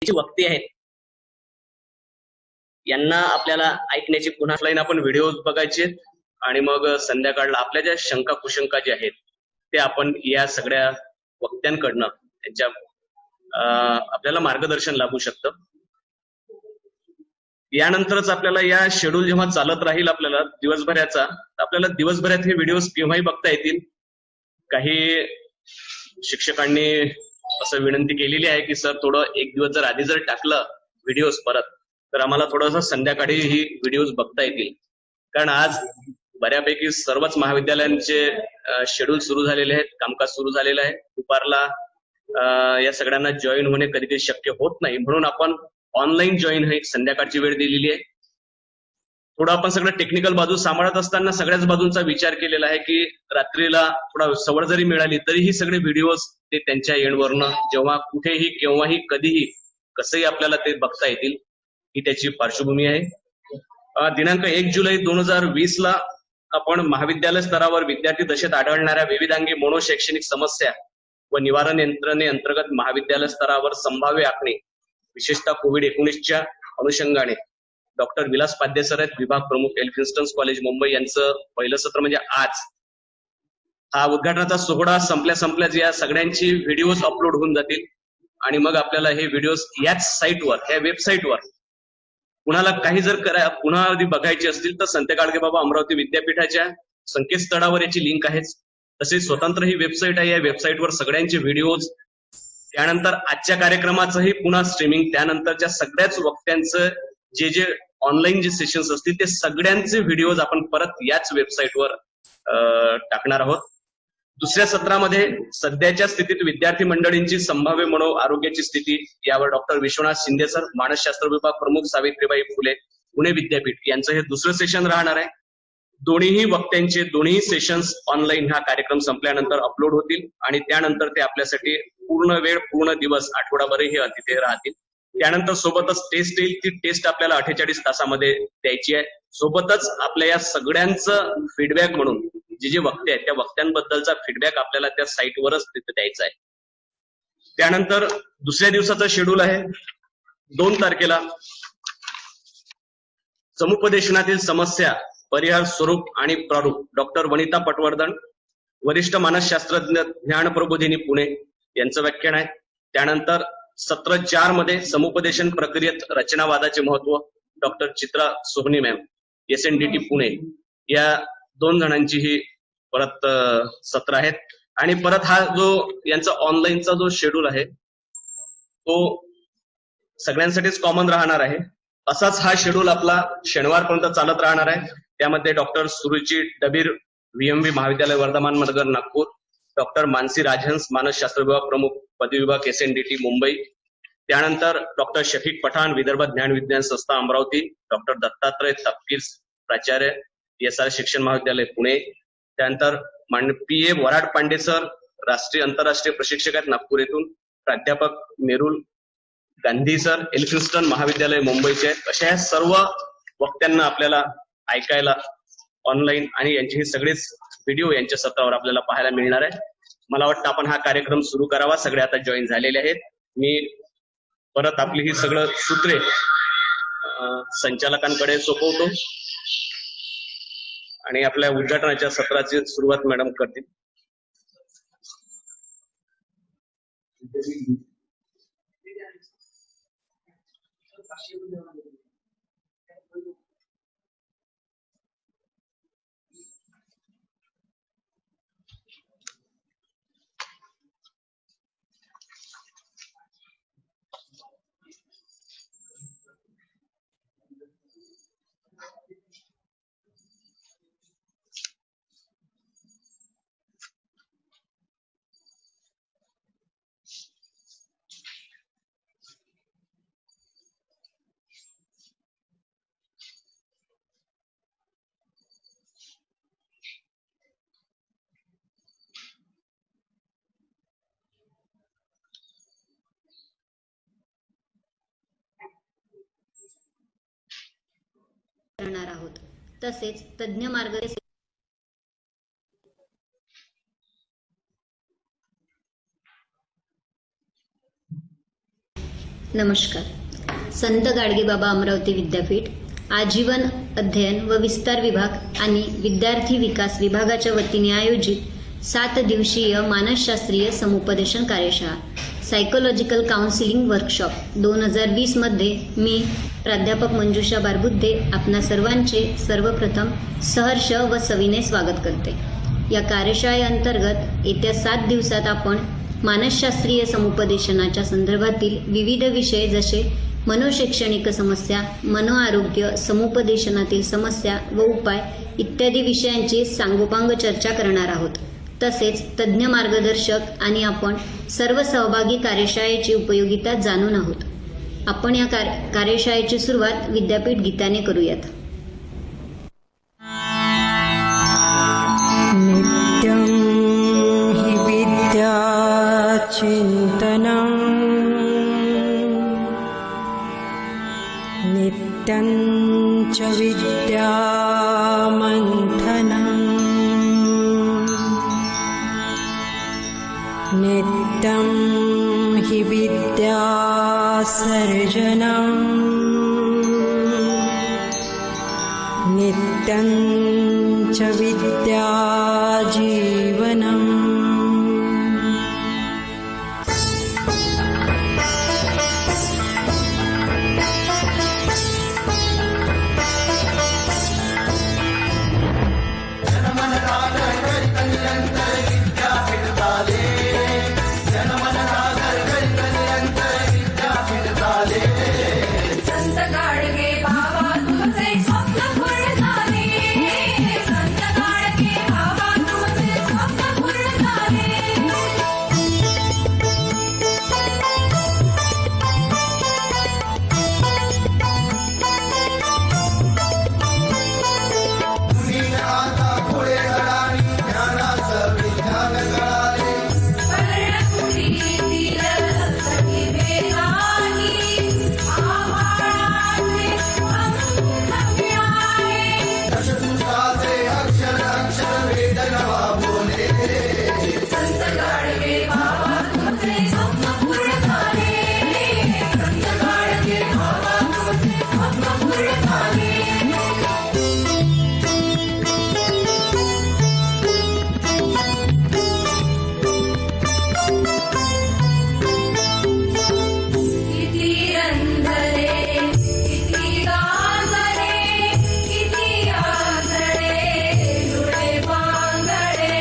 जे वक्ते आहेत यांना आपल्याला ऐकण्याची पुन्हा लाईन आपण व्हिडिओ बघायचे आणि मग संध्याकाळला आपल्या ज्या शंका कुशंका ज्या आहेत ते आपण या सगळ्या वक्त्यांकडनं त्यांच्या आपल्याला मार्गदर्शन लाभू शकतं. यानंतरच आपल्याला या शेड्यूल जेव्हा चालत राहील आपल्याला दिवसभराचा, आपल्याला दिवसभरात हे व्हिडिओज केव्हाही बघता येतील. काही शिक्षकांनी असं विनंती केलेली आहे की सर थोडं एक दिवस जर आधी जर टाकलं व्हिडिओज परत तर आम्हाला थोडंसं संध्याकाळी ही व्हिडिओज बघता येतील. कारण आज बऱ्यापैकी सर्वच महाविद्यालयांचे शेड्यूल सुरू झालेले आहेत, कामकाज सुरू झालेलं आहे. दुपारला या सगळ्यांना जॉईन होणे कधी कधी शक्य होत नाही, म्हणून आपण ऑनलाईन जॉईन ही संध्याकाळची वेळ दिलेली आहे. थोडं आपण सगळं टेक्निकल बाजू सांभाळत असताना सगळ्याच बाजूंचा विचार केलेला आहे की रात्रीला थोडा सवड जरी मिळाली तरी ही सगळे व्हिडिओज ते त्यांच्या एंडवरनं जेव्हा कुठेही केव्हाही कधीही कसंही आपल्याला ते बघता येतील, ही त्याची पार्श्वभूमी आहे. दिनांक 1 जुलै 2020 ला आपण महाविद्यालय स्तरावर विद्यार्थी दशेत आढळणाऱ्या विविधांगी मनोशैक्षणिक समस्या व निवारण यंत्रणेअंतर्गत महाविद्यालय स्तरावर संभाव्य आखणी विशेषतः कोविड-19च्या अनुषंगाने डॉक्टर विलास पाध्ये सर आहेत, विभाग प्रमुख एल्फिन्स्टन कॉलेज मुंबई यांचं पहिलं सत्र म्हणजे आज. हा उद्घाटनाचा सोहळा संपल्या या सगळ्यांची व्हिडिओज अपलोड होऊन जातील आणि मग आपल्याला हे व्हिडिओज याच साईटवर, ह्या वेबसाईटवर कुणाला काही जर पुन्हा आधी बघायचे असतील तर संत गाडगेबाबा अमरावती विद्यापीठाच्या संकेतस्थळावर याची लिंक आहे. तसेच स्वतंत्र ही वेबसाईट आहे. या वेबसाईटवर सगळ्यांचे व्हिडिओज, त्यानंतर आजच्या कार्यक्रमाचंही पुन्हा स्ट्रीमिंग, त्यानंतरच्या सगळ्याच वक्त्यांचं जे ऑनलाईन जे सेशन्स असतील ते सगळ्यांचे व्हिडिओज आपण परत याच वेबसाईटवर टाकणार आहोत. दुसऱ्या सत्रामध्ये सध्याच्या स्थितीत विद्यार्थी मंडळींची संभाव्य मनो आरोग्याची स्थिती यावर डॉक्टर विश्वनाथ शिंदे सर, मानसशास्त्र विभाग प्रमुख, सावित्रीबाई फुले पुणे विद्यापीठ यांचं हे दुसरं सेशन राहणार आहे. दोन्हीही वक्त्यांचे दोन्ही सेशन्स ऑनलाईन हा कार्यक्रम संपल्यानंतर अपलोड होतील आणि त्यानंतर ते आपल्यासाठी पूर्ण वेळ, पूर्ण दिवस, आठवडाभरही हे तिथे राहतील. त्यानंतर सोबतच टेस्ट येईल. ती टेस्ट आपल्याला 48 तासामध्ये द्यायची आहे. सोबतच आपल्या या सगळ्यांचं फीडबॅक म्हणून जे वक्ते आहेत त्या वक्त्यांबद्दलचा फीडबॅक आपल्याला त्या साईटवरच तिथे द्यायचा आहे. त्यानंतर दुसऱ्या दिवसाचं शेड्यूल आहे 2 तारखेला समुपदेशनातील समस्या, परिहार, स्वरूप आणि प्रारूप डॉक्टर वनिता पटवर्धन, वरिष्ठ मानसशास्त्रज्ञ, ज्ञान प्रबोधिनी पुणे यांचं व्याख्यान आहे. त्यानंतर सत्र 4 मध्ये समुपदेशन प्रक्रियेत रचनावादाचे महत्व डॉक्टर चित्रा सोहनी मॅम, SNDT पुणे, या 2 जणांची ही परत सत्र आहेत. आणि परत हा जो यांचा ऑनलाईनचा जो शेड्यूल आहे तो सगळ्यांसाठीच कॉमन राहणार आहे. असाच हा शेड्यूल आपला शनिवारपर्यंत चालत राहणार आहे. त्यामध्ये डॉक्टर सुरुची डबीर, VMV महाविद्यालय वर्धमान नगर नागपूर, डॉक्टर मानसी राजहंस, मानसशास्त्र विभाग प्रमुख, पदवी SNDT मुंबई, त्यानंतर डॉक्टर शफीक पठाण, विदर्भ ज्ञान विज्ञान संस्था अमरावती, डॉक्टर दत्तात्रय तपकीर, प्राचार्य, SR शिक्षण महाविद्यालय पुणे, त्यानंतर PA वराड पांडे सर, राष्ट्रीय आंतरराष्ट्रीय प्रशिक्षक आहेत नागपूर येथून, प्राध्यापक मेरुल गांधी सर, एल्फिन्स्टन महाविद्यालय मुंबईचे आहेत. अशा या सर्व वक्त्यांना आपल्याला ऐकायला ऑनलाईन आणि यांचे हे सगळेच व्हिडिओ यांच्या सत्रावर आपल्याला पाहायला मिळणार आहे. मला वाटतं आपण हा कार्यक्रम सुरू करावा. सगळे आता जॉईन झालेले आहेत. मी परत आपली ही सगळं सूत्रे संचालकांकडे सोपवतो आणि आपल्या उद्घाटनाच्या सत्राची सुरुवात मॅडम करतील. करणार आहोत. तसेच तज्ञ मार्गदर्शक नमस्कार. संत गाडगेबाबा अमरावती विद्यापीठ आजीवन अध्ययन व विस्तार विभाग आणि विद्यार्थी विकास विभागाच्या वतीने आयोजित 7 दिवसीय मानसशास्त्रीय समुपदेशन कार्यशाळा सायकोलॉजिकल काउन्सिलिंग वर्कशॉप 2020 मध्ये मी प्राध्यापक मंजुषा बारबुद्धे आपणा सर्वांचे सर्वप्रथम सहर्ष व सविनय स्वागत करते. या कार्यशाळेअंतर्गत येत्या 7 दिवसात आपण मानसशास्त्रीय समुपदेशनाच्या संदर्भातील विविध विषय जसे मनोशैक्षणिक समस्या, मनोआरोग्य, समुपदेशनातील समस्या व उपाय इत्यादी विषयांची सांगोपांग चर्चा करणार आहोत. तसेच तज्ज्ञ मार्गदर्शक आणि आपण सर्व सहभागी कार्यशाळेची उपयोगिता जाणून आहोत. आपण या कार्यशाळेची सुरुवात विद्यापीठ गीताने करूयात. नित्यं हि विद्या चिन्तनं नित्यं च विद्या मन्थनं नित्यं हि विद्या सर्जनं नित्यं च विद्या जीवनम्. संत गाडगे बाबा तुमचे स्वप्न पूर्ण झाले. संत गाडगे बाबा तुमचे स्वप्न पूर्ण झाले. कर्णकुटीतील सखी वेदानी आभाळाचे पंख मिळाले. संत गाडगे बाबा तुमचे स्वप्न पूर्ण झाले. संत गाडगे बाबा तुमचे स्वप्न पूर्ण झाले. किती रंजले किती गाजले किती आजळे डोळे पांगळे.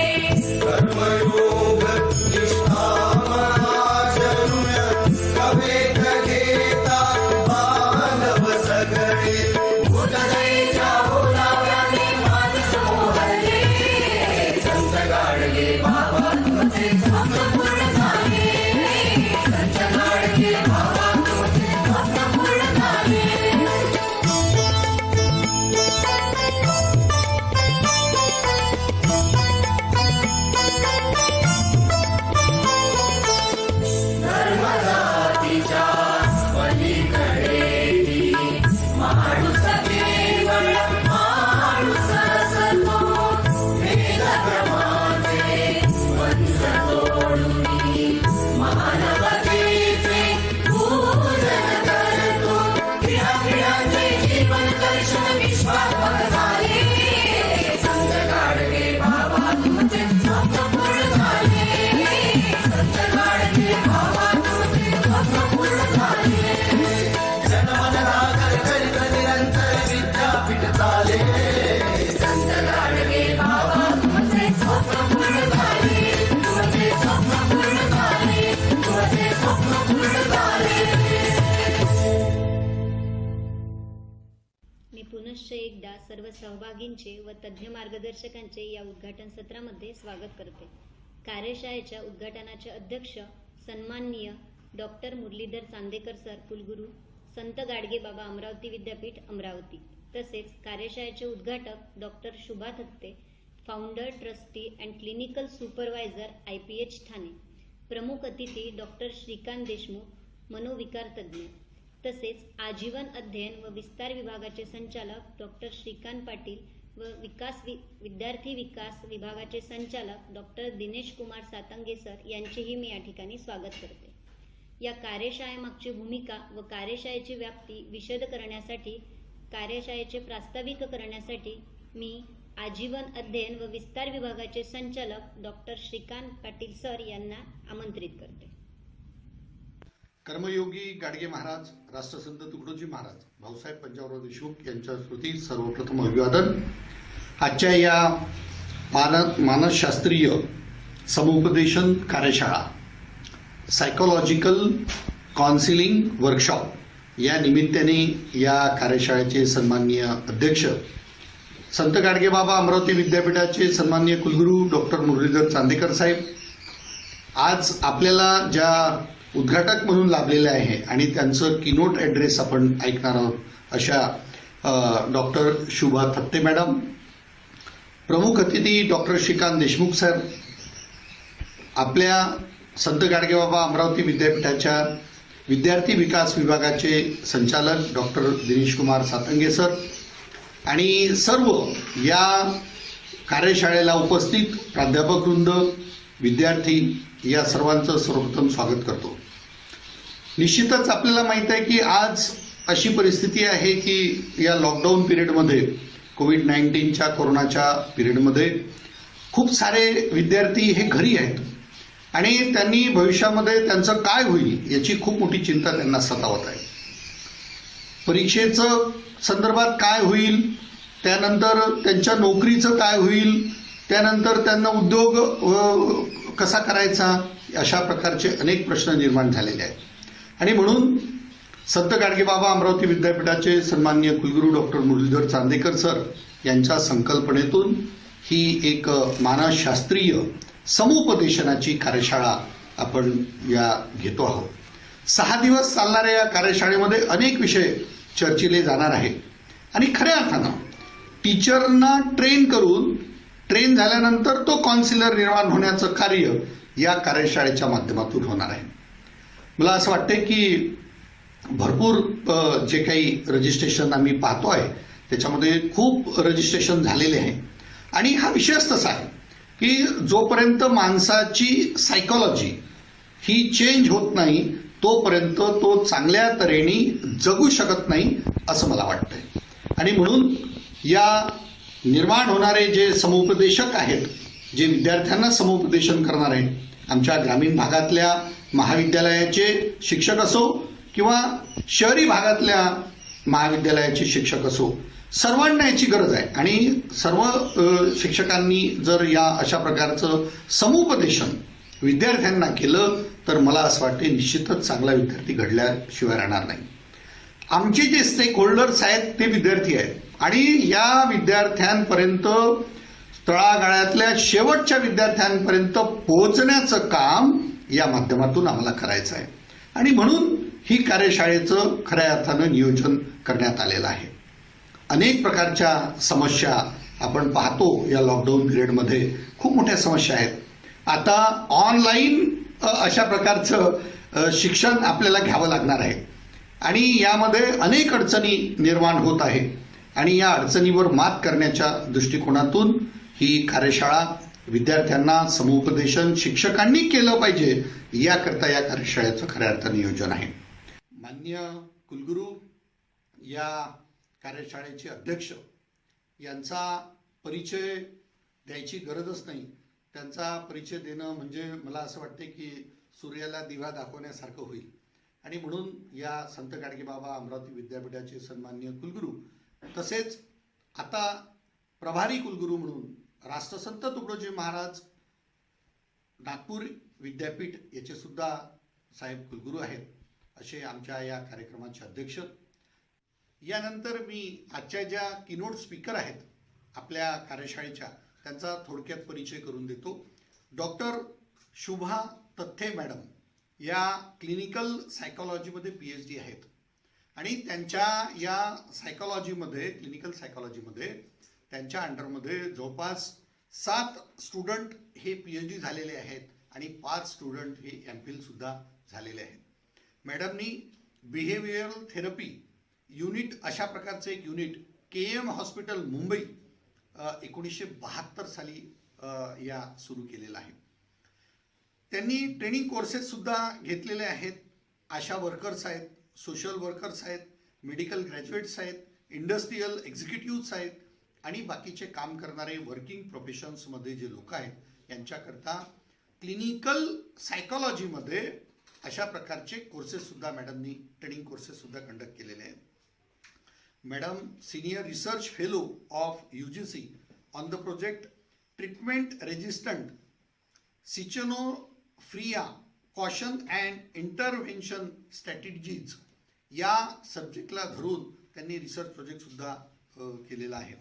मुदईच्या बोलाव्याने माणूस मोहरले. संत गाडगे बाबा तुमचे स्वप्न पूर्ण झाले. संत गाडगे बाबा तुमचे स्वप्न पूर्ण झाले. धर्मजातीच्या पलीकडे ती माणूस केवळ माणूस असतो. भेदक्रमाचे बंध तोडून मानवतेचे पूजन करतो. पिढ्यापिढ्यांचे जीवन दर्शन विश्वात्मक झाले. संत गाडगे बाबा तुमचे स्वप्न पूर्ण झाले. संत गाडगे बाबा तुमचे स्वप्न पूर्ण झाले. संत गाडगे बाबा तुमचे स्वप्न पूर्ण झाले. तुमचे स्वप्न पूर्ण झाले. तुमचे स्वप्न पूर्ण झाले. मी पुनश्च एकदा सर्व सहभागींचे व तज्ज्ञ मार्गदर्शकांचे या उद्घाटन सत्रामध्ये स्वागत करते. कार्यशाळेच्या उद्घाटनाचे अध्यक्ष सन्माननीय डॉक्टर मुरलीधर चांदेकर सर, कुलगुरू, संत गाडगे बाबा अमरावती विद्यापीठ अमरावती. तसेच कार्यशाळेचे उद्घाटक doctor Shubha Thatte, founder, trustee and clinical supervisor IPH Thane. प्रमुख अतिथी डॉक्टर श्रीकांत देशमुख, मनोविकार तज्ज्ञ. तसेच आजीवन अध्ययन व विस्तार विभागाचे संचालक डॉक्टर श्रीकांत पाटील व विद्यार्थी विकास विभागाचे संचालक डॉक्टर दिनेश कुमार सातंगे सर यांचेही मी या ठिकाणी स्वागत करते. या कार्यशाळेमागची भूमिका व कार्यशाळेची व्याप्ती विशद करण्यासाठी कार्यशाळेचे प्रास्ताविक करण्यासाठी मी आजीवन अध्ययन व विस्तार विभागाचे संचालक डॉक्टर श्रीकांत पाटील सर यांना आमंत्रित करते. कर्मयोगी गाडगे महाराज, राष्ट्रसंत तुकडोजी महाराज, भाऊसाहेब पंजाबराव देशमुख यांच्या स्मृती सर्वप्रथम अभिवादन. आजच्या या मानसशास्त्रीय समुपदेशन कार्यशाळा, सायकोलॉजिकल काउन्सिलिंग वर्कशॉप या निमित्ताने या कार्यशाळेचे सन्माननीय अध्यक्ष संत गाडगेबाबा अमरावती विद्यापीठाचे सन्माननीय कुलगुरू डॉक्टर मुरलीधर चांदेकर साहेब आज आपल्याला ज्या उद्घाटक म्हणून लाभलेले आहे आणि त्यांचं कीनोट ॲड्रेस आपण ऐकणार आहोत अशा डॉक्टर शुभा थत्ते मॅडम, प्रमुख अतिथी डॉक्टर श्रीकांत देशमुख सर, आपल्या संत गाडगेबाबा अमरावती विद्यापीठाच्या विद्यार्थी विकास विभागाचे संचालक डॉक्टर दिनेश कुमार सातंगे सर आणि सर्व या कार्यशाळेला उपस्थित प्राध्यापक वृंद, विद्यार्थी या सर्वांचं सर्वप्रथम स्वागत करतो. निश्चितच आपल्याला माहित आहे की आज अशी परिस्थिती आहे की या लॉकडाऊन पिरियडमध्ये, कोविड-19च्या कोरोनाच्या पिरियडमध्ये खूप सारे विद्यार्थी हे घरी आहेत आणि त्यांनी भविष्यामध्ये त्यांचं काय होईल याची खूप मोठी चिंता त्यांना सतावत आहे. परीक्षेचं संदर्भात काय होईल, त्यानंतर त्यांच्या नोकरीचं काय होईल, त्यानंतर त्यांना उद्योग कसा करायचा, अशा प्रकारचे अनेक प्रश्न निर्माण झालेले आहेत. आणि म्हणून संत गाडगेबाबा अमरावती विद्यापीठाचे सन्माननीय कुलगुरू डॉक्टर मुरलीधर चांदेकर सर यांच्या संकल्पनेतून ही एक मानसशास्त्रीय समुपदेशनाची कार्यशाळा आपण या घेतो आहोत. 6 दिवस चालणाऱ्या या कार्यशाळेमध्ये अनेक विषय चर्चिले जाणार आहेत आणि खऱ्या अर्थानं टीचरना ट्रेन झाल्यानंतर तो काउन्सिलर निर्माण होण्याचं कार्य या कार्यशाळेच्या माध्यमातून होणार आहे. मला असं वाटतं की भरपूर जे काही रजिस्ट्रेशन आम्ही पाहतो आहे त्याच्यामध्ये खूप रजिस्ट्रेशन झालेले आहे आणि हा विषयच तसा आहे की जोपर्यंत माणसाची सायकोलॉजी ही चेंज होत नाही तोपर्यंत तो चांगल्या तऱ्हेने जगू शकत नाही असं मला वाटतंय. आणि म्हणून या निर्माण होणारे जे समुपदेशक आहेत, जे विद्यार्थ्यांना समुपदेशन करणार आहेत, आमच्या ग्रामीण भागातल्या महाविद्यालयाचे शिक्षक असो किंवा शहरी भागातल्या महाविद्यालयाचे शिक्षक असो, सर्वांना याची गरज आहे. आणि सर्व शिक्षकांनी जर या अशा प्रकारचं समुपदेशन विद्यार्थ्यांना केलं तर मला असं वाटते निश्चितच चांगला विद्यार्थी घडल्याशिवाय राहणार नाही. आमचे जे स्टेक होल्डर्स आहेत ते विद्यार्थी आहेत आणि या विद्यार्थ्यांपर्यंत, तळागाळातल्या शेवटच्या विद्यार्थ्यांपर्यंत पोहोचण्याचं काम या माध्यमातून आम्हाला करायचं आहे. आणि म्हणून ही कार्यशाळेचं खऱ्या अर्थानं नियोजन करण्यात आलेलं आहे. अनेक प्रकारच्या समस्या आपण पाहतो या लॉकडाऊन पिरियडमध्ये, खूप मोठ्या समस्या आहेत. आता ऑनलाईन अशा प्रकारचं शिक्षण आपल्याला घ्यावं लागणार आहे आणि यामध्ये अनेक अडचणी निर्माण होत आहे आणि या अडचणीवर मात करण्याच्या दृष्टिकोनातून ही कार्यशाळा विद्यार्थ्यांना समुपदेशन शिक्षकांनी केलं पाहिजे याकरता या कार्यशाळेचं खऱ्या अर्थानं नियोजन आहे. माननीय कुलगुरू, या कार्यशाळेचे अध्यक्ष यांचा परिचय द्यायची गरजच नाही. त्यांचा परिचय देणं म्हणजे मला असं वाटते की सूर्याला दिवा दाखवण्यासारखं होईल. आणि म्हणून या संत गाडगेबाबा अमरावती विद्यापीठाचे सन्माननीय कुलगुरू, तसेच आता प्रभारी कुलगुरू म्हणून राष्ट्रसंत तुकडोजी महाराज नागपूर विद्यापीठ याचे सुद्धा साहेब कुलगुरू आहेत, असे आमच्या या कार्यक्रमाचे अध्यक्ष. यानंतर मी आजच्या ज्या कीनोट स्पीकर आहेत आपल्या कार्यशाळेच्या, त्यांचा थोडक्यात परिचय करून देतो. डॉक्टर शुभा थत्ते मॅडम या क्लिनिकल सायकोलॉजीमध्ये PhD आहेत आणि त्यांच्या या क्लिनिकल सायकोलॉजीमध्ये त्यांच्या अंडरमध्ये जवळपास 7 स्टुडंट हे PhD झालेले आहेत आणि 5 स्टुडंट हे MPhil सुद्धा झालेले आहेत. मॅडमनी बिहेवियरल थेरपी युनिट अशा प्रकारचं एक युनिट KM हॉस्पिटल मुंबई 1972 साली सुरू केलेलं आहे. त्यांनी ट्रेनिंग कोर्सेस सुद्धा घेतलेले आहेत आशा वर्कर्स आहेत, सोशल वर्कर्स आहेत, मेडिकल ग्रॅज्युएट्स आहेत, इंडस्ट्रीयल एक्झिक्युटिव्हज आहेत आणि बाकीचे काम करणारे वर्किंग प्रोफेशन्समध्ये जे लोक आहेत यांच्याकरता क्लिनिकल सायकॉलॉजीमध्ये अशा प्रकारचे कोर्सेससुद्धा मॅडमनी ट्रेनिंग कोर्सेससुद्धा कंडक्ट केलेले आहेत. Madam senior research fellow of UGC on the project treatment resistant schizophrenia causation and intervention strategies या सब्जेक्टला धरून त्यांनी रिसर्च प्रोजेक्टसुद्धा केलेला आहे.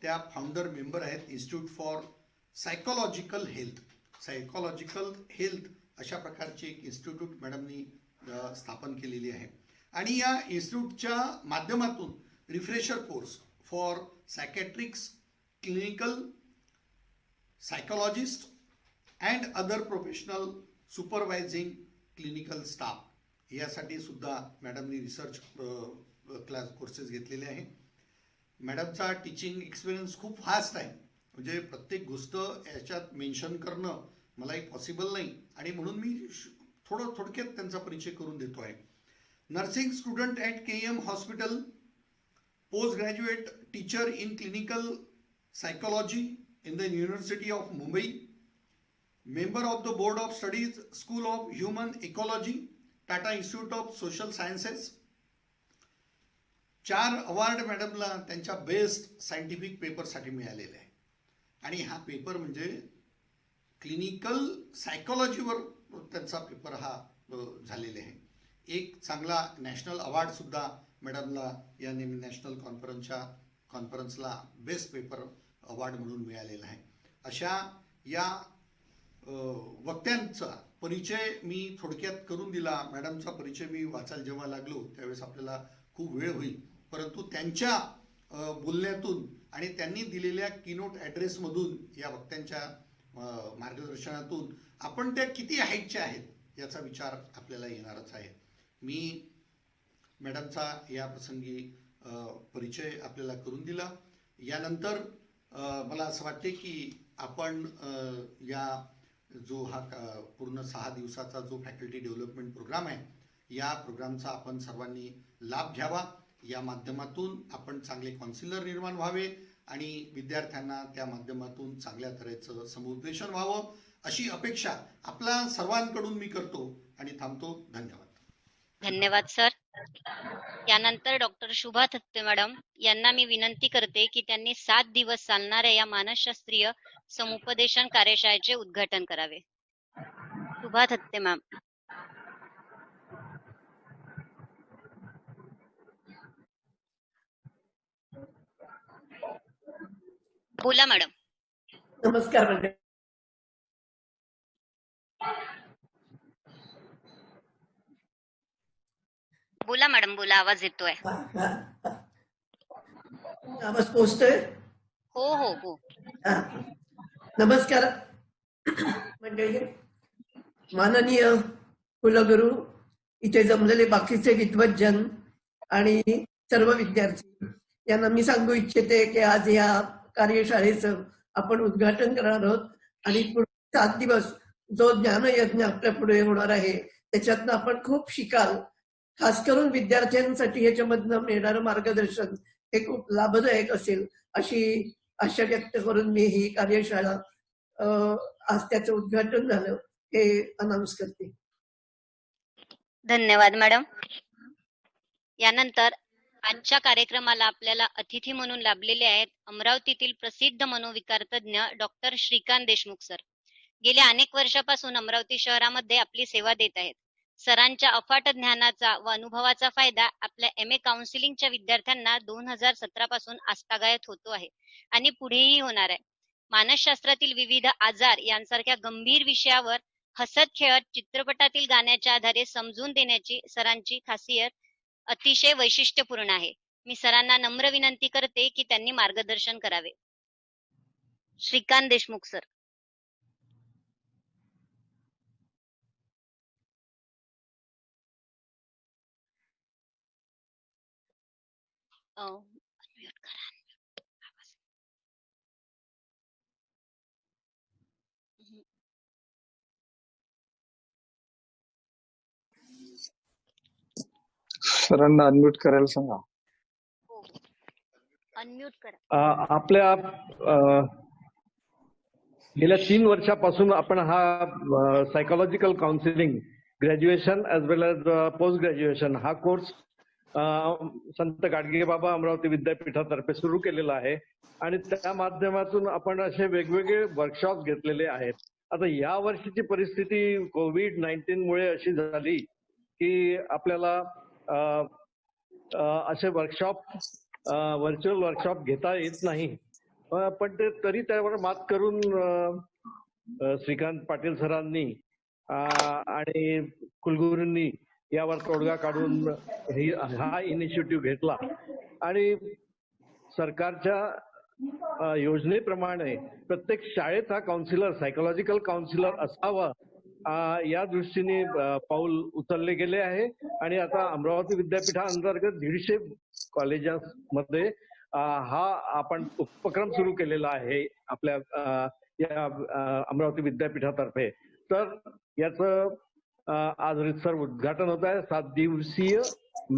त्या फाउंडर मेंबर आहेत इन्स्टिट्यूट फॉर सायकोलॉजिकल हेल्थ अशा प्रकारची एक इन्स्टिट्यूट मॅडमनी स्थापन केलेली आहे. आणि या इन्स्टिट्यूटच्या माध्यमातून refresher course for psychiatrists, clinical psychologist and other professional supervising clinical staff यासाठी सुद्धा मॅडमनी रिसर्च क्लास कोर्सेस घेतलेले आहे. मॅडमचा टीचिंग एक्सपिरियन्स खूप फास्ट आहे, म्हणजे प्रत्येक गोष्ट याच्यात मेन्शन करणं मलाही पॉसिबल नाही आणि म्हणून मी थोडक्यात त्यांचा परिचय करून देतो आहे. Nursing student at KEM hospital, post graduate teacher in clinical psychology in the university of Mumbai, member of the board of studies school of human ecology, Tata institute of social sciences. 4 award मॅडमला त्यांच्या बेस्ट सायंटिफिक पेपरसाठी मिळालेले आहे आणि हा paper म्हणजे clinical सायकोलॉजीवर त्यांचा paper हा झालेला आहे. एक चांगला नॅशनल अवॉर्डसुद्धा मॅडमला या नॅशनल कॉन्फरन्सला बेस्ट पेपर अवॉर्ड म्हणून मिळालेला आहे. अशा या वक्त्यांचा परिचय मी थोडक्यात करून दिला. मॅडमचा परिचय मी वाचायला जेव्हा लागलो त्यावेळेस आपल्याला खूप वेळ होईल, परंतु त्यांच्या बोलण्यातून आणि त्यांनी दिलेल्या कीनोट ॲड्रेसमधून या वक्त्यांच्या मार्गदर्शनातून आपण त्या किती हाईटच्या आहेत याचा विचार आपल्याला येणारच आहे. मी मॅडमचा या प्रसंगी परिचय आपल्याला करून दिला. यानंतर मला असं वाटते की आपण या जो हा पूर्ण 6 दिवसाचा जो फॅकल्टी डेव्हलपमेंट प्रोग्राम आहे या प्रोग्रामचा आपण सर्वांनी लाभ घ्यावा. या माध्यमातून आपण चांगले काउन्सिलर निर्माण व्हावे आणि विद्यार्थ्यांना त्या माध्यमातून चांगल्या तऱ्हेचं समुपदेशन व्हावं अशी अपेक्षा आपल्या सर्वांकडून मी करतो आणि थांबतो. धन्यवाद. धन्यवाद सर. यानंतर डॉक्टर शुभा थत्ते मॅडम यांना मी विनंती करते की त्यांनी 7 दिवस चालणाऱ्या या मानसशास्त्रीय समुपदेशन कार्यशाळेचे उद्घाटन करावे. शुभा थत्ते मॅम. बोला मॅडम. नमस्कार मंडळी. बोला मॅडम, बोला, आवाज येतोय. आवाज पोहोचतोय? हो हो हो. हा. नमस्कार मंडळी. माननीय कुलगुरू, इथे जमलेले बाकीचे विद्वज्जन आणि सर्व विद्यार्थी यांना मी सांगू इच्छिते की आज या कार्यशाळेचं आपण उद्घाटन करणार आहोत आणि पुढे 7 दिवस जो ज्ञानयज्ञ आपल्या पुढे होणार आहे त्याच्यातनं आपण खूप शिकाल. खास करून विद्यार्थ्यांसाठी याच्यामधनं मिळणारं मार्गदर्शन हे खूप लाभदायक असेल अशी आशा व्यक्त करून मी ही कार्यशाळा आज त्याचं उद्घाटन झालं हे अनाऊन्स करते. धन्यवाद मॅडम. यानंतर आजच्या कार्यक्रमाला आपल्याला अतिथी म्हणून लाभलेले आहेत अमरावतीतील प्रसिद्ध मनोविकार तज्ञ डॉक्टर श्रीकांत देशमुख सर. गेल्या अनेक वर्षापासून अमरावती शहरामध्ये आपली सेवा देत आहेत. सरांच्या अफाट ज्ञानाचा व अनुभवाचा फायदा आपल्या MA काउन्सिलिंगच्या विद्यार्थ्यांना 2017 पासून आजतागायत होतो आहे आणि पुढेही होणार आहे. मानसशास्त्रातील विविध आजार यांसारख्या गंभीर विषयावर हसत खेळत चित्रपटातील गाण्याच्या आधारे समजून देण्याची सरांची खासियत अतिशय वैशिष्ट्यपूर्ण आहे. मी सरांना नम्र विनंती करते की त्यांनी मार्गदर्शन करावे. श्रीकांत देशमुख सर. unmute करा. सरांना अनम्यूट करायला सांगा. अनम्यूट करा. आपल्या गेल्या 3 वर्षापासून आपण हा सायकोलॉजिकल काउन्सिलिंग ग्रॅज्युएशन ॲज वेल एज पोस्ट ग्रॅज्युएशन हा कोर्स संत गाडगेबाबा अमरावती विद्यापीठातर्फे सुरू केलेला आहे आणि त्या माध्यमातून आपण असे वेगवेगळे वर्कशॉप घेतलेले आहेत. आता या वर्षीची परिस्थिती कोविड-19 मुळे अशी झाली की आपल्याला असे वर्कशॉप व्हर्च्युअल वर्कशॉप घेता येत नाही. पण ते तरी त्यावर मात करून श्रीकांत पाटील सरांनी आणि कुलगुरूंनी यावर तोडगा काढून हा इनिशिएटिव्ह घेतला आणि सरकारच्या योजनेप्रमाणे प्रत्येक शाळेत हा काउन्सिलर सायकोलॉजिकल काउन्सिलर असावा या दृष्टीने पाऊल उचलले गेले आहे आणि आता अमरावती विद्यापीठाअंतर्गत 150 कॉलेजेसमध्ये हा आपण उपक्रम सुरू केलेला आहे आपल्या या अमरावती विद्यापीठातर्फे. तर याचं आज रितसर उद्घाटन होत आहे. 7 दिवसीय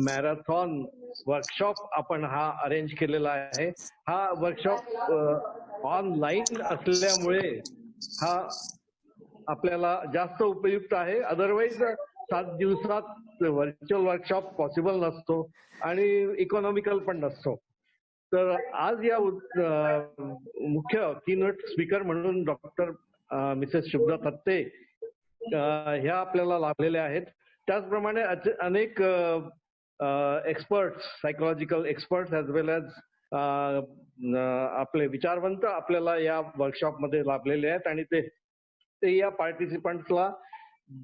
मॅरेथॉन वर्कशॉप आपण हा अरेंज केलेला आहे. हा वर्कशॉप ऑनलाईन असल्यामुळे हा आपल्याला जास्त उपयुक्त आहे. अदरवाईज 7 दिवसात व्हर्च्युअल वर्कशॉप पॉसिबल नसतो आणि इकॉनॉमिकल पण नसतो. तर आज या मुख्य कीनोट स्पीकर म्हणून डॉक्टर मिसेस शुभदा थत्ते ह्या आपल्याला लाभलेल्या आहेत. त्याचप्रमाणे अनेक एक्सपर्ट्स सायकोलॉजिकल एक्सपर्ट्स ॲज वेल एज आपले विचारवंत आपल्याला या वर्कशॉपमध्ये लाभलेले आहेत आणि ते या पार्टिसिपंट्सला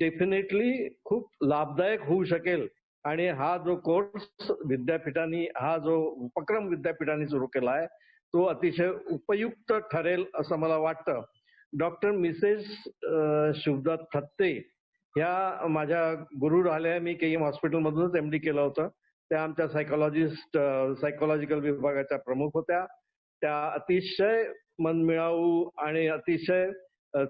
डेफिनेटली खूप लाभदायक होऊ शकेल. आणि हा जो कोर्स विद्यापीठांनी हा जो उपक्रम विद्यापीठांनी सुरू केला आहे तो अतिशय उपयुक्त ठरेल असं मला वाटतं. डॉक्टर मिसेस शुभदा थत्ते ह्या माझ्या गुरु राहिल्या. मी KM हॉस्पिटलमधूनच MD केलं होतं. त्या आमच्या सायकोलॉजिकल विभागाच्या प्रमुख होत्या. त्या अतिशय मनमिळावू आणि अतिशय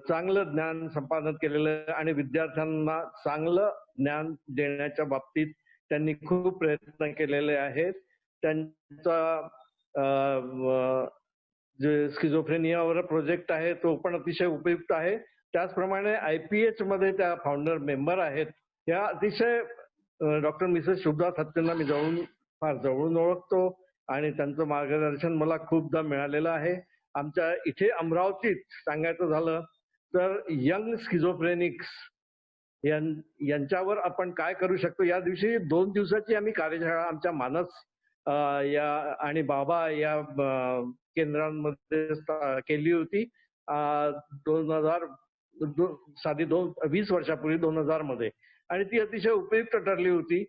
चांगलं ज्ञान संपादन केलेलं आणि विद्यार्थ्यांना चांगलं ज्ञान देण्याच्या बाबतीत त्यांनी खूप प्रयत्न केलेले आहेत. त्यांचा जे स्किझोफ्रेनियावर प्रोजेक्ट आहे तो पण अतिशय उपयुक्त आहे. त्याचप्रमाणे IPH मध्ये त्या फाउंडर मेंबर आहेत. या अतिशय डॉक्टर मिसेस शुभदा थत्तेंना मी फार जवळून ओळखतो आणि त्यांचं मार्गदर्शन मला खूपदा मिळालेलं आहे. आमच्या इथे अमरावतीत सांगायचं झालं तर यंग स्किझोफ्रेनिक्स यांच्यावर आपण काय करू शकतो. या दिवशी 2 दिवसाची आम्ही कार्यशाळा आमच्या मानस या आणि बाबा या केंद्रांमध्ये केली होती 20 वर्षापूर्वी 2000 मध्ये आणि ती अतिशय उपयुक्त ठरली होती.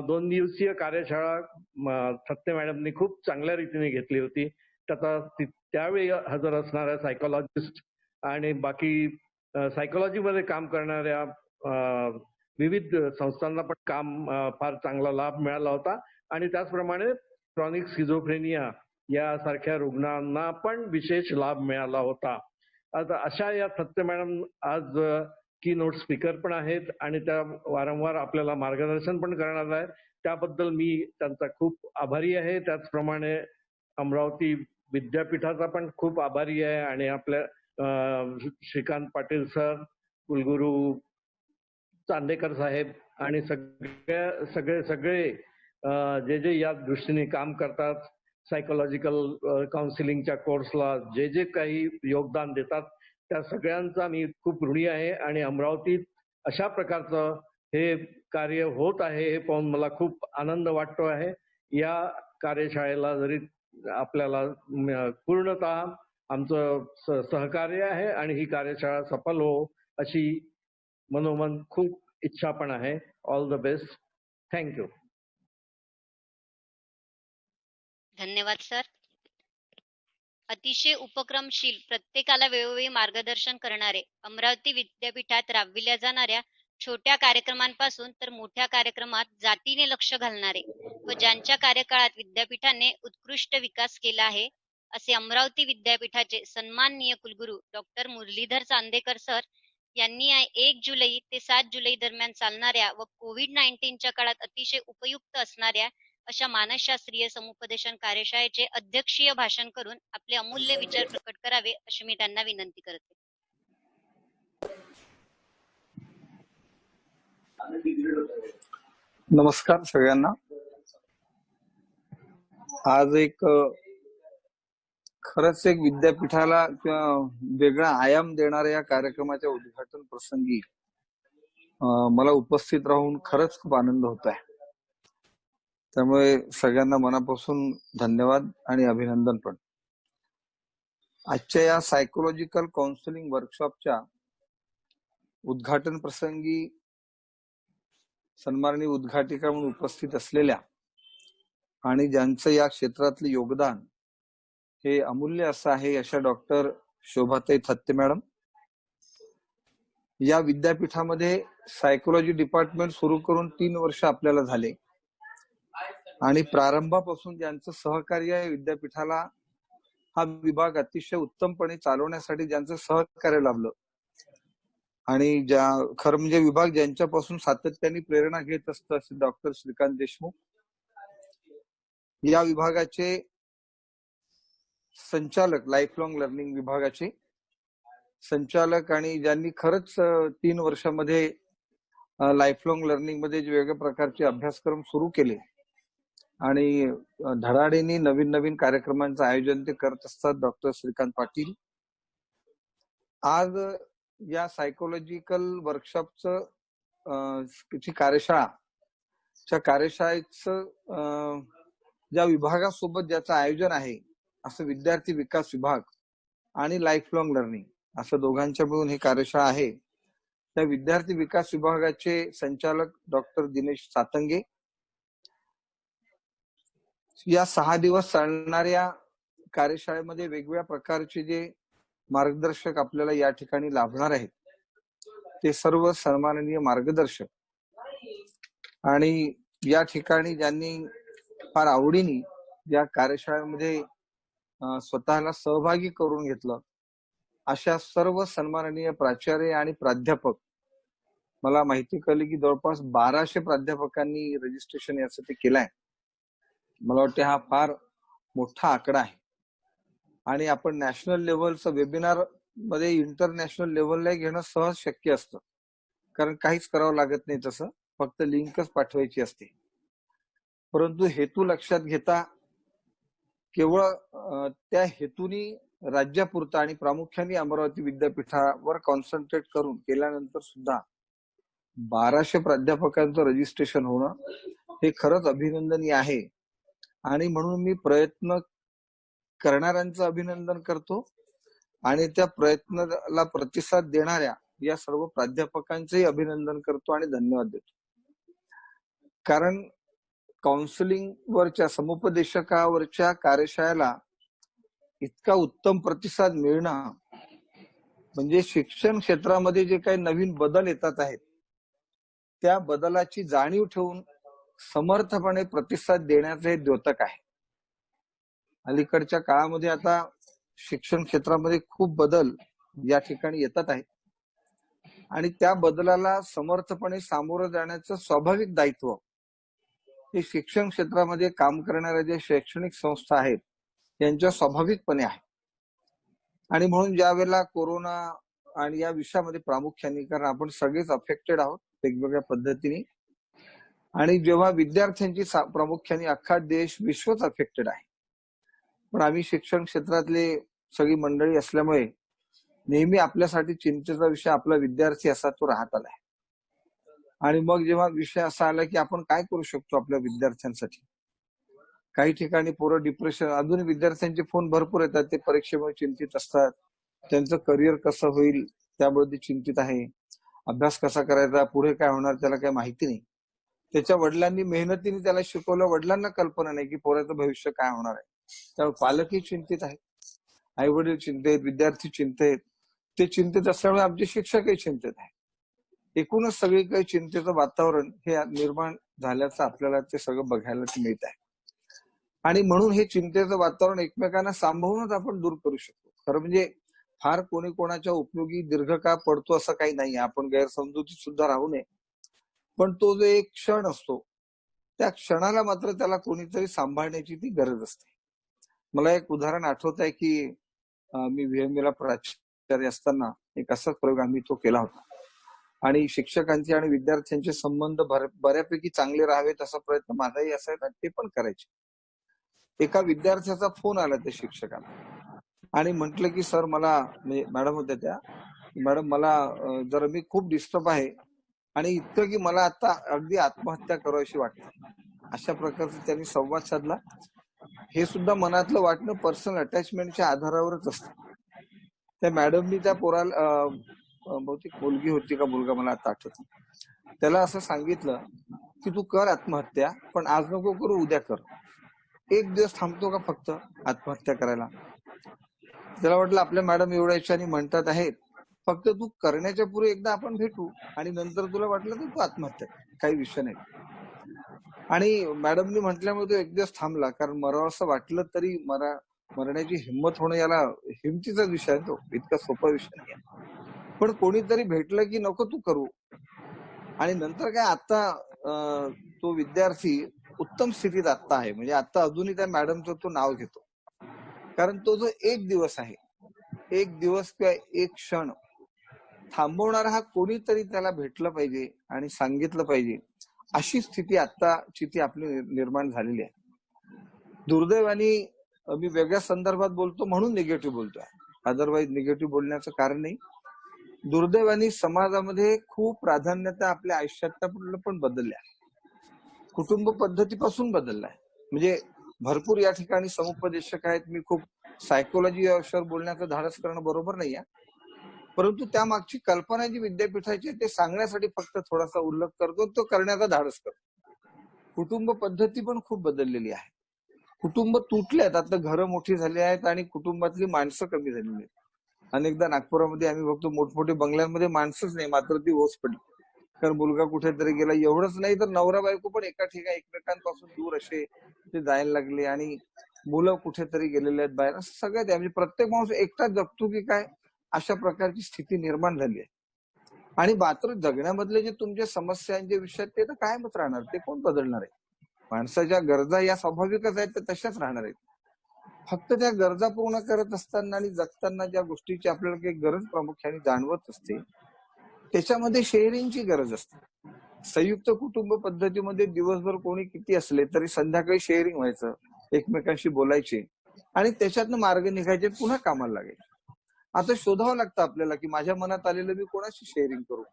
2 दिवसीय कार्यशाळा थत्ते मॅडमनी खूप चांगल्या रीतीने घेतली होती. त्यावेळी हजर असणाऱ्या सायकोलॉजिस्ट आणि बाकी सायकोलॉजीमध्ये काम करणाऱ्या विविध संस्थांना पण फार चांगला लाभ मिळाला होता आणि त्याचप्रमाणे क्रॉनिक स्किझोफ्रेनिया यासारख्या रुग्णांना पण विशेष लाभ मिळाला होता. आता अशा या थत्ते मॅडम आज की नोट स्पीकर पण आहेत आणि त्या वारंवार आपल्याला मार्गदर्शन पण करणार आहेत. त्याबद्दल मी त्यांचा खूप आभारी आहे. त्याचप्रमाणे अमरावती विद्यापीठाचा पण खूप आभारी आहे आणि आपल्या श्रीकांत पाटील सर, कुलगुरू चांदेकर साहेब आणि सगळे जे या दृष्टीने काम करतात, सायकोलॉजिकल काउन्सिलिंगच्या कोर्सला जे काही योगदान देतात त्या सगळ्यांचा मी खूप ऋणी आहे. आणि अमरावतीत अशा प्रकारचं हे कार्य होत आहे हे पाहून मला खूप आनंद वाटतो आहे. या कार्यशाळेला जरी आपल्याला पूर्णतः आमचं सहकार्य आहे आणि ही कार्यशाळा सफल हो अशी मनोमन खूप इच्छा पण आहे. All the best. थँक्यू. धन्यवाद सर. अतिशय उपक्रमशील, प्रत्येकाला वेळोवेळी मार्गदर्शन करणारे, अमरावती विद्यापीठात राबविल्या जाणाऱ्या छोट्या कार्यक्रमांपासून तर मोठ्या कार्यक्रमात जातीने लक्ष घालणारे व ज्यांच्या कार्यकाळात विद्यापीठाने उत्कृष्ट विकास केला आहे असे अमरावती विद्यापीठाचे सन्माननीय कुलगुरू डॉक्टर मुरलीधर चांदेकर सर यांनी 1 जुलै ते 7 जुलै दरम्यान चालणाऱ्या व कोविड-19च्या काळात अतिशय उपयुक्त असणाऱ्या अशा मानसशास्त्रीय समुपदेशन कार्यशाळेचे अध्यक्षीय भाषण करून आपले अमूल्य विचार प्रकट करावे अशी मी त्यांना विनंती करते. नमस्कार सगळ्यांना. आज खरंच एक विद्यापीठाला किंवा वेगळा आयाम देणाऱ्या या कार्यक्रमाच्या उद्घाटन प्रसंगी मला उपस्थित राहून खरंच खूप आनंद होत आहे. त्यामुळे सगळ्यांना मनापासून धन्यवाद आणि अभिनंदन पण. आजच्या या सायकोलॉजिकल काउन्सिलिंग वर्कशॉपच्या उद्घाटन प्रसंगी सन्माननीय उद्घाटिका म्हणून उपस्थित असलेल्या आणि ज्यांचं या क्षेत्रातलं योगदान हे अमूल्य असं आहे अशा डॉक्टर शोभाताई थत्ते मॅडम. या विद्यापीठामध्ये सायकोलॉजी डिपार्टमेंट सुरू करून 3 वर्ष आपल्याला झाले आणि प्रारंभापासून ज्यांचं सहकार्य आहे विद्यापीठाला हा विभाग अतिशय उत्तमपणे चालवण्यासाठी ज्यांचं सहकार्य लाभलं आणि खरं म्हणजे विभाग ज्यांच्यापासून सातत्याने प्रेरणा घेत असतं असे डॉक्टर श्रीकांत देशमुख. या विभागाचे संचालक, लाईफ लॉंग लर्निंग विभागाचे संचालक आणि ज्यांनी खरंच 3 वर्षामध्ये लाईफ लॉंग लर्निंग मध्ये वेगवेगळ्या प्रकारचे अभ्यासक्रम सुरू केले आणि धडाडीने नवीन नवीन कार्यक्रमांचं आयोजन ते करत असतात डॉक्टर श्रीकांत पाटील. आज या सायकोलॉजिकल वर्कशॉपचं कार्यशाळेचं ज्या विभागासोबत ज्याचं आयोजन आहे असं विद्यार्थी विकास विभाग आणि लाईफ लॉंग लर्निंग असं दोघांच्या मिळून ही कार्यशाळा आहे. त्या विद्यार्थी विकास विभागाचे संचालक डॉक्टर दिनेश सातंगे. या 6 दिवस चालणाऱ्या कार्यशाळेमध्ये वेगवेगळ्या प्रकारचे जे मार्गदर्शक आपल्याला या ठिकाणी लाभणार आहेत ते सर्व सन्माननीय मार्गदर्शक आणि या ठिकाणी ज्यांनी फार आवडीने या कार्यशाळेमध्ये स्वतःला सहभागी करून घेतलं अशा सर्व सन्माननीय प्राचार्य आणि प्राध्यापक. मला माहिती कळली की जवळपास 1200 प्राध्यापकांनी रजिस्ट्रेशन यासाठी केलंय. मला वाटतं हा फार मोठा आकडा आहे आणि आपण नॅशनल लेव्हलचं वेबिनार मध्ये इंटरनॅशनल लेव्हलला घेणं सहज शक्य असतं कारण काहीच करावं लागत नाही, तसं फक्त लिंकच पाठवायची असते. परंतु हेतू लक्षात घेता केवळ त्या हेतूनी राज्यापुरता आणि प्रामुख्याने अमरावती विद्यापीठावर कॉन्सन्ट्रेट करून केल्यानंतर सुद्धा 1200 प्राध्यापकांचं रजिस्ट्रेशन होणं हे खरंच अभिनंदनीय आहे आणि म्हणून मी प्रयत्न करणाऱ्यांचं अभिनंदन करतो आणि त्या प्रयत्नाला प्रतिसाद देणाऱ्या या सर्व प्राध्यापकांचंही अभिनंदन करतो आणि धन्यवाद देतो. कारण काउन्सिलिंग वरच्या समुपदेशकावरच्या कार्यशाळेला इतका उत्तम प्रतिसाद मिळणं म्हणजे शिक्षण क्षेत्रामध्ये जे काही नवीन बदल येतात आहेत त्या बदलाची जाणीव ठेवून समर्थपणे प्रतिसाद देण्याचं हे द्योतक आहे. अलीकडच्या काळामध्ये आता शिक्षण क्षेत्रामध्ये खूप बदल या ठिकाणी येतात आहेत आणि त्या बदलाला समर्थपणे सामोरं जाण्याचं स्वाभाविक दायित्व हे शिक्षण क्षेत्रामध्ये काम करणाऱ्या ज्या शैक्षणिक संस्था आहेत यांच्या स्वाभाविकपणे आहे. आणि म्हणून ज्या वेळेला कोरोना आणि या विषयामध्ये प्रामुख्याने, कारण आपण सगळेच अफेक्टेड आहोत वेगवेगळ्या पद्धतीने, आणि जेव्हा विद्यार्थ्यांची प्रामुख्याने अख्खा देश, विश्वच अफेक्टेड आहे, पण आम्ही शिक्षण क्षेत्रातले सगळी मंडळी असल्यामुळे नेहमी आपल्यासाठी चिंतेचा विषय आपला विद्यार्थी असा तो राहत आलाय. आणि मग जेव्हा विषय असा आला की आपण काय करू शकतो आपल्या विद्यार्थ्यांसाठी, काही ठिकाणी पोरं डिप्रेशन, अजून विद्यार्थ्यांचे फोन भरपूर येतात, ते परीक्षेमुळे चिंतित असतात, त्यांचं करिअर कसं होईल त्याबद्दल चिंतित आहे, अभ्यास कसा करायचा, पुढे काय होणार त्याला काही माहिती नाही. त्याच्या वडिलांनी मेहनतीने त्याला शिकवलं, वडिलांना कल्पना नाही की पोराचं भविष्य काय होणार आहे. त्यामुळे पालकही चिंतित आहेत, आई वडील चिंतेत, विद्यार्थी चिंतेत, ते चिंतित असल्यामुळे आमचे शिक्षकही चिंतित आहेत. एकूणच सगळी काही चिंतेचं वातावरण हे निर्माण झाल्याचं आपल्याला ते सगळं बघायला मिळत आहे. आणि म्हणून हे चिंतेचं वातावरण एकमेकांना सांभाळूनच आपण दूर करू शकतो. खरं म्हणजे फार कोणी कोणाच्या उपयोगी दीर्घकाळ पडतो असं काही नाही, आपण गैरसमजुतीत सुद्धा राहू नये. पण तो जो एक क्षण असतो, त्या क्षणाला मात्र त्याला कोणीतरी सांभाळण्याची ती गरज असते. मला एक उदाहरण आठवत आहे की मी VMA ला प्राचार्य असताना एक असाच प्रयोग आम्ही तो केला होता आणि शिक्षकांचे आणि विद्यार्थ्यांचे संबंध बऱ्यापैकी चांगले राहावेत असा प्रयत्न माझाही असायचा, ते पण करायचे. एका विद्यार्थ्याचा फोन आला त्या शिक्षकांना आणि म्हटलं की सर मला, म्हणजे मॅडम होत्या त्या, मॅडम मला जरा मी खूप डिस्टर्ब आहे आणि इतकं की मला आता अगदी आत्महत्या करावीशी वाटते. अशा प्रकारचा त्यांनी संवाद साधला. हे सुद्धा मनातलं वाटणं पर्सनल अटॅचमेंटच्या आधारावरच असतं. त्या मॅडमनी त्या पोराला बहुतेक मुलगी होती का मुलगा मला आता आठवत नाही, त्याला असं सांगितलं की तू कर आत्महत्या, पण आज नको करू, उद्या कर. एक दिवस थांबतो का फक्त आत्महत्या करायला? त्याला वाटलं आपल्या मॅडम एवढ्या याच्याने म्हणतात आहेत, फक्त तू करण्याच्या पूर्वी एकदा आपण भेटू आणि नंतर तुला वाटलं तर तू आत्महत्या कर, काही विषय नाही. आणि मॅडमनी म्हटल्यामुळे तो एक दिवस थांबला, कारण मरावं असं वाटलं तरी मरण्याची हिंमत होणं याला हिमतीचाच विषय आहे, तो इतका सोपा विषय नाही. पण कोणीतरी भेटलं की नको तू करू. आणि नंतर काय, आता तो विद्यार्थी उत्तम स्थितीत आता आहे, म्हणजे आता अजूनही त्या मॅडमचं तो नाव घेतो. कारण तो जो एक दिवस आहे, एक दिवस किंवा एक क्षण थांबवणारा हा कोणीतरी त्याला भेटलं पाहिजे आणि सांगितलं पाहिजे, अशी स्थिती आत्ताची ती आपली निर्माण झालेली आहे. दुर्दैवाने मी वेगळ्या संदर्भात बोलतो म्हणून निगेटिव्ह बोलतोय, अदरवाईज निगेटिव्ह बोलण्याचं कारण नाही. दुर्दैवाने समाजामध्ये खूप प्राधान्यता आपल्या आयुष्यात पण बदलल्या, कुटुंब पद्धतीपासून बदललाय. म्हणजे भरपूर या ठिकाणी समुपदेशक आहेत, मी खूप सायकोलॉजी या विषयावर बोलण्याचं धाडस करणं बरोबर नाही आहे, परंतु त्या मागची कल्पना जी विद्यापीठाची ते सांगण्यासाठी फक्त थोडासा उल्लेख करतो, तो करण्याचा धाडस करतो. कुटुंब पद्धती पण खूप बदललेली आहे, कुटुंब तुटलेत, आता घरं मोठी झाली आहेत आणि कुटुंबातली माणसं कमी झालेली आहेत. अनेकदा नागपुरामध्ये आम्ही बघतो मोठमोठ्या बंगल्यांमध्ये माणसंच नाही, मात्र ती ओस पडली, कारण मुलगा कुठेतरी गेला. एवढंच नाही तर नवरा बायको पण एका ठिकाणी एकमेकांपासून दूर असे ते जायला लागले आणि मुलं कुठेतरी गेलेले आहेत बाहेर, असं सगळ्यात म्हणजे प्रत्येक माणूस एकटाच जगतो की काय, अशा प्रकारची स्थिती निर्माण झाली आहे. आणि मात्र जगण्यामधले जे तुमच्या समस्यांचे विषय ते तर कायमच राहणार, ते कोण बदलणार आहे? माणसाच्या गरजा या स्वाभाविकच आहेत, तर तशाच राहणार आहेत. फक्त त्या गरजा पूर्ण करत असताना आणि जगताना ज्या गोष्टीची आपल्याला काही गरज प्रामुख्याने जाणवत असते, त्याच्यामध्ये शेअरिंगची गरज असते. संयुक्त कुटुंब पद्धतीमध्ये दिवसभर कोणी किती असले तरी संध्याकाळी शेअरिंग व्हायचं, एकमेकांशी बोलायचे आणि त्याच्यातनं मार्ग निघायचे, पुन्हा कामाला लागायचे. आता शोधावं लागतं आपल्याला की माझ्या मनात आलेलं मी कोणाशी शेअरिंग करू.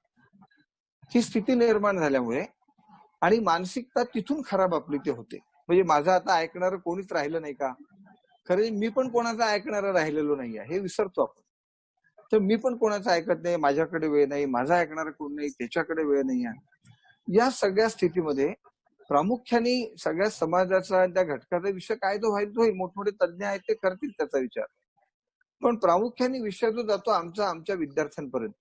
ही स्थिती निर्माण झाल्यामुळे आणि मानसिकता तिथून खराब आपली ते होते. म्हणजे माझं आता ऐकणारं कोणीच राहिलं नाही का? खरं मी पण कोणाचं ऐकणारं राहिलेलो नाहीये, हे विसरतो आपण. तर मी पण कोणाचं ऐकत नाही, माझ्याकडे वेळ नाही, माझा ऐकणारं कोण नाही, त्याच्याकडे वेळ नाही आहे. या सगळ्या स्थितीमध्ये प्रामुख्याने सगळ्या समाजाचा त्या घटकाचा विषय काय तो होईल, मोठमोठे तज्ज्ञ आहेत ते करतील त्याचा विचार, पण प्रामुख्याने विषय जो जातो आमच्या विद्यार्थ्यांपर्यंत.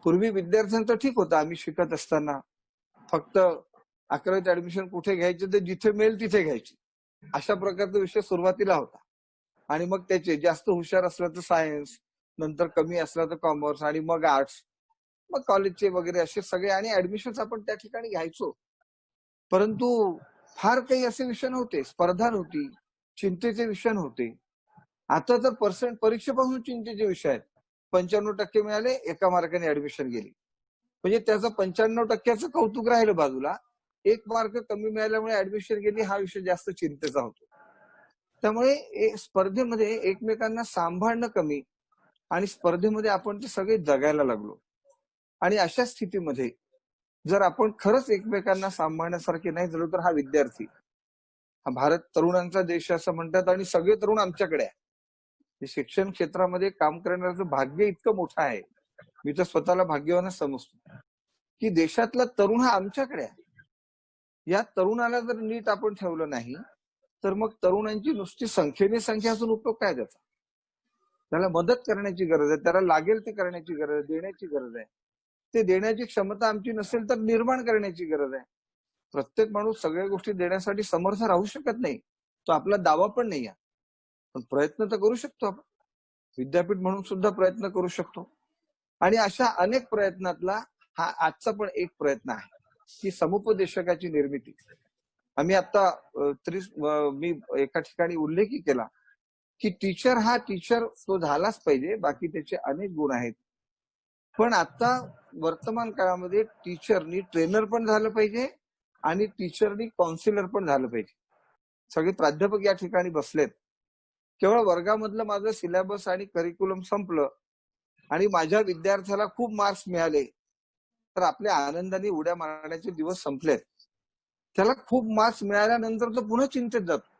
पूर्वी विद्यार्थ्यांचं ठीक होतं, आम्ही शिकत असताना फक्त 11वीत ऍडमिशन कुठे घ्यायचे तर जिथे मिळेल तिथे घ्यायची, अशा प्रकारचा विषय सुरुवातीला होता. आणि मग त्याचे जास्त हुशार असला तर सायन्स, नंतर कमी असला तर कॉमर्स आणि मग आर्ट्स, मग कॉलेजचे वगैरे असे सगळे आणि ऍडमिशन आपण त्या ठिकाणी घ्यायचो. परंतु फार काही असे विषय नव्हते, स्पर्धा नव्हती, चिंतेचे विषय नव्हते. आता तर परीक्षेपासून चिंतेचे विषय आहेत. 95% मिळाले, एका मार्काने ऍडमिशन गेली, म्हणजे त्याचं 95% कौतुक राहिलं बाजूला, 1 मार्क कमी मिळाल्यामुळे ऍडमिशन गेली, हा विषय जास्त चिंतेचा होतो. त्यामुळे स्पर्धेमध्ये एकमेकांना सांभाळणं कमी आणि स्पर्धेमध्ये आपण ते सगळे जगायला लागलो. आणि अशा स्थितीमध्ये जर आपण खरंच एकमेकांना सांभाळण्यासारखे नाही झालो तर हा विद्यार्थी, हा भारत तरुणांचा देश असं म्हणतात आणि सगळे तरुण आमच्याकडे आहे. शिक्षण क्षेत्रामध्ये काम करण्याचं भाग्य इतकं मोठं आहे, मी तर स्वतःला भाग्यवानच समजतो की देशातला तरुण हा आमच्याकडे आहे. या तरुणाला जर नीट आपण ठेवलं नाही तर मग तरुणांची नुसती संख्येने संख्या असून उपयोग काय त्याचा? त्याला मदत करण्याची गरज आहे, त्याला लागेल ते करण्याची गरज आहे, देण्याची गरज आहे. ते देण्याची क्षमता आमची नसेल तर निर्माण करण्याची गरज आहे. प्रत्येक माणूस सगळ्या गोष्टी देण्यासाठी समर्थ राहू शकत नाही, तो आपला दावा पण नाही आहे, पण प्रयत्न तर करू शकतो आपण. विद्यापीठ म्हणून सुद्धा प्रयत्न करू शकतो. आणि अशा अनेक प्रयत्नातला हा आजचा पण एक प्रयत्न आहे की समुपदेशकाची निर्मिती. आम्ही आता मी एका ठिकाणी उल्लेखही केला की टीचर हा टीचर तो झालाच पाहिजे, बाकी त्याचे अनेक गुण आहेत. पण आता वर्तमान काळामध्ये टीचरनी ट्रेनर पण झालं पाहिजे आणि टीचरनी काउन्सिलर पण झालं पाहिजे. सगळे प्राध्यापक या ठिकाणी बसलेत. केवळ वर्गामधलं माझं सिलेबस आणि करिक्युलम संपलं आणि माझ्या विद्यार्थ्याला खूप मार्क्स मिळाले तर आपल्या आनंदाने उड्या मारण्याचे दिवस संपलेत. त्याला खूप मार्क्स मिळाल्यानंतर तो पुन्हा चिंतेत जातो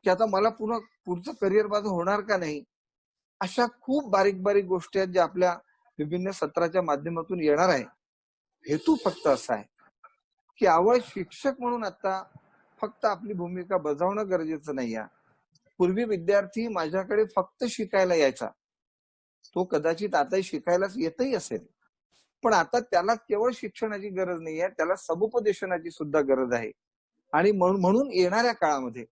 की आता मला पुन्हा पुढचं करिअर माझं होणार का नाही. अशा खूप बारीक बारीक गोष्टी आहेत ज्या आपल्या विभिन्न सत्राच्या माध्यमातून येणार आहे. हेतू फक्त असा आहे की आवड शिक्षक म्हणून आता फक्त आपली भूमिका बजावणं गरजेचं नाही आहे. पूर्वी विद्यार्थी माझ्याकडे फक्त शिकायला यायचा, तो कदाचित आताही शिकायलाच येतही असेल, पण आता त्याला केवळ शिक्षणाची गरज नाही आहे, त्याला समुपदेशनाची सुद्धा गरज आहे. आणि म्हणून येणाऱ्या काळामध्ये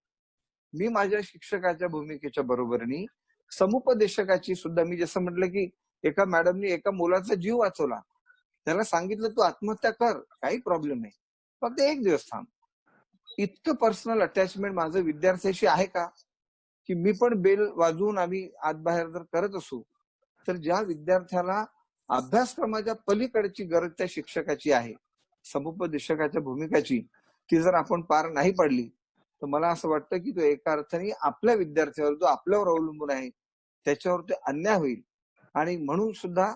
मी माझ्या शिक्षकाच्या भूमिकेच्या बरोबरीने समुपदेशकाची सुद्धा, मी जसं म्हटलं की एका मॅडमनी एका मुलाचा जीव वाचवला, त्याला सांगितलं तू आत्महत्या कर, काही प्रॉब्लेम नाही, फक्त एक दिवस थांब. इतकं पर्सनल अटॅचमेंट माझं विद्यार्थ्याशी आहे का की मी पण बेल वाजवून आम्ही आत बाहेर जर करत असू तर ज्या विद्यार्थ्याला अभ्यासक्रमाच्या पलीकडची गरज त्या शिक्षकाची आहे, समुपदेशकाच्या भूमिकाची, ती जर आपण पार नाही पाडली तर मला असं वाटतं की तो एका अर्थाने आपल्या विद्यार्थ्यावर, जो आपल्यावर अवलंबून आहे, त्याच्यावर ते अन्याय होईल. आणि म्हणून सुद्धा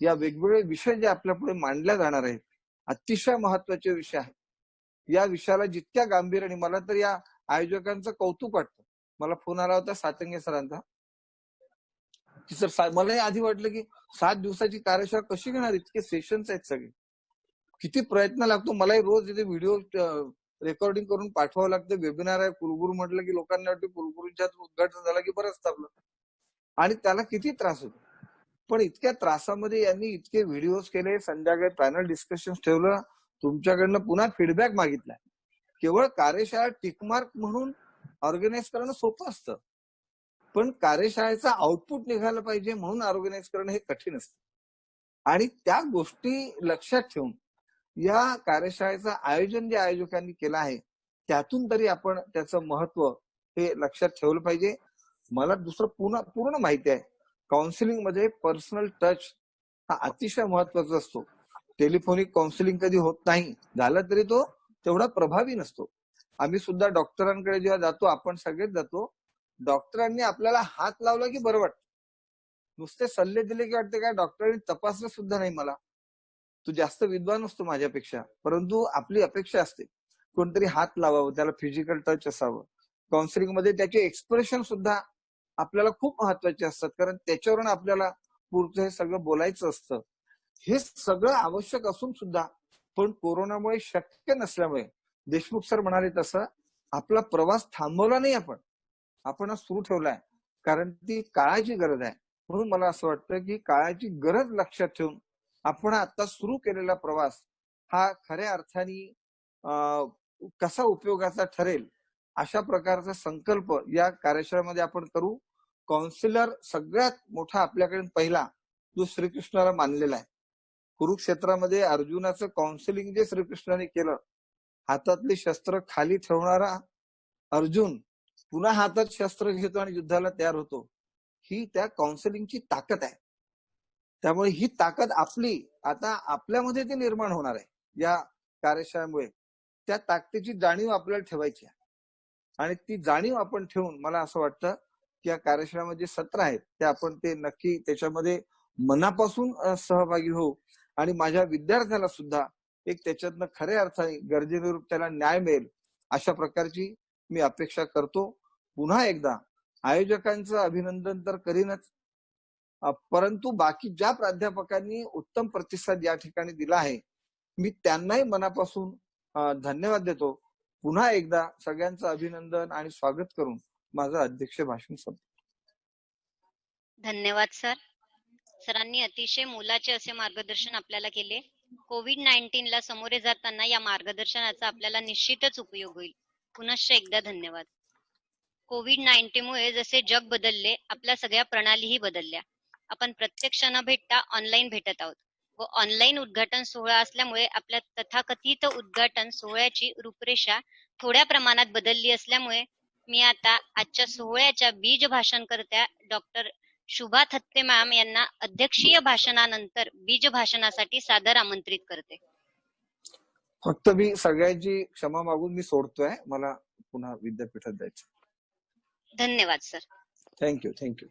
या वेगवेगळे विषय जे आपल्या पुढे मांडल्या जाणार आहेत, अतिशय महत्वाचे विषय आहेत. या विषयाला जितक्या गांभीर्याने, मला तर या आयोजकांचं कौतुक वाटतं. मला फोन आला होता सातंगे सरांचा की सर, मलाही आधी वाटलं की 7 दिवसाची कार्यशाळा कशी घेणार, इतके सेशन्स आहेत सगळे, किती प्रयत्न लागतो. मलाही रोज इथे व्हिडिओ रेकॉर्डिंग करून पाठवावं लागतं. वेबिनार आहे, कुलगुरू म्हटलं की लोकांना वाटतं कुलगुरूंच्याच उद्घाटन झालं की बरंच तापलं, आणि त्याला किती त्रास होतो. पण इतक्या त्रासामध्ये यांनी इतके व्हिडिओज केले, संध्याकाळी पॅनल डिस्कशन ठेवलं, तुमच्याकडनं पुन्हा फीडबॅक मागितलाय. केवळ कार्यशाळा टिकमार्क म्हणून ऑर्गनाईज करणं सोपं असतं, पण कार्यशाळेचा आउटपुट निघालं पाहिजे म्हणून ऑर्गनाईज करणं हे कठीण असतं. आणि त्या गोष्टी लक्षात ठेवून या कार्यशाळेचं आयोजन जे आयोजकांनी केलं आहे त्यातून तरी आपण त्याचं महत्व हे लक्षात ठेवलं पाहिजे. मला दुसरं पूर्ण माहिती आहे, काउन्सिलिंग मध्ये पर्सनल टच हा अतिशय महत्वाचा असतो. टेलिफोनिक काउन्सिलिंग कधी होत नाही, झालं तरी तो तेवढा प्रभावी नसतो. आम्ही सुद्धा डॉक्टरांकडे जेव्हा जातो, आपण सगळेच जातो, डॉक्टरांनी आपल्याला हात लावला की बरं वाटतं. नुसते सल्ले दिले की वाटते काय डॉक्टरांनी तपासलं सुद्धा नाही मला. तू जास्त विद्वान असतो माझ्यापेक्षा, परंतु आपली अपेक्षा असते कोणतरी हात लावावं, त्याला फिजिकल टच असावं. काउन्सिलिंग मध्ये त्याचे एक्सप्रेशन सुद्धा आपल्याला खूप महत्वाचे असतात, कारण त्याच्यावरून आपल्याला पुढचं हे सगळं बोलायचं असतं. हे सगळं आवश्यक असून सुद्धा पण कोरोनामुळे शक्य नसल्यामुळे, देशमुख सर म्हणाले तसं, आपला प्रवास थांबवला नाही, आपण सुरू ठेवलाय, कारण ती काळाची गरज आहे. म्हणून मला असं वाटतं की काळाची गरज लक्षात ठेवून आपण आता सुरू केलेला प्रवास हा खऱ्या अर्थाने कसा उपयोगाचा ठरेल अशा प्रकारचा संकल्प या कार्यशाळेमध्ये आपण करू. काउन्सिलर सगळ्यात मोठा आपल्याकडे पहिला जो श्रीकृष्णाला मानलेला आहे. कुरुक्षेत्रामध्ये अर्जुनाचं काउन्सिलिंग जे श्रीकृष्णाने केलं, हातातले शस्त्र खाली ठेवणारा अर्जुन पुन्हा हातात शस्त्र घेतो आणि युद्धाला तयार होतो, ही त्या काउन्सिलिंगची ताकद आहे. त्यामुळे ही ताकद आपली आता आपल्यामध्ये ती निर्माण होणार आहे या कार्यशाळेमुळे. त्या ताकदीची जाणीव आपल्याला ठेवायची आहे आणि ती जाणीव आपण ठेवून मला असं वाटतं की या कार्यशाळेमध्ये सत्र आहेत ते आपण ते नक्की त्याच्यामध्ये मनापासून सहभागी होऊ आणि माझ्या विद्यार्थ्याला सुद्धा एक त्याच्यातनं खऱ्या अर्थाने गरजेनुरूप त्याला न्याय मिळेल अशा प्रकारची मी अपेक्षा करतो. पुन्हा एकदा आयोजकांचं अभिनंदन तर करीनच, परंतु बाकी ज्या प्राध्यापकांनी उत्तम प्रतिसाद या ठिकाणी दिला आहे मी त्यांनाही मनापासून धन्यवाद देतो. पुन्हा एकदा सगळ्यांचं अभिनंदन आणि स्वागत करून माझं अध्यक्ष भाषण संपतो. धन्यवाद सर. सरांनी अतिशय मोलाचे असे मार्गदर्शन आपल्याला केले. कोविड-19 ला सामोरे जाताना या मार्गदर्शनाचा आपल्याला निश्चितच उपयोग होईल. पुनश्च एकदा धन्यवाद. कोविड-19 मुळे जसे जग बदलले, आपल्या सगळ्या प्रणालीही बदलल्या. आपण प्रत्यक्ष न भेटता ऑनलाईन भेटत आहोत व ऑनलाईन उद्घाटन सोहळा असल्यामुळे आपल्या तथाकथित उद्घाटन सोहळ्याची रूपरेषा थोड्या प्रमाणात बदलली असल्यामुळे मी आता आजच्या सोहळ्याच्या बीज भाषणकर्त्या डॉक्टर शुभा थत्ते मॅम यांना अध्यक्षीय भाषणानंतर बीज भाषणासाठी सादर आमंत्रित करते. फक्त मी सगळ्यांची क्षमा मागून मी सोडतोय, मला पुन्हा विद्यापीठात जायचं. धन्यवाद sir. Thank you thank you.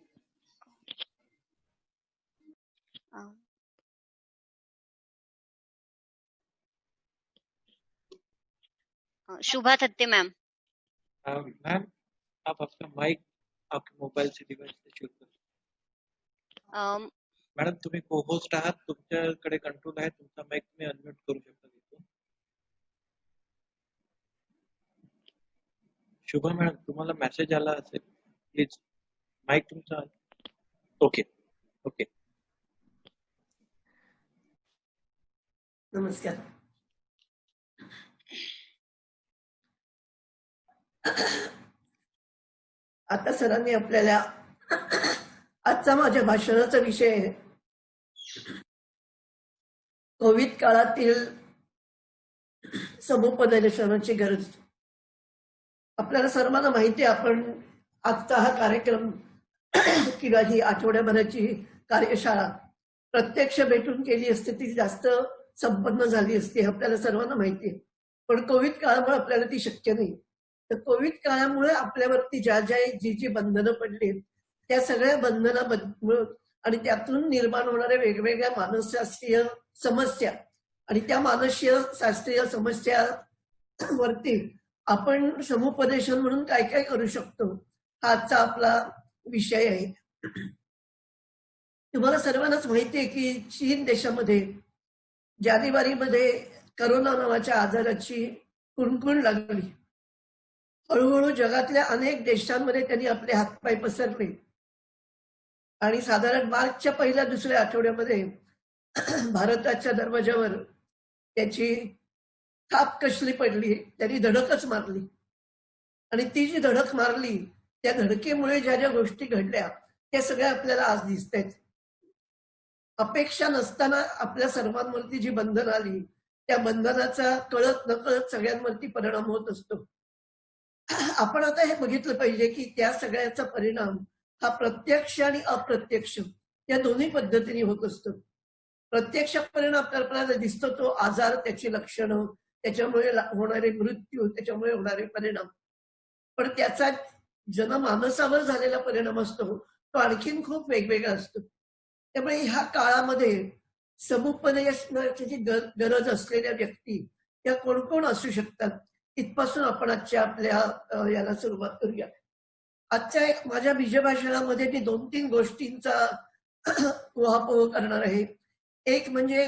Shubha Thatte ma'am. Ma'am आप अपना माइक आपके मोबाईल से डिवाइस से शुरू करा. मॅडम तुम्ही को होस्ट आहात, तुमच्याकडे कंट्रोल आहे, तुमचा माइक तुम्ही अनम्यूट करू शकता तिथून. शुभा मॅडम तुम्हाला मेसेज आला असेल, प्लीज माइक तुमचा. Okay okay. नमस्कार. आता सरांनी आपल्याला आजचा माझ्या भाषणाचा विषय आहे कोविड काळातील समुपदेशनाची गरज. आपल्याला सर्वांना माहिती आहे, आपण आजचा हा कार्यक्रम किंवा ही आठवड्याभराची कार्यशाळा प्रत्यक्ष भेटून केली असते ती जास्त संपन्न झाली असती, आपल्याला सर्वांना माहिती आहे. पण कोविड काळामुळे आपल्याला ती शक्य नाही. तर कोविड काळामुळे आपल्यावरती जी बंधनं पडली त्या सगळ्या बंधनाबद्दल आणि त्यातून निर्माण होणाऱ्या वेगवेगळ्या मानसशास्त्रीय समस्या आणि त्या मानसशास्त्रीय समस्या वरती आपण समुपदेशन म्हणून काय काय करू शकतो हा आजचा आपला विषय आहे. तुम्हाला सर्वांनाच माहिती आहे की चीन देशामध्ये जानेवारीमध्ये करोना नावाच्या आजाराची कुणकुण लागली. हळूहळू जगातल्या अनेक देशांमध्ये त्यांनी आपले हातपाय पसरले आणि साधारण मार्चच्या पहिल्या दुसऱ्या आठवड्यामध्ये भारताच्या दरवाजावर त्याची थाप कसली पडली, त्यांनी धडकच मारली. आणि ती जी धडक मारली त्या धडकेमुळे ज्या ज्या गोष्टी घडल्या त्या सगळ्या आपल्याला आज दिसत आहेत. अपेक्षा नसताना आपल्या सर्वांवरती जी बंधन आली त्या बंधनाचा कळत नकळत सगळ्यांवरती परिणाम होत असतो. आपण आता हे बघितलं पाहिजे की त्या सगळ्याचा परिणाम हा प्रत्यक्ष आणि अप्रत्यक्ष या दोन्ही पद्धतीने होत असतो. प्रत्यक्ष परिणाम आपल्याला दिसतो तो आजार, त्याची लक्षणं, त्याच्यामुळे होणारे मृत्यू, त्याच्यामुळे होणारे परिणाम. पण त्याचा जनमानसावर झालेला परिणाम असतो तो आणखीन खूप वेगवेगळा असतो. त्यामुळे ह्या काळामध्ये समुपदेशनाची गरज असलेल्या व्यक्ती या कोण कोण असू शकतात इथपासून आपण आजच्या आपल्या याला सुरुवात करूया. आजच्या माझ्या बीजभाषणामध्ये मी 2-3 गोष्टींचा उहापोह करणार आहे. एक म्हणजे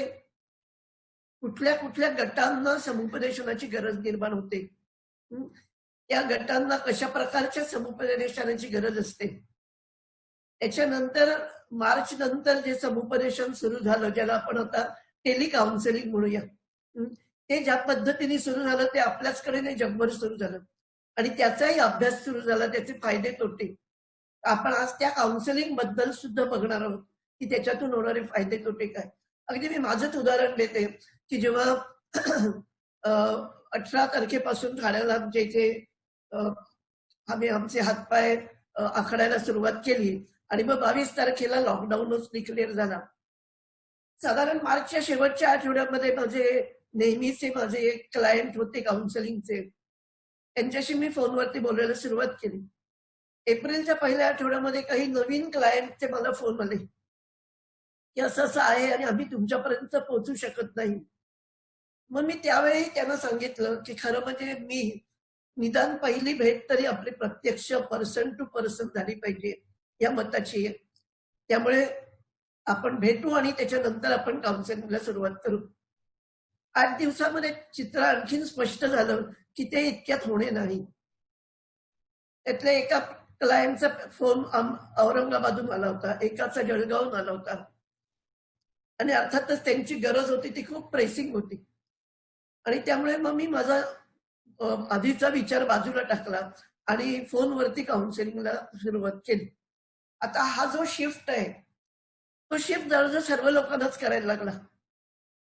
कुठल्या कुठल्या गटांना समुपदेशनाची गरज निर्माण होते, त्या गटांना कशा प्रकारच्या समुपदेशनाची गरज असते. त्याच्यानंतर मार्च नंतर जे समुपदेशन सुरू झालं ज्याला आपण आता टेलिकाउन्सिलिंग म्हणूया, ते ज्या पद्धतीने सुरू झालं ते आपल्याचकडे नाही जगभर सुरू झालं आणि त्याचाही अभ्यास सुरू झाला, त्याचे फायदे तोटे. आपण आज त्या काउन्सिलिंग बद्दल सुद्धा बघणार आहोत की त्याच्यातून होणारे फायदे तोटे काय. अगदी मी माझंच उदाहरण देते की जेव्हा 18 तारखेपासून ठाण्याला आमच्या इथे आम्ही आमचे हातपाय आखडायला सुरुवात केली आणि मग 22 तारखेला लॉकडाऊनच डिक्लेअर झाला. साधारण मार्चच्या शेवटच्या आठवड्यामध्ये माझे एक क्लायंट होते काउन्सिलिंगचे, त्यांच्याशी मी फोनवरती बोलायला सुरुवात केली. एप्रिलच्या पहिल्या आठवड्यामध्ये काही नवीन क्लायंटचे मला फोन आले की असं असं आहे आणि आम्ही तुमच्यापर्यंत पोहोचू शकत नाही. मग मी त्यावेळी त्यांना सांगितलं की खरं म्हणजे मी निदान पहिली भेट तरी आपली प्रत्यक्ष पर्सन टू पर्सन झाली पाहिजे या मताची आहे. त्यामुळे आपण भेटू आणि त्याच्यानंतर आपण काउन्सिलिंगला सुरुवात करू. 8 दिवसामध्ये चित्र आणखीन स्पष्ट झालं की ते इतक्यात होणे नाही. त्यातल्या एका क्लायंटचा फोन औरंगाबादहून आला होता, एकाचा जळगावहून आला होता आणि अर्थातच त्यांची गरज होती ती खूप प्रेसिंग होती. आणि त्यामुळे मग मी माझा आधीचा विचार बाजूला टाकला आणि फोनवरती काउन्सिलिंगला सुरुवात केली. आता हा जो शिफ्ट आहे तो शिफ्ट जवळजवळ सर्व लोकांनाच करायला लागला.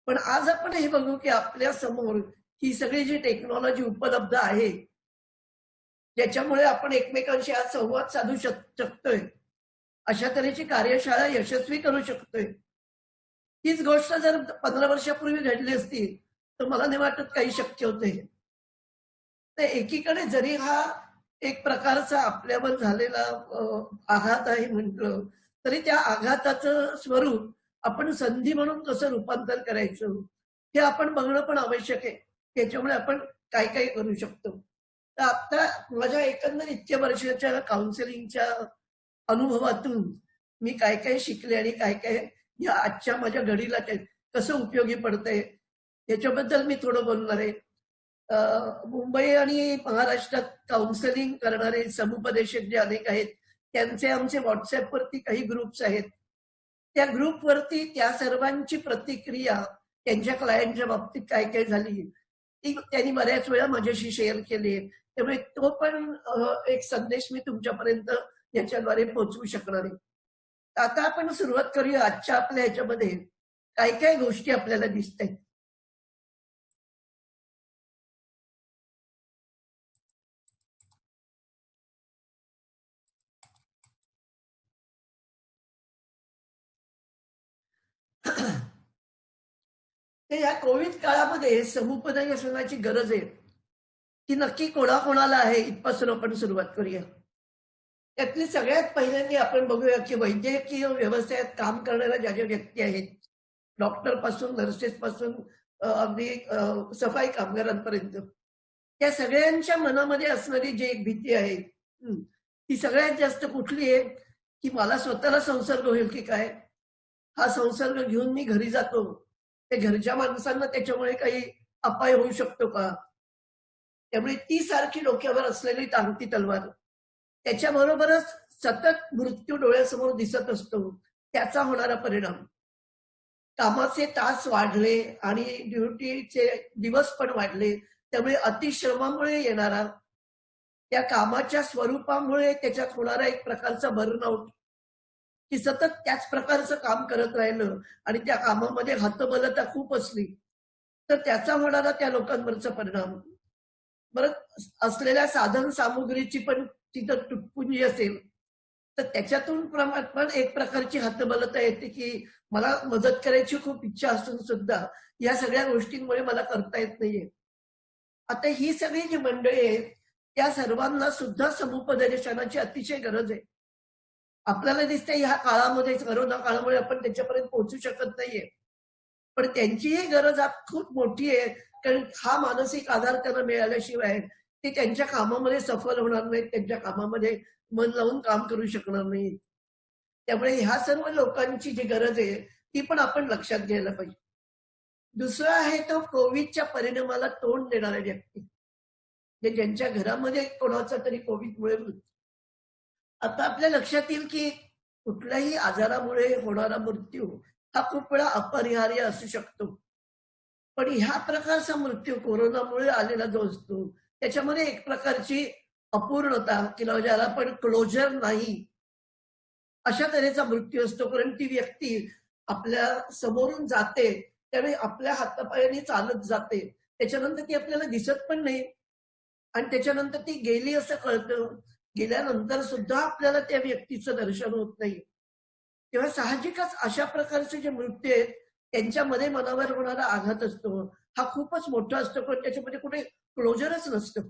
पण आज आपण हे बघू की आपल्या समोर ही सगळी जी टेक्नॉलॉजी उपलब्ध आहे ज्याच्यामुळे आपण एकमेकांशी आज संवाद साधू शकतोय, अशा तऱ्हेची कार्यशाळा यशस्वी करू शकतोय. तीच गोष्ट जर 15 वर्षापूर्वी घडली असती तर मला नाही वाटत काही शक्य होते. तर एकीकडे जरी हा एक प्रकारचा आपल्यावर झालेला आघात आहे म्हटलं तरी त्या आघाताचं स्वरूप आपण संधी म्हणून कसं रूपांतर करायचं हे आपण बघणं पण आवश्यक आहे. त्याच्यामुळे आपण काय काय करू शकतो. तर आता माझ्या एकंदर इतक्या वर्षाच्या काउन्सिलिंगच्या अनुभवातून मी काय काय शिकले आणि काय काय या आजच्या माझ्या घडीला कसं उपयोगी पडतंय याच्याबद्दल मी थोडं बोलणार आहे. मुंबई आणि महाराष्ट्रात काउन्सिलिंग करणारे समुपदेशक जे अनेक आहेत त्यांचे आमचे व्हॉट्सअपवरती काही ग्रुप्स आहेत. त्या ग्रुपवरती त्या सर्वांची प्रतिक्रिया त्यांच्या क्लायंटच्या बाबतीत काय काय झाली ती त्यांनी बऱ्याच वेळा माझ्याशी शेअर केली. त्यामुळे तो पण एक संदेश मी तुमच्यापर्यंत याच्याद्वारे पोहोचवू शकणार आहे. आता आपण सुरुवात करूया आजच्या आपल्या ह्याच्यामध्ये काय काय गोष्टी आपल्याला दिसत आहेत. ते या कोविड काळामध्ये समुपदेशनाची गरज आहे ती नक्की कोणाकोणाला आहे इथपासून आपण सुरुवात करूया. त्यातली सगळ्यात पहिल्यांदा आपण बघूया की वैद्यकीय व्यवसायात काम करणाऱ्या ज्या ज्या व्यक्ती आहेत, डॉक्टर पासून नर्सेस पासून अगदी सफाई कामगारांपर्यंत, त्या सगळ्यांच्या मनामध्ये असणारी जी एक भीती आहे ती सगळ्यात जास्त कुठली आहे की मला स्वतःला संसर्ग होईल की काय, हा संसर्ग घेऊन मी घरी जातो ते घरच्या माणसांना त्याच्यामुळे काही अपाय होऊ शकतो का. त्यामुळे ती सारखी डोक्यावर असलेली टांगती तलवार, त्याच्याबरोबरच सतत मृत्यू डोळ्यासमोर दिसत असतो त्याचा होणारा परिणाम, कामाचे तास वाढले आणि ड्युटीचे दिवस पण वाढले त्यामुळे अतिश्रमामुळे येणारा, त्या कामाच्या स्वरूपामुळे त्याच्यात होणारा एक प्रकारचा बर्नआउट की सतत त्याच प्रकारचं काम करत राहिलं आणि त्या कामामध्ये हतबलता खूप असली तर त्याचा होणारा त्या लोकांवरचा परिणाम, बरं असलेल्या साधन सामुग्रीची पण तिथं तुटपुंजी असेल तर त्याच्यातून पण एक प्रकारची हतबलता येते की मला मदत करायची खूप इच्छा असून सुद्धा या सगळ्या गोष्टींमुळे मला करता येत नाहीये. आता ही सगळी जी मंडळी आहेत त्या सर्वांना सुद्धा समुपदेशनाची अतिशय गरज आहे. आपल्याला दिसतंय ह्या काळामध्ये करोना काळामुळे आपण त्याच्यापर्यंत पोहोचू शकत नाहीये, पण त्यांचीही गरज खूप मोठी आहे कारण हा मानसिक आधार त्यांना मिळाल्याशिवाय ते त्यांच्या कामामध्ये सफल होणार नाहीत, त्यांच्या कामामध्ये मन लावून काम करू शकणार नाहीत. त्यामुळे ह्या सर्व लोकांची जी गरज आहे ती पण आपण लक्षात घ्यायला पाहिजे. दुसरं आहे तो कोविडच्या परिणामाला तोंड देणाऱ्या व्यक्ती, ज्यांच्या घरामध्ये कोणाचा तरी कोविडमुळे मृत्यू. आता आपल्या लक्षात येईल की कुठल्याही आजारामुळे होणारा मृत्यू हा खूप वेळा अपरिहार्य असू शकतो, पण ह्या प्रकारचा मृत्यू कोरोनामुळे आलेला जो असतो त्याच्यामध्ये एक प्रकारची अपूर्णता किंवा ज्याला आपण क्लोजर नाही अशा तऱ्हेचा मृत्यू असतो. कारण ती व्यक्ती आपल्या समोरून जाते त्यावेळी आपल्या हातापायाने चालत जाते, त्याच्यानंतर ती आपल्याला दिसत पण नाही आणि त्याच्यानंतर ती गेली असं कळतं. गेल्यानंतर सुद्धा आपल्याला त्या व्यक्तीचं दर्शन होत नाही. तेव्हा साहजिकच अशा प्रकारचे जे मृत्यू आहेत त्यांच्यामध्ये मनावर होणारा आघात असतो हा खूपच मोठा असतो, पण त्याच्यामध्ये कुठे क्लोजरच नसतं.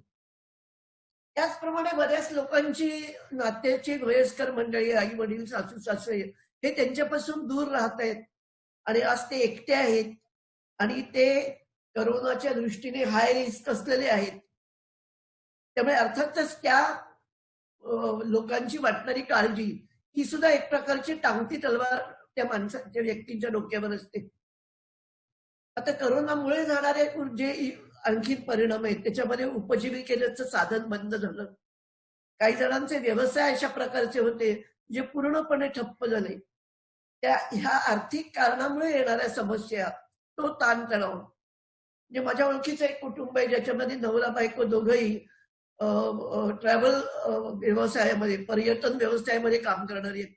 त्याचप्रमाणे बऱ्याच लोकांची नात्याची वयस्कर मंडळी, आई वडील, सासू सासरे हे त्यांच्यापासून दूर राहत आहेत आणि आज ते एकटे आहेत आणि ते करोनाच्या दृष्टीने हाय रिस्क असलेले आहेत. त्यामुळे अर्थातच त्या लोकांची वाटणारी काळजी ही सुद्धा एक प्रकारची टांगती तलवार त्या माणसाच्या व्यक्तीच्या डोक्यावर असते. आता करोनामुळे जाणारे जे आणखीन परिणाम आहेत त्याच्यामध्ये उपजीविकेचं साधन बंद झालं, काही जणांचे व्यवसाय अशा प्रकारचे होते जे पूर्णपणे ठप्प झाले. ह्या आर्थिक कारणामुळे येणाऱ्या समस्या, तो ताणतणाव, म्हणजे माझ्या ओळखीचं एक कुटुंब आहे ज्याच्यामध्ये नवरा बायको दोघंही ट्रॅव्हल व्यवसायामध्ये, पर्यटन व्यवसायामध्ये काम करणारी आहेत.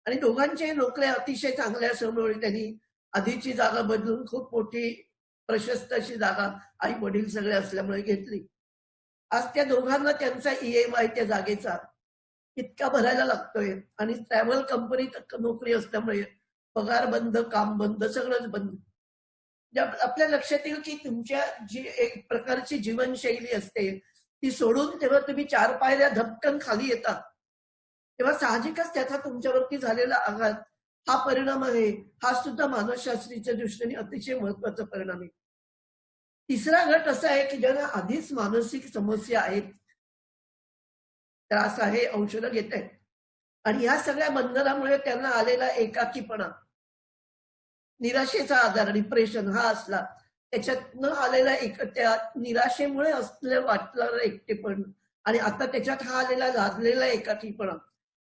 आणि दोघांच्या नोकऱ्या अतिशय चांगल्या असल्यामुळे त्यांनी आधीची जागा बदलून खूप मोठी प्रशस्त अशी जागा आई वडील सगळे असल्यामुळे घेतली. आज त्या दोघांना त्यांचा EMI त्या जागेचा इतका भरायला लागतोय आणि ट्रॅव्हल कंपनीत नोकरी असल्यामुळे पगार बंद, काम बंद, सगळंच बंद. आपल्या लक्षात येईल की तुमच्या जी एक प्रकारची जीवनशैली असते ती सोडून तेव्हा तुम्ही 4 पायऱ्या धपकन खाली येता, तेव्हा साहजिकच त्याचा तुमच्यावरती झालेला आघात हा परिणाम आहे, हा सुद्धा मानसशास्त्रीच्या दृष्टीने अतिशय महत्वाचा परिणाम आहे. तिसरा गट असा आहे की ज्यांना आधीच मानसिक समस्या आहेत, त्रास आहे, औषधं घेत आहेत आणि ह्या सगळ्या बंधनामुळे त्यांना आलेला एकाकीपणा, निराशेचा आजार, डिप्रेशन हा असला, त्याच्यातनं आलेला त्या निराशेमुळे असलेलं वाटणारं एकटेपण आणि आता त्याच्यात हा आलेला लादलेला एकाकीपणा,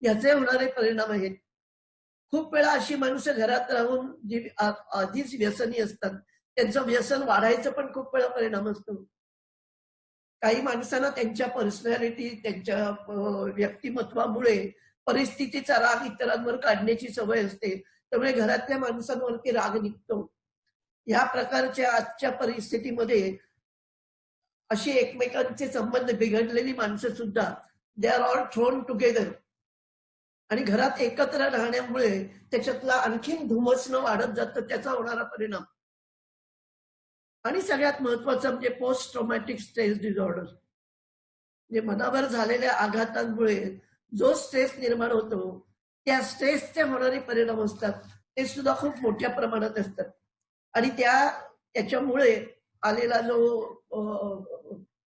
याचे होणारे परिणाम आहेत. खूप वेळा अशी माणसं घरात राहून जी आधीच व्यसनी असतात त्यांचं व्यसन वाढायचं पण खूप वेळा परिणाम असतो. काही माणसांना त्यांच्या पर्सनॅलिटी, त्यांच्या व्यक्तिमत्वामुळे परिस्थितीचा राग इतरांवर काढण्याची सवय असते, त्यामुळे घरातल्या माणसांवरती राग निघतो. या प्रकारच्या आजच्या परिस्थितीमध्ये अशी एकमेकांचे संबंध बिघडलेली माणसं सुद्धा they are all thrown together आणि घरात एकत्र राहण्यामुळे त्याच्यातला आणखीन धुमसणं वाढत जातं, त्याचा होणारा परिणाम. आणि सगळ्यात महत्वाचं म्हणजे पोस्ट ट्रॉमॅटिक स्ट्रेस डिसऑर्डर, म्हणजे मनावर झालेल्या आघातांमुळे जो स्ट्रेस निर्माण होतो त्या स्ट्रेसचे होणारे परिणाम असतात ते सुद्धा खूप मोठ्या प्रमाणात असतात. आणि त्याच्यामुळे आलेला जो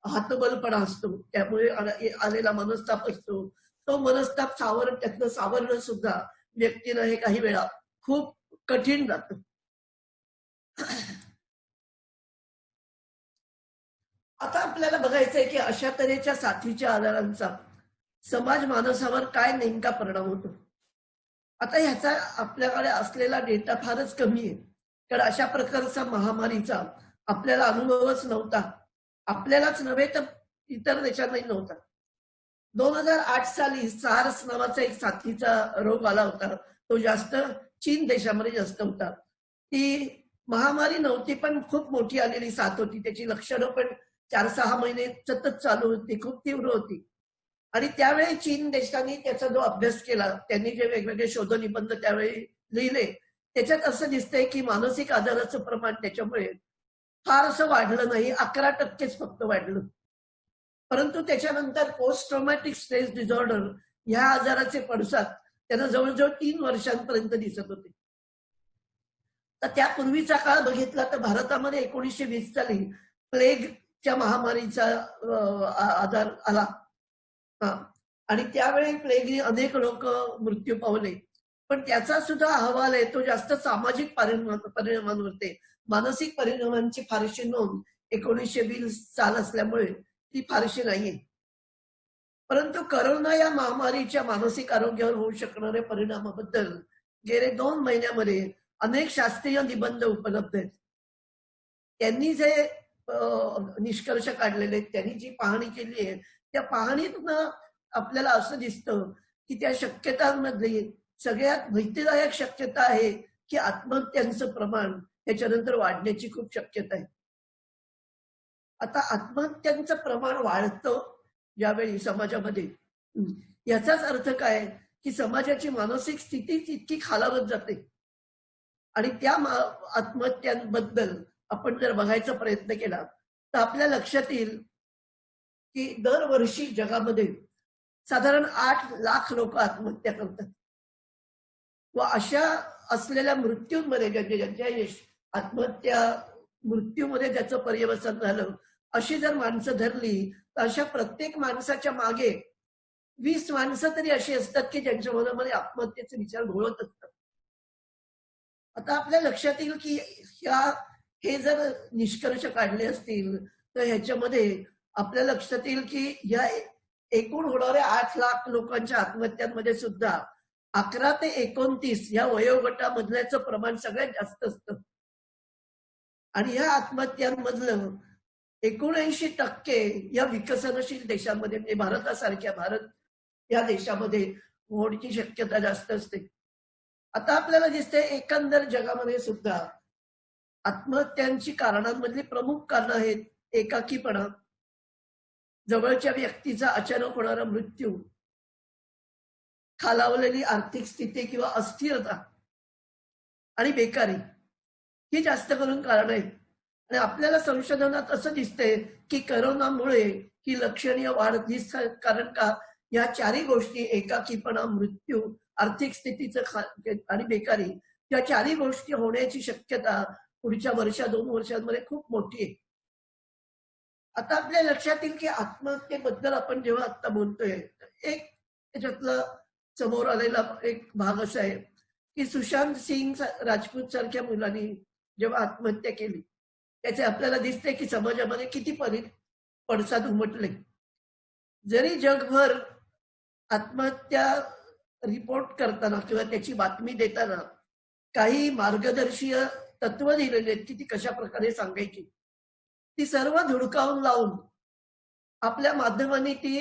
हातबलपणा असतो, त्यामुळे आलेला मनस्ताप असतो, तो मनस्ताप त्यातनं सावरणं सुद्धा व्यक्तीला हे काही वेळा खूप कठीण जातं. आता आपल्याला बघायचंय की अशा तऱ्हेच्या साथीच्या आजारांचा समाज मानसावर काय नेमका परिणाम होतो. आता ह्याचा आपल्याकडे असलेला डेटा फारच कमी आहे, कारण अशा प्रकारचा महामारीचा आपल्याला अनुभवच नव्हता. आपल्यालाच नव्हे तर इतर देशांनाही नव्हता. 2008 साली सार्स नावाचा एक साथीचा रोग आला होता, तो जास्त चीन देशामध्ये जास्त होता. ती महामारी नव्हती पण खूप मोठी आलेली साथ होती, त्याची लक्षणं पण 4-6 महिने सतत चालू होती, खूप तीव्र होती. आणि त्यावेळी चीन देशाने त्याचा जो अभ्यास केला, त्यांनी जे वेगवेगळे शोधनिबंध त्यावेळी लिहिले, त्याच्यात असं दिसतंय की मानसिक आजाराचं प्रमाण त्याच्यामुळे फार असं वाढलं नाही, 11% फक्त वाढलं. परंतु त्याच्यानंतर पोस्ट ट्रॉमॅटिक स्ट्रेस डिसऑर्डर ह्या आजाराचे पडसाद त्यांना जवळजवळ 3 वर्षांपर्यंत दिसत होते. तर त्यापूर्वीचा काळ बघितला तर भारतामध्ये 1920 साली प्लेगच्या महामारीचा आजार आला आणि त्यावेळी प्लेगने अनेक लोक मृत्यू पावले. पण त्याचा सुद्धा अहवाल आहे तो जास्त सामाजिक परिणामांवरती, मानसिक परिणामांची फारशी नोंद 1920 साल असल्यामुळे ती फारशी नाहीये. परंतु करोना या महामारीच्या मानसिक आरोग्यावर होऊ शकणाऱ्या परिणामाबद्दल गेले 2 महिन्यामध्ये अनेक शास्त्रीय निबंध उपलब्ध आहेत. त्यांनी जे निष्कर्ष काढलेले आहेत, त्यांनी जी पाहणी केली आहे, त्या पाहणीतनं आपल्याला असं दिसतं की त्या शक्यतांमध्ये सगळ्यात भीतीदायक शक्यता आहे की आत्महत्यांचं प्रमाण त्याच्यानंतर वाढण्याची खूप शक्यता आहे. आता आत्महत्यांचं प्रमाण वाढतं ज्यावेळी समाजामध्ये, याचाच अर्थ काय की समाजाची मानसिक स्थिती इतकी खालावत जाते. आणि त्या आत्महत्यांबद्दल आपण जर बघायचा प्रयत्न केला तर आपल्या लक्षात येईल की दरवर्षी जगामध्ये साधारण 8 लाख लोक आत्महत्या करतात. व अशा असलेल्या मृत्यूंमध्ये ज्यांच्या आत्महत्या मृत्यूमध्ये ज्याचं पर्यवसन झालं, अशी जर माणसं धरली तर अशा प्रत्येक माणसाच्या मागे 20 माणसं तरी अशी असतात की ज्यांच्या मनामध्ये आत्महत्येचे विचार घोळत असतात. आता आपल्या लक्षात येईल की हे जर निष्कर्ष काढले असतील तर ह्याच्यामध्ये आपल्या लक्षात येईल की या एकूण होणाऱ्या 8 लाख लोकांच्या आत्महत्यांमध्ये सुद्धा 11 ते 29 या वयोगटामधल्याचं प्रमाण सगळ्यात जास्त असतं. आणि ह्या आत्महत्यांमधलं 79% या विकसनशील देशांमध्ये म्हणजे भारतासारख्या भारत या देशामध्ये होण्याची शक्यता जास्त असते. आता आपल्याला दिसते एकंदर जगामध्ये सुद्धा आत्महत्यांची कारणांमधली प्रमुख कारणं आहेत एकाकीपणा, जवळच्या व्यक्तीचा अचानक होणारा मृत्यू, खालावलेली आर्थिक स्थिती किंवा अस्थिरता आणि बेकारी ही जास्त करून कारण आहेत. आणि आपल्याला संशोधनात असं दिसतंय की करोनामुळे ही लक्षणीय वाढ दिसते. कारण का या चारही गोष्टी एकाकीपणा, मृत्यू, आर्थिक स्थितीचं आणि बेकारी या चारही गोष्टी होण्याची शक्यता पुढच्या 2 वर्षांमध्ये खूप मोठी आहे. आता आपल्या लक्षात येईल की आत्महत्येबद्दल आपण जेव्हा आता बोलतोय एक त्याच्यातला समोर आलेला एक भाग असा आहे की सुशांत सिंग राजपूत सारख्या मुलांनी जेव्हा आत्महत्या केली त्याचे आपल्याला दिसते की समाजामध्ये किती पडसाद उमटले. जरी जगभर आत्महत्या रिपोर्ट करताना किंवा त्याची बातमी देताना काही मार्गदर्शीय तत्व दिलेली आहेत की ती कशा प्रकारे सांगायची, ती सर्व धुडकावून लावून आपल्या माध्यमांनी ती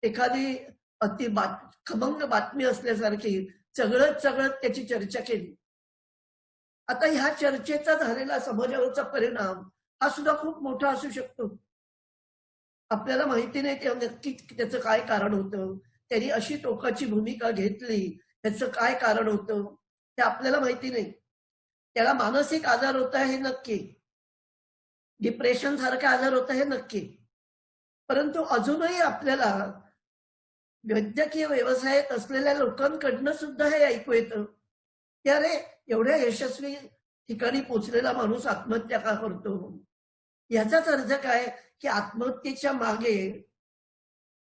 एखादी खमंग बातमी असल्यासारखी चघळत त्याची चर्चा केली. आता ह्या चर्चेचा झालेला समाजावरचा परिणाम हा सुद्धा खूप मोठा असू शकतो. आपल्याला माहिती नाही ते नक्की त्याचं काय कारण होतं, त्यांनी अशी टोकाची भूमिका घेतली त्याचं काय कारण होतं हे आपल्याला माहिती नाही. त्याला मानसिक आजार होता हे नक्की, डिप्रेशन सारखा आजार होता हे नक्की. परंतु अजूनही आपल्याला वैद्यकीय व्यवसायात असलेल्या लोकांकडनं सुद्धा हे ऐकू येतं की अरे एवढ्या यशस्वी ठिकाणी पोचलेला माणूस आत्महत्या का करतो. याचाच अर्थ काय की आत्महत्येच्या मागे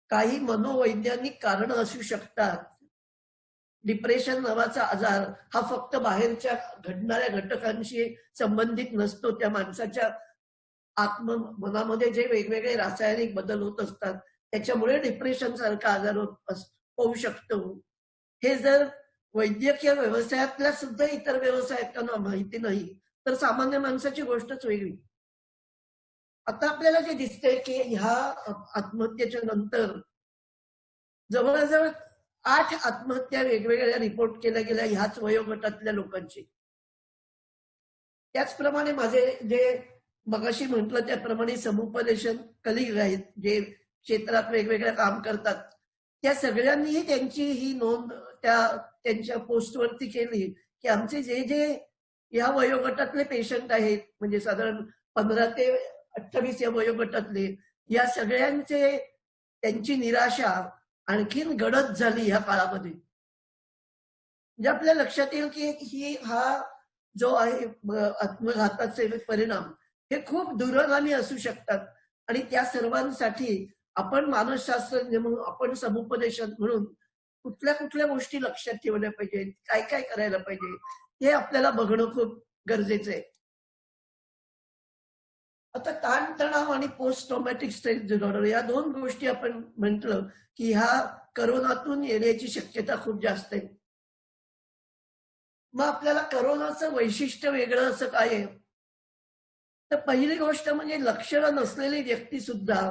काही मनोवैज्ञानिक कारण असू शकतात. डिप्रेशन नावाचा आजार हा फक्त बाहेरच्या घडणाऱ्या घटकांशी संबंधित नसतो. त्या माणसाच्या मनामध्ये जे वेगवेगळे रासायनिक बदल होत असतात त्याच्यामुळे डिप्रेशन सारखा आजार होऊ शकतो. हे जर वैद्यकीय व्यवसायातल्या सुद्धा इतर व्यवसायांना माहिती नाही तर सामान्य माणसाची गोष्टच वेगळी. आता आपल्याला जे दिसतंय की ह्या आत्महत्येच्या नंतर जवळजवळ 8 आत्महत्या वेगवेगळ्या रिपोर्ट केल्या गेल्या ह्याच वयोगटातल्या लोकांची. त्याचप्रमाणे माझे जे मगाशी म्हटलं त्याप्रमाणे समुपदेशन कलिग आहेत जे क्षेत्रात वेगवेगळं काम करतात, त्या सगळ्यांनीही त्यांची ही नोंद त्यांच्या पोस्टवरती केली की आमचे जे या वयोगटातले पेशंट आहेत म्हणजे साधारण 15 ते 28 या वयोगटातले या सगळ्यांचे त्यांची निराशा आणखीन गडद झाली ह्या काळामध्ये. म्हणजे आपल्या लक्षात येईल की हा जो आहे आत्मघाताचे परिणाम हे खूप दूरगामी असू शकतात. आणि त्या सर्वांसाठी आपण मानसशास्त्रज्ञ म्हणून, आपण समुपदेशक म्हणून कुठल्या गोष्टी लक्षात ठेवल्या पाहिजे, काय करायला पाहिजे हे आपल्याला बघणं खूप गरजेचं आहे. आता ताणतणाव आणि पोस्ट ट्रॉमॅटिक स्ट्रेस डिसऑर्डर या 2 गोष्टी आपण म्हटलं की ह्या करोनातून येण्याची शक्यता खूप जास्त आहे. मग आपल्याला करोनाचं वैशिष्ट्य वेगळं असं काय आहे तर पहिली गोष्ट म्हणजे लक्षणं नसलेली व्यक्ती सुद्धा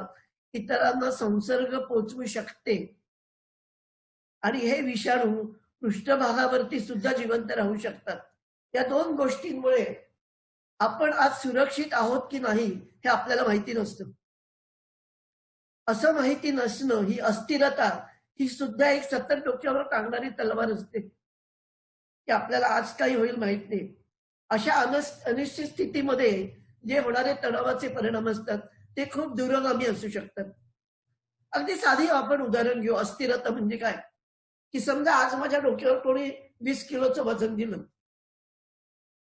इतरांना संसर्ग पोचवू शकते आणि हे विषाणू पृष्ठभागावरती सुद्धा जिवंत राहू शकतात. या 2 गोष्टींमुळे आपण आज सुरक्षित आहोत की नाही हे आपल्याला माहिती नसतं. असं माहिती नसणं, ही अस्थिरता ही सुद्धा एक सतत डोक्यावर टांगणारी तलवार असते की आपल्याला आज काही होईल माहित नाही. अशा अनिश्चित स्थितीमध्ये जे होणारे तणावाचे परिणाम असतात ते खूप दूरगामी असू शकतात. अगदी साधी आपण उदाहरण घेऊ. अस्थिरता म्हणजे काय की समजा आज माझ्या डोक्यावर कोणी 20 किलोचं वजन दिलं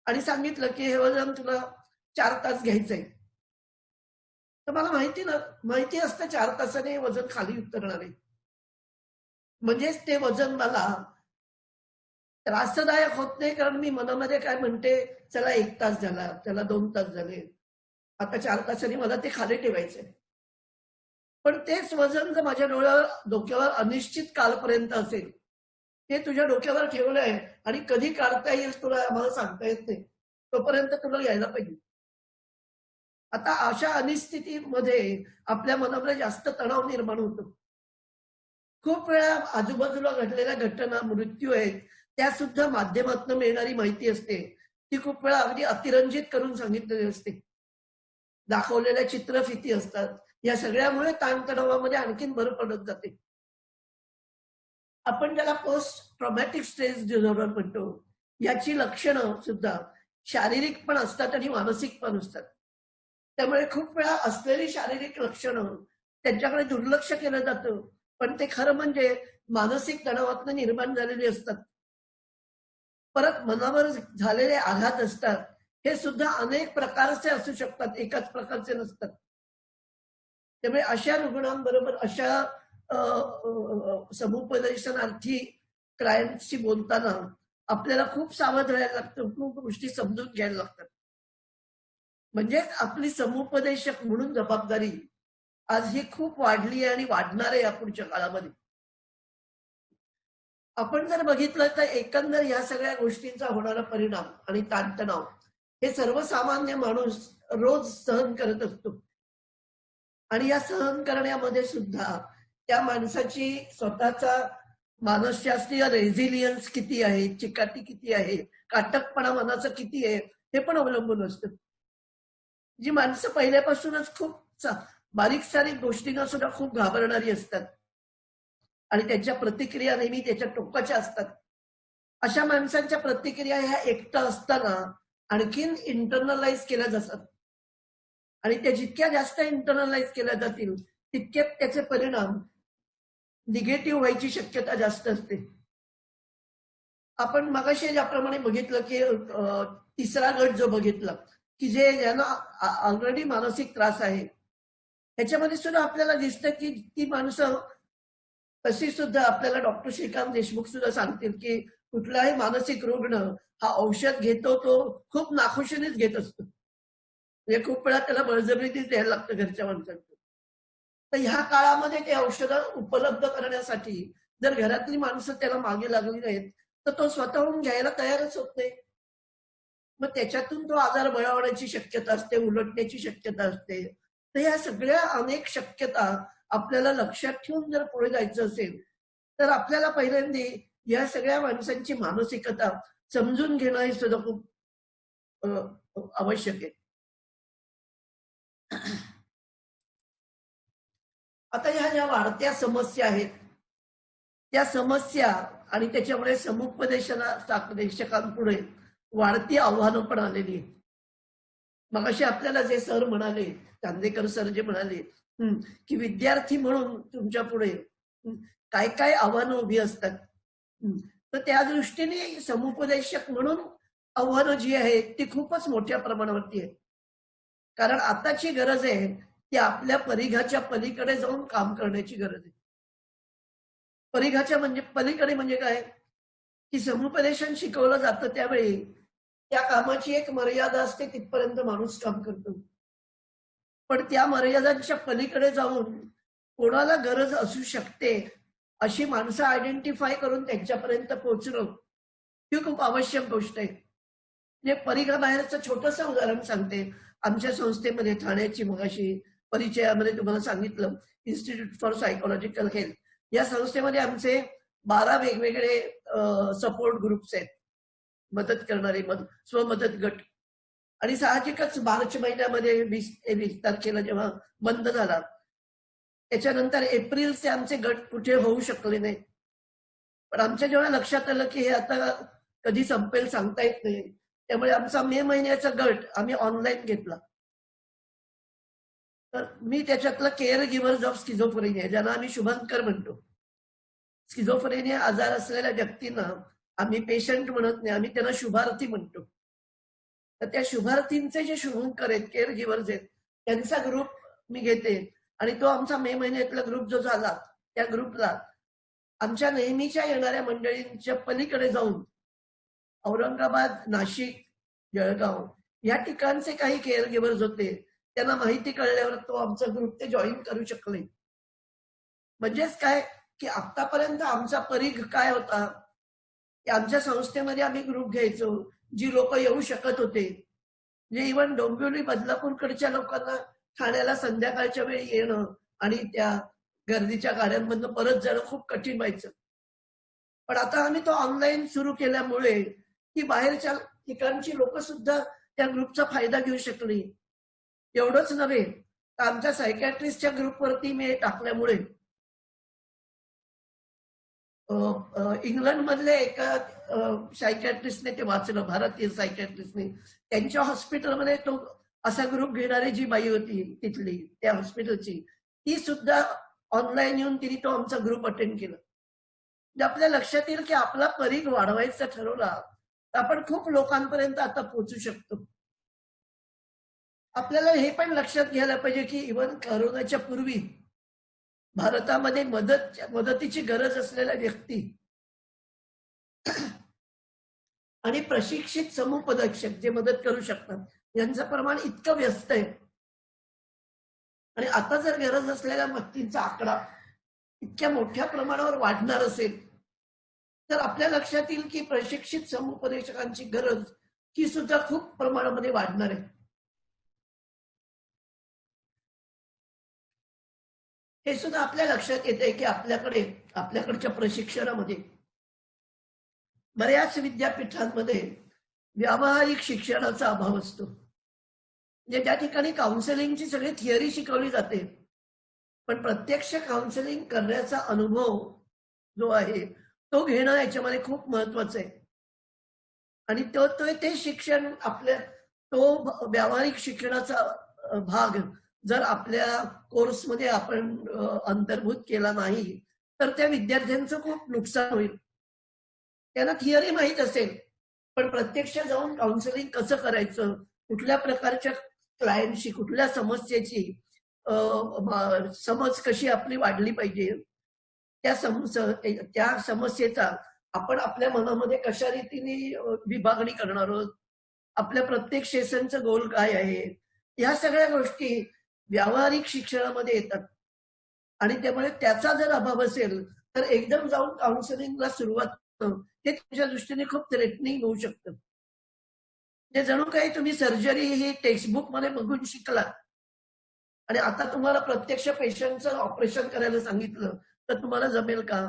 आणि सांगितलं की हे वजन तुला 4 तास घ्यायचंय, तर मला माहिती असतं 4 तासाने वजन खाली उतरणार आहे. म्हणजेच ते वजन मला त्रासदायक होत नाही कारण मी मनामध्ये काय म्हणते चला 1 तास झाला, त्याला 2 तास झाले, आता 4 तासांनी मला ते खाली ठेवायचंय. पण तेच वजन जर माझ्या डोक्यावर अनिश्चित कालपर्यंत असेल, ते तुझ्या डोक्यावर ठेवलंय आणि कधी काढता येईल तुला आम्हाला सांगता येत नाही, तोपर्यंत तुला यायला पाहिजे. आता अशा अनिश्चितीमध्ये आपल्या मनामध्ये जास्त तणाव निर्माण होतो. खूप वेळा आजूबाजूला घडलेल्या घटना, मृत्यू आहेत, त्या सुद्धा माध्यमातून मिळणारी माहिती असते ती खूप वेळा अगदी अतिरंजित करून सांगितलेली असते. दाखवलेल्या चित्रफिती असतात. या सगळ्यामुळे ताणतणावामध्ये आणखीन भर पडत जाते. आपण ज्याला पोस्ट ट्रॉमॅटिक स्ट्रेस डिसऑर्डर म्हणतो, याची लक्षणं सुद्धा शारीरिक पण असतात आणि मानसिक पण असतात. त्यामुळे खूप वेळा असलेली शारीरिक लक्षणं त्यांच्याकडे दुर्लक्ष केलं जातं, पण ते खरं म्हणजे मानसिक तणावातून निर्माण झालेली असतात. परत मनावर झालेले आघात असतात, हे सुद्धा अनेक प्रकारचे असू शकतात, एकाच प्रकारचे नसतात. त्यामुळे अशा रुग्णांबरोबर, अशा समुपदेशनार्थी क्लायंटशी बोलताना आपल्याला खूप सावध राहायला लागतं, खूप गोष्टी समजून घ्यायला लागतात. म्हणजे आपली समुपदेशक म्हणून जबाबदारी आज ही खूप वाढली आहे आणि वाढणार आहे या पुढच्या काळामध्ये. आपण जर बघितलं तर एकंदर या सगळ्या गोष्टींचा होणारा परिणाम आणि ताणतणाव हे सर्वसामान्य माणूस रोज सहन करत असतो. आणि या सहन करण्यामध्ये सुद्धा त्या माणसाची स्वतःचा मानसशास्त्रीय रेझिलियन्स किती आहे, चिकाटी किती आहे, काटकपणा मनाचं किती आहे, हे पण अवलंबून असतं. जी माणसं पहिल्यापासूनच खूप बारीक सारीक गोष्टींना सुद्धा खूप घाबरणारी असतात आणि त्यांच्या प्रतिक्रिया नेहमी त्याच्या टोकाच्या असतात, अशा माणसांच्या प्रतिक्रिया ह्या एकटं असताना आणखीन इंटरनलाइज केल्या जातात. आणि त्या जितक्या जास्त इंटरनलाइज केल्या जातील तितके त्याचे परिणाम निगेटिव्ह व्हायची शक्यता जास्त असते. आपण मगाशी ज्याप्रमाणे बघितलं की तिसरा गट जो बघितला की जे ज्यांना ऑलरेडी मानसिक त्रास आहे, ह्याच्यामध्ये सुद्धा आपल्याला दिसतं की ती माणसं तशी सुद्धा आपल्याला डॉक्टर श्रीकांत देशमुख सुद्धा सांगतील की कुठलाही मानसिक रुग्ण हा औषध घेतो तो खूप नाखुशीनेच घेत असतो. म्हणजे खूप वेळा त्याला बळजबरीनेच द्यायला लागतं घरच्या माणसांचं. तर ह्या काळामध्ये ते औषधं उपलब्ध करण्यासाठी जर घरातली माणसं त्याला मागे लागली नाहीत तर तो स्वतःहून घ्यायला तयारच होत नाही. मग त्याच्यातून तो आजार बळावण्याची शक्यता असते, उलटण्याची शक्यता असते. तर या सगळ्या अनेक शक्यता आपल्याला लक्षात ठेवून जर पुढे जायचं असेल तर आपल्याला पहिल्यांदा या सगळ्या माणसांची मानसिकता समजून घेणं हे सुद्धा खूप आवश्यक आहे. आता ह्या ज्या वाढत्या समस्या आहेत त्या समस्या आणि त्याच्यामुळे समुपदेशकांपुढे वाढती आव्हानं पण आलेली आहेत. मगाशी आपल्याला जे सर म्हणाले, चांदेकर सर जे म्हणाले की विद्यार्थी म्हणून तुमच्या पुढे काय काय आव्हानं उभी असतात, तर त्या दृष्टीने समुपदेशक म्हणून आव्हानं जी आहेत ती खूपच मोठ्या प्रमाणावरती आहे. कारण आताची गरज आहे ती आपल्या परिघाच्या पलीकडे जाऊन काम करण्याची गरज आहे. परिघाच्या म्हणजे पलीकडे म्हणजे काय की समुपदेशन शिकवलं जातं त्यावेळी त्या कामाची एक मर्यादा असते, तिथपर्यंत माणूस काम करतो. पण त्या मर्यादांच्या पलीकडे जाऊन कोणाला गरज असू शकते अशी माणसं आयडेंटिफाय करून त्यांच्यापर्यंत पोहोचणं ही खूप आवश्यक गोष्ट आहे. म्हणजे परिघाबाहेरचं छोटंसं उदाहरण सांगते. आमच्या संस्थेमध्ये ठाण्याची मगाशी परिचयामध्ये तुम्हाला सांगितलं इन्स्टिट्यूट फॉर सायकोलॉजिकल हेल्थ, या संस्थेमध्ये आमचे 12 वेगवेगळे सपोर्ट ग्रुप्स आहेत, मदत करणारे स्वमदत गट. आणि साहजिकच मार्च महिन्यामध्ये 20 तारखेला जेव्हा बंद झाला त्याच्यानंतर एप्रिलचे आमचे गट कुठे होऊ शकले नाही. पण आमच्या जेव्हा लक्षात आलं की हे आता कधी संपेल सांगता येत नाही, त्यामुळे आमचा मे महिन्याचा गट आम्ही ऑनलाईन घेतला. तर मी त्याच्यातला केअर गिव्हर्स ऑफ स्किझोफ्रेनिया, ज्यांना आम्ही शुभंकर म्हणतो, स्किझोफ्रेनिया आजार असलेल्या व्यक्तींना आम्ही पेशंट म्हणत नाही, आम्ही त्यांना शुभार्थी म्हणतो. तर त्या शुभार्थींचे जे शुभंकर आहेत, केअर गिव्हर्स आहेत, त्यांचा ग्रुप मी घेते. आणि तो आमचा मे महिन्यातला ग्रुप जो झाला त्या ग्रुपला आमच्या नेहमीच्या येणाऱ्या मंडळींच्या पलीकडे जाऊन औरंगाबाद, नाशिक, जळगाव या ठिकाणचे काही केअर गिव्हर्स होते, त्यांना माहिती कळल्यावर तो आमचा ग्रुप ते जॉईन करू शकले. म्हणजेच काय की आतापर्यंत आमचा परिघ काय होता की आमच्या संस्थेमध्ये आम्ही ग्रुप घ्यायचो, जी लोक येऊ शकत होते, म्हणजे इव्हन डोंबिवली बदलापूरकडच्या लोकांना ठाण्याला संध्याकाळच्या वेळी येणं आणि त्या गर्दीच्या गाड्यांमधनं परत जाणं खूप कठीण व्हायचं. पण आता आम्ही तो ऑनलाईन सुरू केल्यामुळे की बाहेरच्या ठिकाणची लोक सुद्धा त्या ग्रुपचा फायदा घेऊ शकली. एवढंच नव्हे तर आमच्या सायकॅट्रिस्टच्या ग्रुपवरती मी टाकल्यामुळे इंग्लंडमधल्या एका सायकॅट्रिस्टने ते वाचलं, भारतीय सायकॅट्रिस्टने. त्यांच्या हॉस्पिटलमध्ये तो असा ग्रुप घेणारी जी बाई होती तिथली त्या हॉस्पिटलची, ती सुद्धा ऑनलाईन येऊन तिने तो आमचा ग्रुप अटेंड केला. म्हणजे आपल्या लक्षात येईल की आपला परीघ वाढवायचा ठरवला तर आपण खूप लोकांपर्यंत आता पोहोचू शकतो. आपल्याला हे पण लक्षात घ्यायला पाहिजे की इव्हन करोनाच्या पूर्वी भारतामध्ये मदतीची गरज असलेल्या व्यक्ती आणि प्रशिक्षित समुपदेशक जे मदत करू शकतात यांचं प्रमाण इतकं व्यस्त आहे. आणि आता जर गरज असलेल्या व्यक्तींचा आकडा इतक्या मोठ्या प्रमाणावर वाढणार असेल तर आपल्या लक्षात येईल की प्रशिक्षित समुपदेशकांची गरज ही सुद्धा खूप प्रमाणामध्ये वाढणार आहे. हे सुद्धा आपल्या लक्षात येते की आपल्याकडच्या प्रशिक्षणामध्ये बऱ्याच विद्यापीठांमध्ये व्यावहारिक शिक्षणाचा अभाव असतो. म्हणजे त्या ठिकाणी काउन्सिलिंगची सगळी थिअरी शिकवली जाते पण प्रत्यक्ष काउन्सिलिंग करण्याचा अनुभव जो आहे तो घेणं याच्यामध्ये खूप महत्वाचं आहे. आणि ते शिक्षण तो व्यावहारिक शिक्षणाचा भाग जर आपल्या कोर्समध्ये आपण अंतर्भूत केला नाही तर त्या विद्यार्थ्यांचं खूप नुकसान होईल. त्यांना थिअरी माहीत असेल पण प्रत्यक्ष जाऊन काउन्सिलिंग कसं करायचं, कुठल्या प्रकारच्या क्लायंटशी कुठल्या समस्येची समज कशी आपली वाढली पाहिजे, त्या समस्येचा आपण आपल्या मनामध्ये कशा रीतीने विभागणी करणार आहोत, आपल्या प्रत्येक सेशनचं गोल काय आहे, ह्या सगळ्या गोष्टी व्यावहारिक शिक्षणामध्ये येतात. आणि त्यामुळे त्याचा जर अभाव असेल तर एकदम जाऊन काउन्सिलिंगला सुरुवात करणं हे तुमच्या दृष्टीने खूप थ्रेटनिंग होऊ शकतं. म्हणजे जणू काही तुम्ही सर्जरी ही टेक्स्टबुक मध्ये बघून शिकला आणि आता तुम्हाला प्रत्यक्ष पेशंटचं ऑपरेशन करायला सांगितलं तर तुम्हाला जमेल का?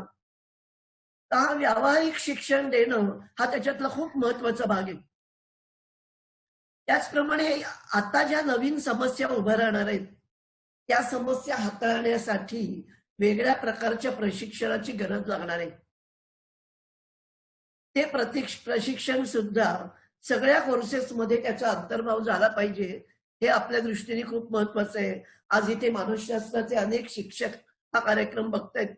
तर हा व्यावहारिक शिक्षण देणं हा त्याच्यातला खूप महत्वाचा भाग आहे. त्याचप्रमाणे आता ज्या नवीन समस्या उभ्या राहणार आहेत त्या समस्या हाताळण्यासाठी वेगळ्या प्रकारच्या प्रशिक्षणाची गरज लागणार आहे. ते प्रशिक्षण सुद्धा सगळ्या कोर्सेसमध्ये त्याचा अंतर्भाव झाला पाहिजे हे आपल्या दृष्टीने खूप महत्वाचं आहे. आज इथे मानसशास्त्राचे अनेक शिक्षक हा कार्यक्रम बघतायत.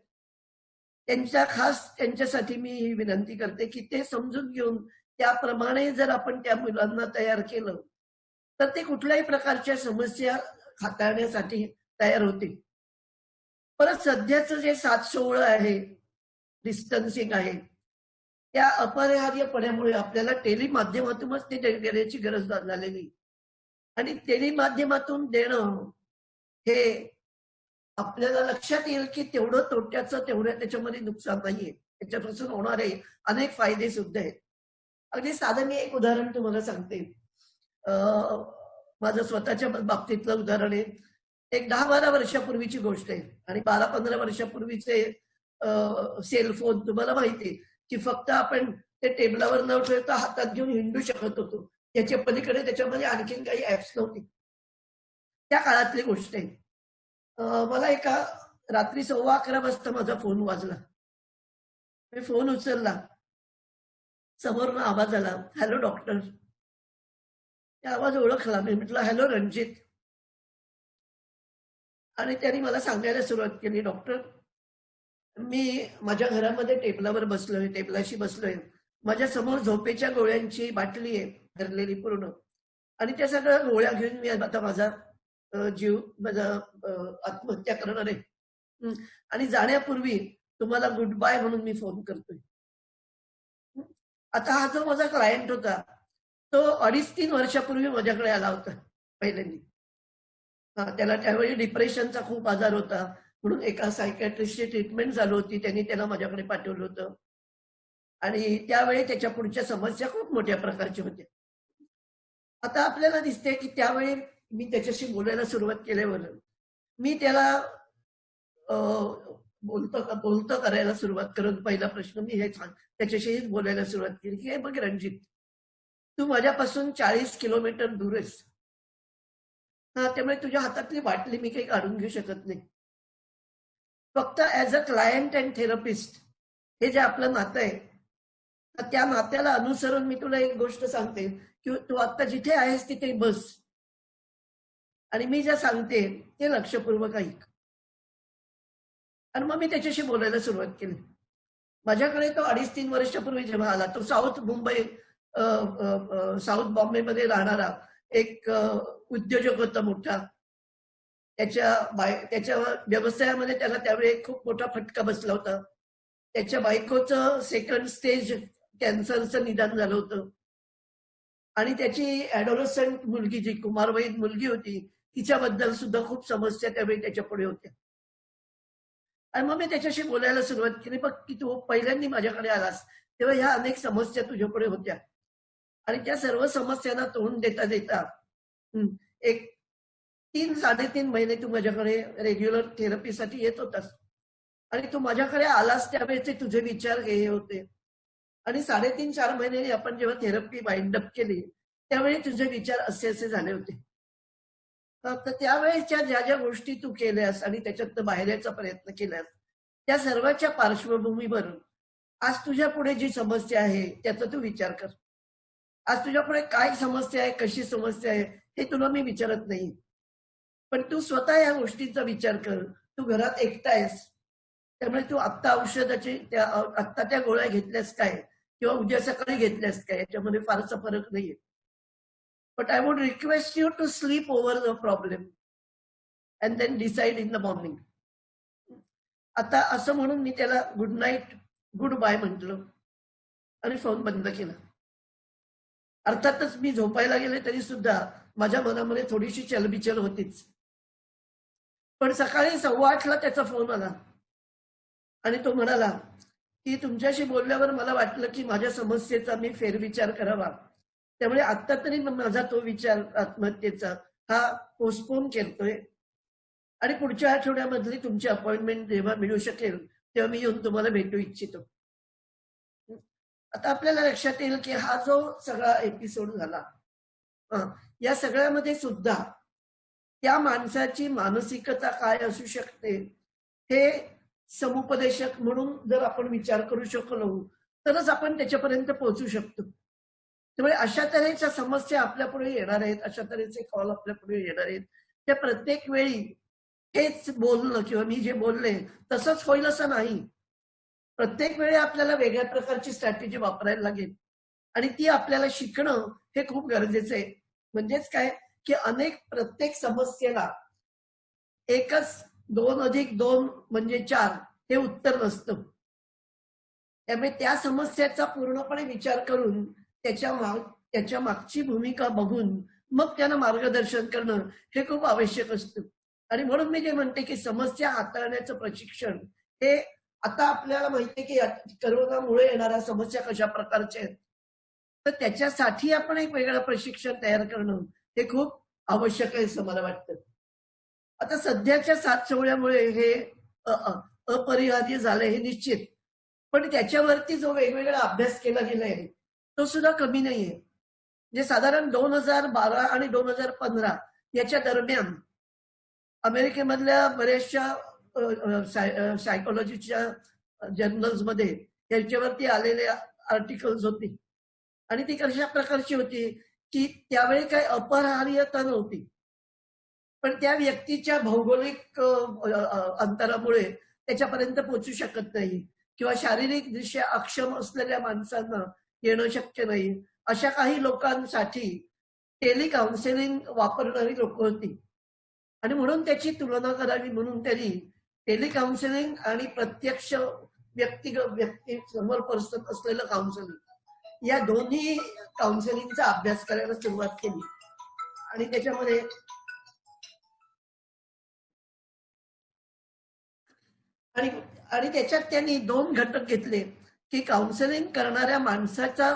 त्यांच्यासाठी मी ही विनंती करते की ते समजून घेऊन त्याप्रमाणे जर आपण त्या मुलांना तयार केलं तर ते कुठल्याही प्रकारच्या समस्या हाताळण्यासाठी तयार होतील. परत सध्याचं जे 716 आहे, डिस्टन्सिंग आहे, त्या अपरिहार्यपणामुळे आपल्याला टेली माध्यमातूनच ते देण्याची गरज झालेली. आणि टेली माध्यमातून देणं हे आपल्याला लक्षात येईल की तेवढं तोट्याचं त्याच्यामध्ये नुकसान नाहीये, त्याच्यापासून होणारे अनेक फायदे सुद्धा आहेत. अगदी साधं मी एक उदाहरण तुम्हाला सांगते. माझं स्वतःच्या बाबतीतलं उदाहरण आहे. एक 10-12 वर्षापूर्वीची गोष्ट आहे. आणि 12-15 वर्षापूर्वीचे सेलफोन तुम्हाला माहिती आहे की फक्त आपण ते टेबलावर न ठेवता हातात घेऊन हिंडू शकत होतो. त्याच्या पलीकडे त्याच्यामध्ये आणखीन काही ऍप्स नव्हती. त्या काळातली गोष्ट आहे. मला एका रात्री 11:15 वाजता माझा फोन वाजला. मी फोन उचलला. समोरून आवाज आला, हॅलो डॉक्टर. त्या आवाज ओळखला. मी म्हटलं हॅलो रणजित. आणि त्यांनी मला सांगायला सुरुवात केली, डॉक्टर मी माझ्या घरामध्ये टेबलाशी बसलोय. माझ्या समोर झोपेच्या गोळ्यांची बाटली आहे भरलेली पूर्ण. आणि त्या सगळ्या गोळ्या घेऊन मी आता माझा आत्महत्या करणार आहे. आणि जाण्यापूर्वी तुम्हाला गुड बाय म्हणून मी फोन करतोय. आता हा जो माझा क्लायंट होता तो 2.5-3 वर्षापूर्वी माझ्याकडे आला होता पहिल्यांदा. त्याला त्यावेळी डिप्रेशनचा खूप आजार होता म्हणून एका सायकॅट्रिस्टची ट्रीटमेंट झाली होती. त्यांनी त्याला माझ्याकडे पाठवलं होतं. आणि त्यावेळी त्याच्या पुढच्या समस्या खूप मोठ्या प्रकारच्या होत्या. आता आपल्याला दिसते की त्यावेळी मी त्याच्याशी बोलायला सुरुवात केल्यावर मी त्याला बोलतं करायला सुरुवात करत पहिला प्रश्न मी हे त्याच्याशीच बोलायला सुरुवात केली की हे बघ रणजित, तू माझ्यापासून 40 किलोमीटर दूर आहेस. हा, त्यामुळे तुझ्या हातातली बाटली मी काही काढून घेऊ शकत नाही. फक्त as a client and therapist हे जे आपलं नातं आहे, तर त्या नात्याला अनुसरून मी तुला एक गोष्ट सांगते की तू आता जिथे आहेस तिथे बस आणि मी जे सांगते ते लक्षपूर्वक ऐक. आणि मग मी त्याच्याशी बोलायला सुरुवात केली. माझ्याकडे तो 2.5-3 वर्षापूर्वी जेव्हा आला, तो साऊथ बॉम्बेमध्ये राहणारा एक उद्योजक होता मोठा. त्याच्या व्यवसायामध्ये त्याला त्यावेळी खूप मोठा फटका बसला होता. त्याच्या बायकोचं 2nd स्टेज कॅन्सरचं निदान झालं होतं आणि त्याची ऍडोलसंट मुलगी, जी कुमारवयीन मुलगी होती, तिच्याबद्दल सुद्धा खूप समस्या त्यावेळी त्याच्या पुढे होत्या. आणि मग मी त्याच्याशी बोलायला सुरुवात केली. बघ की तू पहिल्यांदा माझ्याकडे आलास तेव्हा ह्या अनेक समस्या तुझ्यापुढे होत्या आणि त्या सर्व समस्यांना तोंड देता देता एक 3-3.5 महिने तू माझ्याकडे रेग्युलर थेरपीसाठी येत होतास आणि तू माझ्याकडे आलास त्यावेळेचे तुझे विचार हे होते आणि 3.5-4 महिन्यांनी आपण जेव्हा थेरपी वाइंड अप केली त्यावेळी तुझे विचार असे झाले होते. तर त्यावेळेच्या ज्या ज्या गोष्टी तू केल्यास आणि त्याच्यात बाहेर यायचा प्रयत्न केलास, त्या सर्वांच्या पार्श्वभूमीवर आज तुझ्या पुढे जी समस्या आहे त्याचा तू विचार कर. आज तुझ्या पुढे काय समस्या आहे, कशी समस्या आहे हे तुला मी विचारत नाही, पण तू स्वतः या गोष्टींचा विचार कर. तू घरात एकटा आहेस, त्यामुळे तू आत्ता औषधाची आत्ता त्या गोळ्या घेतल्यास काय किंवा उद्या सकाळी घेतल्यास काय याच्यामध्ये फारसा फरक नाहीये. But I would request you to sleep over the problem and then decide in the morning. आता असं म्हणून मी त्याला गुड नाईट, गुड बाय म्हटलं आणि फोन बंद केला. अर्थातच मी झोपायला गेले तरी सुद्धा माझ्या मनामध्ये थोडीशी चलबिचल होतीच. पण सकाळी 8:15ला त्याचा फोन आला आणि तो म्हणाला की तुमच्याशी बोलल्यावर मला वाटलं की माझ्या समस्येचा मी फेरविचार करावा, त्यामुळे आता तरी माझा तो विचार आत्महत्येचा हा पोस्टपोन करतोय आणि पुढच्या आठवड्यामधली तुमची अपॉइंटमेंट जेव्हा मिळू शकेल तेव्हा मी येऊन तुम्हाला भेटू इच्छितो. आता आपल्याला लक्षात येईल की हा जो सगळा एपिसोड झाला, या सगळ्यामध्ये सुद्धा त्या माणसाची मानसिकता काय असू शकते हे समुपदेशक म्हणून जर आपण विचार करू शकलो तरच आपण त्याच्यापर्यंत पोहोचू शकतो. त्यामुळे अशा तऱ्हेच्या समस्या आपल्या पुढे येणार आहेत, अशा तऱ्हेचे कॉल आपल्या पुढे येणार आहेत. त्या प्रत्येक वेळी हेच बोलणं किंवा मी जे बोलले तसंच होईल असं नाही. प्रत्येक वेळी आपल्याला वेगळ्या प्रकारची स्ट्रॅटेजी वापरायला लागेल आणि ती आपल्याला शिकणं हे खूप गरजेचं आहे. म्हणजेच काय की प्रत्येक समस्येला एकच 2+2 म्हणजे 4 हे उत्तर नसतं. त्यामुळे त्या समस्येचा पूर्णपणे विचार करून त्याच्या मागची भूमिका बघून मग त्यांना मार्गदर्शन करणं हे खूप आवश्यक असतं. आणि म्हणून मी जे म्हणते की समस्या हाताळण्याचं प्रशिक्षण हे आता आपल्याला माहिती आहे की करोनामुळे येणाऱ्या समस्या कशा प्रकारच्या आहेत, तर त्याच्यासाठी आपण एक वेगळं प्रशिक्षण तयार करणं हे खूप आवश्यक आहे असं मला वाटतं. आता सध्याच्या साथ सोहळ्यामुळे हे अपरिहार्य झालंय हे निश्चित, पण त्याच्यावरती जो वेगवेगळा अभ्यास केला गेलाय तो सुद्धा कमी नाहीये. म्हणजे साधारण 2012 आणि 2015 याच्या दरम्यान अमेरिकेमधल्या बऱ्याचशा सायकोलॉजीच्या जर्नल्समध्ये याच्यावरती आलेले आर्टिकल्स होती आणि ती कशा प्रकारची होती की त्यावेळी काही अपरिहार्यता नव्हती, पण त्या व्यक्तीच्या भौगोलिक अंतरामुळे त्याच्यापर्यंत पोहोचू शकत नाही किंवा शारीरिकदृष्ट्या अक्षम असलेल्या माणसांना येणं शक्य नाही, अशा काही लोकांसाठी टेलिकाउन्सिलिंग वापरणारी लोक होती आणि म्हणून त्याची तुलना करावी म्हणून त्यांनी टेलिकाउन्सिलिंग आणि प्रत्यक्ष व्यक्ती समोर पर्सन असलेलं काउन्सिलिंग या दोन्ही काउन्सिलिंगचा अभ्यास करायला सुरुवात केली. आणि त्याच्यामध्ये आणि त्याच्यात त्यांनी 2 घटक घेतले की काउन्सिलिंग करणाऱ्या माणसाचा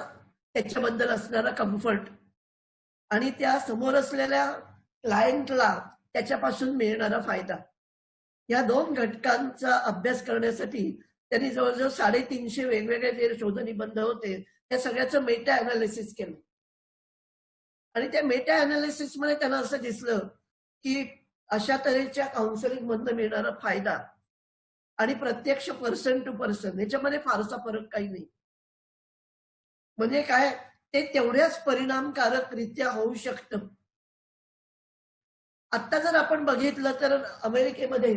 त्याच्याबद्दल असणारा कम्फर्ट आणि त्या समोर असलेल्या क्लायंटला त्याच्यापासून मिळणारा फायदा, या 2 घटकांचा अभ्यास करण्यासाठी त्यांनी जवळजवळ 350 वेगवेगळे जे शोधनिबंध होते त्या सगळ्याचं मेटा अनालिसिस केलं. आणि त्या मेटा अनालिसिस मध्ये त्यांना असं दिसलं की अशा तऱ्हेच्या काउन्सिलिंग मधनं मिळणारा फायदा आणि प्रत्यक्ष पर्सन टू पर्सन याच्यामध्ये फारसा फरक काही नाही. म्हणजे काय, ते तेवढ्याच परिणामकारकरित्या होऊ शकतं. आता जर आपण बघितलं तर अमेरिकेमध्ये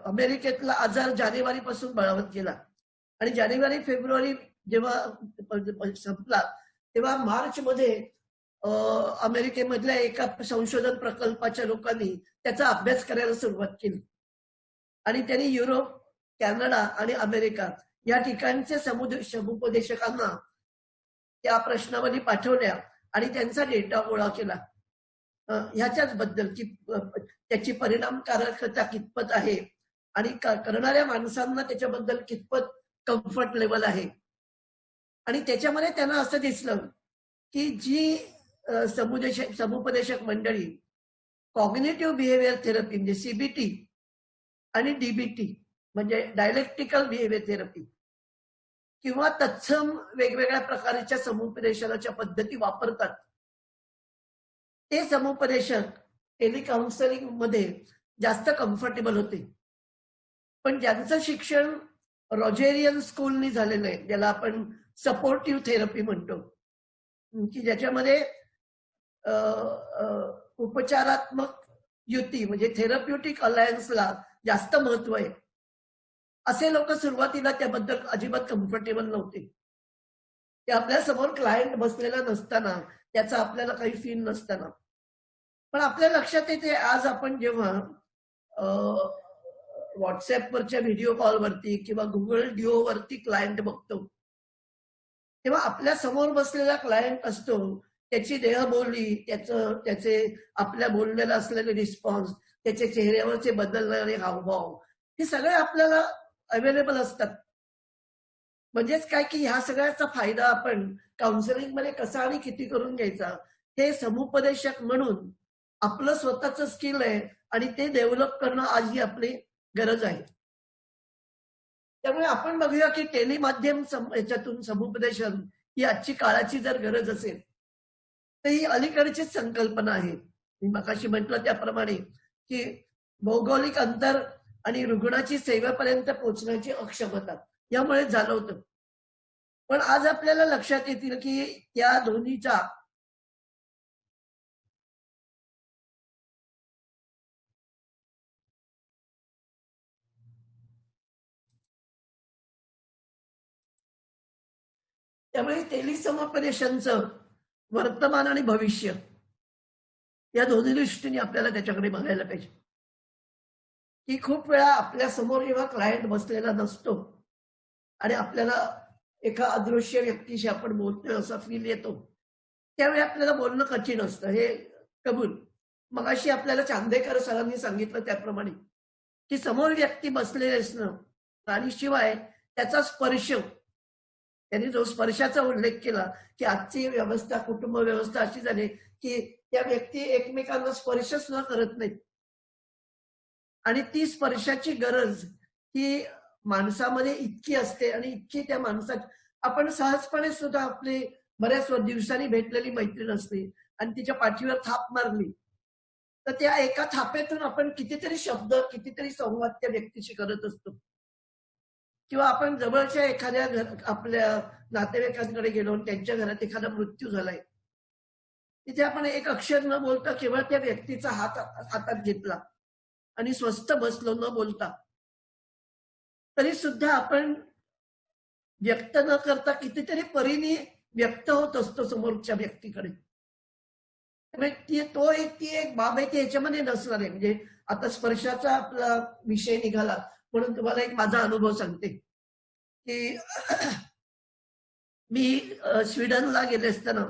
अमेरिकेतला आजार जानेवारीपासून बळावत गेला आणि जानेवारी फेब्रुवारी जेव्हा संपला तेव्हा मार्चमध्ये अमेरिकेमधल्या एका संशोधन प्रकल्पाच्या लोकांनी त्याचा अभ्यास करायला सुरुवात केली आणि त्यांनी युरोप, कॅनडा आणि अमेरिका या ठिकाणचे समुपदेशकांना त्या प्रश्नावली पाठवल्या आणि त्यांचा डेटा गोळा केला ह्याच्याच बद्दल की त्याची परिणामकारकता कितपत आहे आणि करणाऱ्या माणसांना त्याच्याबद्दल कितपत कम्फर्ट लेवल आहे. आणि त्याच्यामध्ये त्यांना असं दिसलं की जी समुपदेशक मंडळी कॉग्निटिव्ह बिहेवियर थेरपी म्हणजे सीबीटी आणि डीबीटी म्हणजे डायलेक्टिकल बिहेवियर थेरपी किंवा तत्सम वेगवेगळ्या प्रकारच्या समुपदेशनाच्या पद्धती वापरतात, ते समुपदेशक टेलिकाउन्सिलिंग मध्ये जास्त कम्फर्टेबल होते. पण ज्यांचं शिक्षण रॉजेरियन स्कूलनी झालेलं आहे, ज्याला आपण सपोर्टिव्ह थेरपी म्हणतो, की ज्याच्यामध्ये उपचारात्मक युती म्हणजे थेरप्युटिक अलायन्सला जास्त महत्व आहे, असे लोक सुरुवातीला त्याबद्दल अजिबात कम्फर्टेबल नव्हते. ते आपल्या समोर क्लायंट बसलेला नसताना, त्याचा आपल्याला काही फील नसताना. पण आपल्या लक्षात येते आज आपण जेव्हा व्हॉट्सअपवरच्या व्हिडिओ कॉलवरती किंवा गुगल डिओवरती क्लायंट बघतो, तेव्हा आपल्या समोर बसलेला क्लायंट असतो, त्याची देहबोली, त्याचे आपल्या बोलण्याला असलेले रिस्पॉन्स, त्याचे चेहऱ्यावरचे बदलणारे हावभाव, हे सगळे आपल्याला अवेलेबल असतात. म्हणजेच काय की ह्या सगळ्याचा फायदा आपण काउन्सिलिंग मध्ये कसा आणि किती करून घ्यायचा, हे समुपदेशक म्हणून आपलं स्वतःचं स्किल आहे आणि ते डेव्हलप करणं आज ही आपली गरज आहे. त्यामुळे आपण बघूया की टेलिमाध्यम याच्यातून समुपदेशन ही आजची काळाची जर गरज असेल तर ही अलीकडचीच संकल्पना आहे. मी मगाशी म्हटलं त्याप्रमाणे की भौगोलिक अंतर आणि रुग्णाची सेवेपर्यंत पोहोचण्याची अक्षमता यामुळे झालं होतं. पण आज आपल्याला लक्षात येतील की त्या दोन्हीचा त्यामुळे टेलिसमुपदेशनचं वर्तमान आणि भविष्य या दोन्ही दृष्टीने आपल्याला त्याच्याकडे बघायला पाहिजे. की खूप वेळा आपल्या समोर जेव्हा क्लायंट बसलेला नसतो आणि आपल्याला एका अदृश्य व्यक्तीशी आपण बोलतोय असा फील येतो, त्यावेळी आपल्याला बोलणं कठीण असतं, हे कबूल. मगाशी आपल्याला चांदेकर सरांनी सांगितलं त्याप्रमाणे की समोर व्यक्ती बसलेले असणं आणि शिवाय त्याचा स्पर्श, त्यांनी जो स्पर्शाचा उल्लेख केला की आजची व्यवस्था, कुटुंब व्यवस्था अशी झाली की त्या व्यक्ती एकमेकांना स्पर्शच न करत नाहीत आणि ती स्पर्शाची गरज ही माणसामध्ये इतकी असते आणि इतकी त्या माणसाची आपण सहजपणे सुद्धा आपली बऱ्याच दिवसांनी भेटलेली मैत्रीण असते आणि तिच्या पाठीवर थाप मारली तर त्या एका थापेतून आपण कितीतरी शब्द, कितीतरी संवाद त्या व्यक्तीशी करत असतो. किंवा आपण जवळच्या एखाद्या आपल्या नातेवाईकांकडे गेलो आणि त्यांच्या घरात एखादा मृत्यू झालाय, तिथे आपण एक अक्षर न बोलता केवळ त्या व्यक्तीचा हातात घेतला आणि स्वस्थ बसलो न बोलता, तरी सुद्धा आपण व्यक्त न करता कितीतरी परीने व्यक्त होत असतो समोरच्या व्यक्तीकडे. ती एक बाब आहे ती याच्यामध्ये नसणार आहे. म्हणजे आता स्पर्शाचा आपला विषय निघाला म्हणून तुम्हाला एक माझा अनुभव सांगते की मी स्वीडनला गेले असताना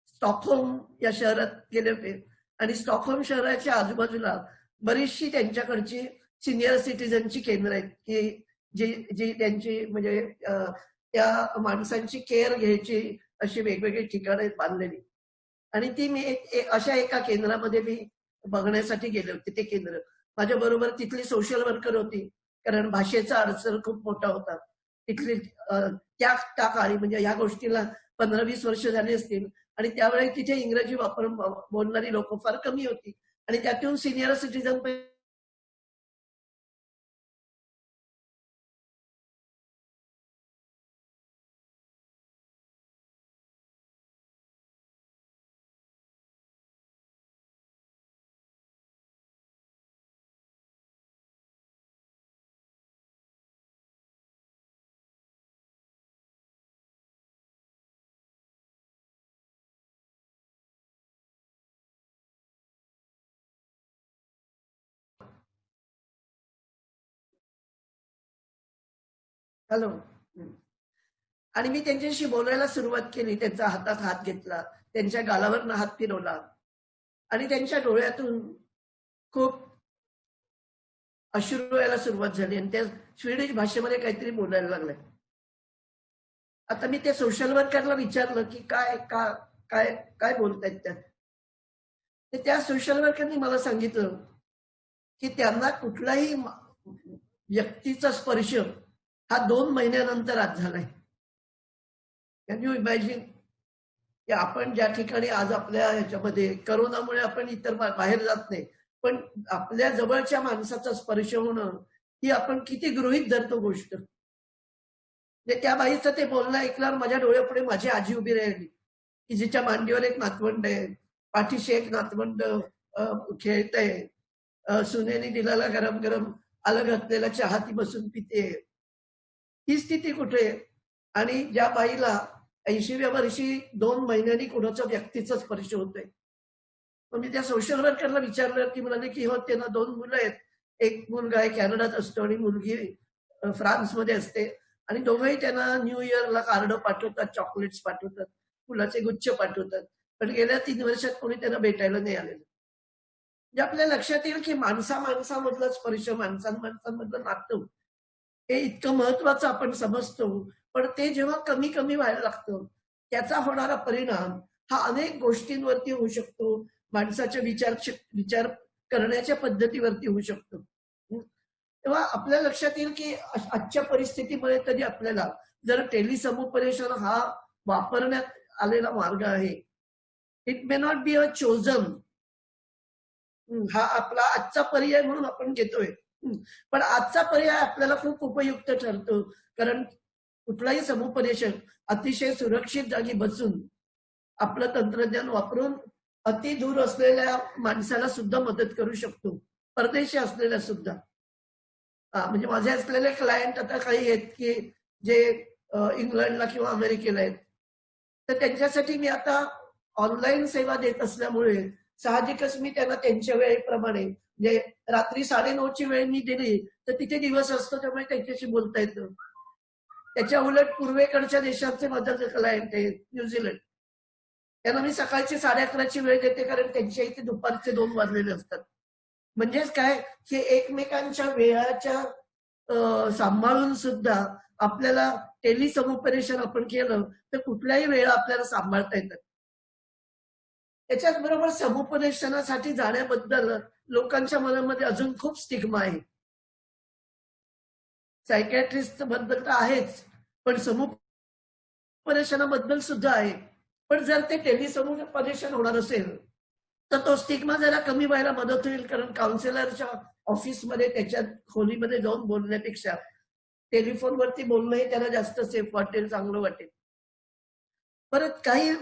स्टॉकहोम या शहरात गेले होते आणि स्टॉकहोम शहराच्या आजूबाजूला बरीचशी त्यांच्याकडची सिनियर सिटीजनची केंद्र आहेत की जी त्यांची म्हणजे त्या माणसांची केअर घ्यायची अशी वेगवेगळी ठिकाणं आहेत बांधलेली. आणि ती मी अशा एका केंद्रामध्ये मी बघण्यासाठी गेले होते. ते केंद्र माझ्या बरोबर तिथली सोशल वर्कर होती, कारण भाषेचा अडचण खूप मोठा होता तिथली. त्या काळी म्हणजे या गोष्टीला 15-20 वर्ष झाली असतील आणि त्यावेळी तिथे इंग्रजी बोलणारी लोक फार कमी होती आणि त्यातून सिनियर सिटीजन हॅलो. आणि मी त्यांच्याशी बोलायला सुरुवात केली. त्यांचा हातात हात घेतला, त्यांच्या गालावरनं हात फिरवला आणि त्यांच्या डोळ्यातून खूप अश्रू यायला सुरुवात झाली आणि त्या स्वीडिश भाषेमध्ये काहीतरी बोलायला लागले. आता मी त्या सोशल वर्करला विचारलं की काय काय काय बोलतायत त्या सोशल वर्करनी मला सांगितलं की त्यांना कुठलाही व्यक्तीचा स्पर्श हा 2 महिन्यानंतर आज झालाय. कॅन यू इमॅजिन की आपण ज्या ठिकाणी आज आपल्या ह्याच्यामध्ये करोनामुळे आपण इतर बाहेर जात नाही, पण आपल्या जवळच्या माणसाचा स्पर्श होणं ही आपण किती गृहीत धरतो गोष्ट. म्हणजे त्या बाईचं ते बोलणं ऐकल्यावर माझ्या डोळ्यापुढे माझी आजी उभी राहिली की जिच्या मांडीवर एक नातवंड आहे, पाठीशी एक नातवंड खेळतंय, सुनेने दिलेला गरम गरम आलं घातलेला चहा ती बसून पिते. ही स्थिती कुठे? आणि ज्या बाईला 80व्या वर्षी 2 महिन्यांनी कुणाच्या व्यक्तीचा स्पर्श होतोय. मग मी त्या सोशल वर्करला विचारलं की म्हणाले की हो त्यांना 2 मुलं आहेत, एक मुलगा आहे कॅनडात असतो आणि मुलगी फ्रान्समध्ये असते आणि दोघंही त्यांना न्यू इयरला कार्ड पाठवतात, चॉकलेट्स पाठवतात, फुलाचे गुच्छ पाठवतात, पण गेल्या 3 वर्षात कोणी त्यांना भेटायला नाही आलेलं. म्हणजे आपल्या लक्षात येईल की माणसामधला स्पर्श, माणसांमधलं नातं हे इतकं महत्वाचं आपण समजतो, पण ते जेव्हा कमी कमी व्हायला लागतं त्याचा होणारा परिणाम हा अनेक गोष्टींवरती होऊ शकतो. माणसाच्या विचार करण्याच्या पद्धतीवरती होऊ शकतो. तेव्हा आपल्या लक्षात येईल की आजच्या परिस्थितीमुळे तरी आपल्याला जर टेलिसमुपदेशन हा वापरण्यात आलेला मार्ग आहे, it may not be a chosen, हा आपला आजचा पर्याय म्हणून आपण घेतोय, पण आजचा पर्याय आपल्याला खूप उपयुक्त ठरतो. कारण कुठलाही समुपदेशक अतिशय सुरक्षित जागी बसून आपलं तंत्रज्ञान वापरून अति दूर असलेल्या माणसाला सुद्धा मदत करू शकतो, परदेशी असलेल्या सुद्धा. म्हणजे माझे असलेले क्लायंट आता काही आहेत की जे इंग्लंडला किंवा अमेरिकेला आहेत, तर त्यांच्यासाठी मी आता ऑनलाईन सेवा देत असल्यामुळे साहजिकच मी त्यांना त्यांच्या वेळेप्रमाणे म्हणजे रात्री 9:30ची वेळ मी दिली तर तिथे दिवस असतो, त्यामुळे त्यांच्याशी बोलता येतं. त्याच्या उलट पूर्वेकडच्या देशांचे माझे क्लायंट आहेत न्यूझीलंड, त्यांना मी सकाळची 11:30ची वेळ देते, कारण त्यांच्या इथे दुपारचे 2 वाजलेले असतात. म्हणजेच काय की एकमेकांच्या वेळाच्या सांभाळून सुद्धा आपल्याला टेलिसमुपदेशन आपण केलं तर कुठल्याही वेळा आपल्याला सांभाळता येतात. त्याच्याच बरोबर समुपदेशनासाठी जाण्याबद्दल लोकांच्या मनामध्ये अजून खूप स्टिग्मा आहे. सायकॅट्रिस्ट बद्दल तर आहेच, पण समुपदेशनाबद्दल सुद्धा आहे. पण जर ते टेलिसमुपदेशन होणार असेल तर तो स्टिग्मा जरा कमी व्हायला मदत होईल, कारण काउन्सिलरच्या ऑफिसमध्ये त्याच्या खोलीमध्ये जाऊन बोलण्यापेक्षा टेलिफोनवरती बोलणं हे त्याला जास्त सेफ वाटेल, चांगलं वाटेल. परत काही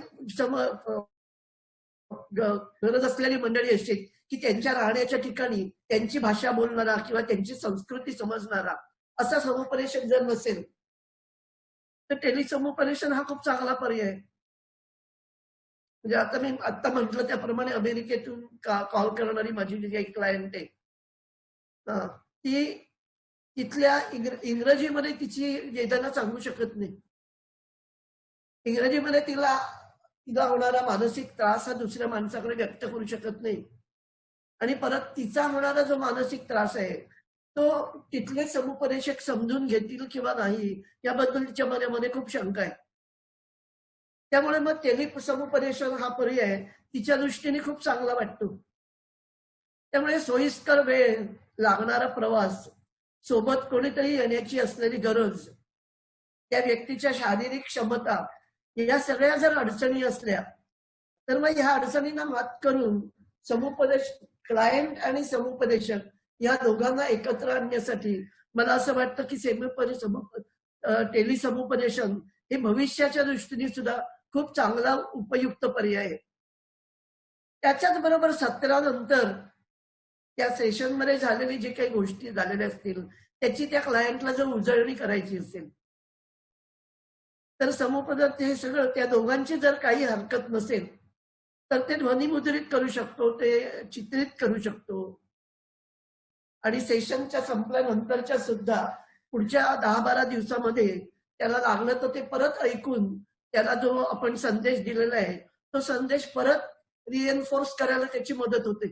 गरज असलेली मंडळी अशी की त्यांच्या राहण्याच्या ठिकाणी त्यांची भाषा बोलणारा किंवा त्यांची संस्कृती समजणारा असा समुपदेशक जर नसेल तर टेलिसमुपदेशन हा खूप चांगला पर्याय आहे. म्हणजे आता मी आता म्हटलं त्याप्रमाणे अमेरिकेतून कॉल करणारी माझी जी काही क्लायंट आहे, ती तिथल्या इंग्रजीमध्ये तिची वेदना सांगू शकत नाही. इंग्रजीमध्ये तिला होणारा मानसिक त्रास हा दुसऱ्या माणसाकडे व्यक्त करू शकत नाही. आणि परत तिचा होणारा जो मानसिक त्रास आहे तो तिथले समुपदेशक समजून घेतील किंवा नाही याबद्दल तिच्या मनामध्ये खूप शंका आहे. त्यामुळे मग टेलिसमुपदेशन हा पर्याय तिच्या दृष्टीने खूप चांगला वाटतो. त्यामुळे सोयीस्कर वेळ, लागणारा प्रवास, सोबत कोणीतरी येण्याची असलेली गरज, त्या व्यक्तीच्या शारीरिक क्षमता, या सगळ्या जर अडचणी असल्या तर मग ह्या अडचणींना मात करून क्लायंट आणि समुपदेशक या दोघांना एकत्र आणण्यासाठी मला असं वाटतं की टेलिसमुपदेशन हे भविष्याच्या दृष्टीने सुद्धा खूप चांगला उपयुक्त पर्याय आहे. त्याच्याच बरोबर सत्रानंतर त्या सेशनमध्ये झालेली जे काही गोष्टी झालेल्या असतील त्याची त्या क्लायंटला जर उजळणी करायची असेल तर समुपदेशक हे सगळं त्या दोघांची जर काही हरकत नसेल तर ते ध्वनिमुद्रित करू शकतो, ते चित्रित करू शकतो आणि सेशनच्या संपल्यानंतरच्या सुद्धा पुढच्या 10-12 दिवसामध्ये त्याला लागलं तर ते परत ऐकून त्याला जो आपण संदेश दिलेला आहे तो संदेश परत रिएन्फोर्स करायला त्याची मदत होते.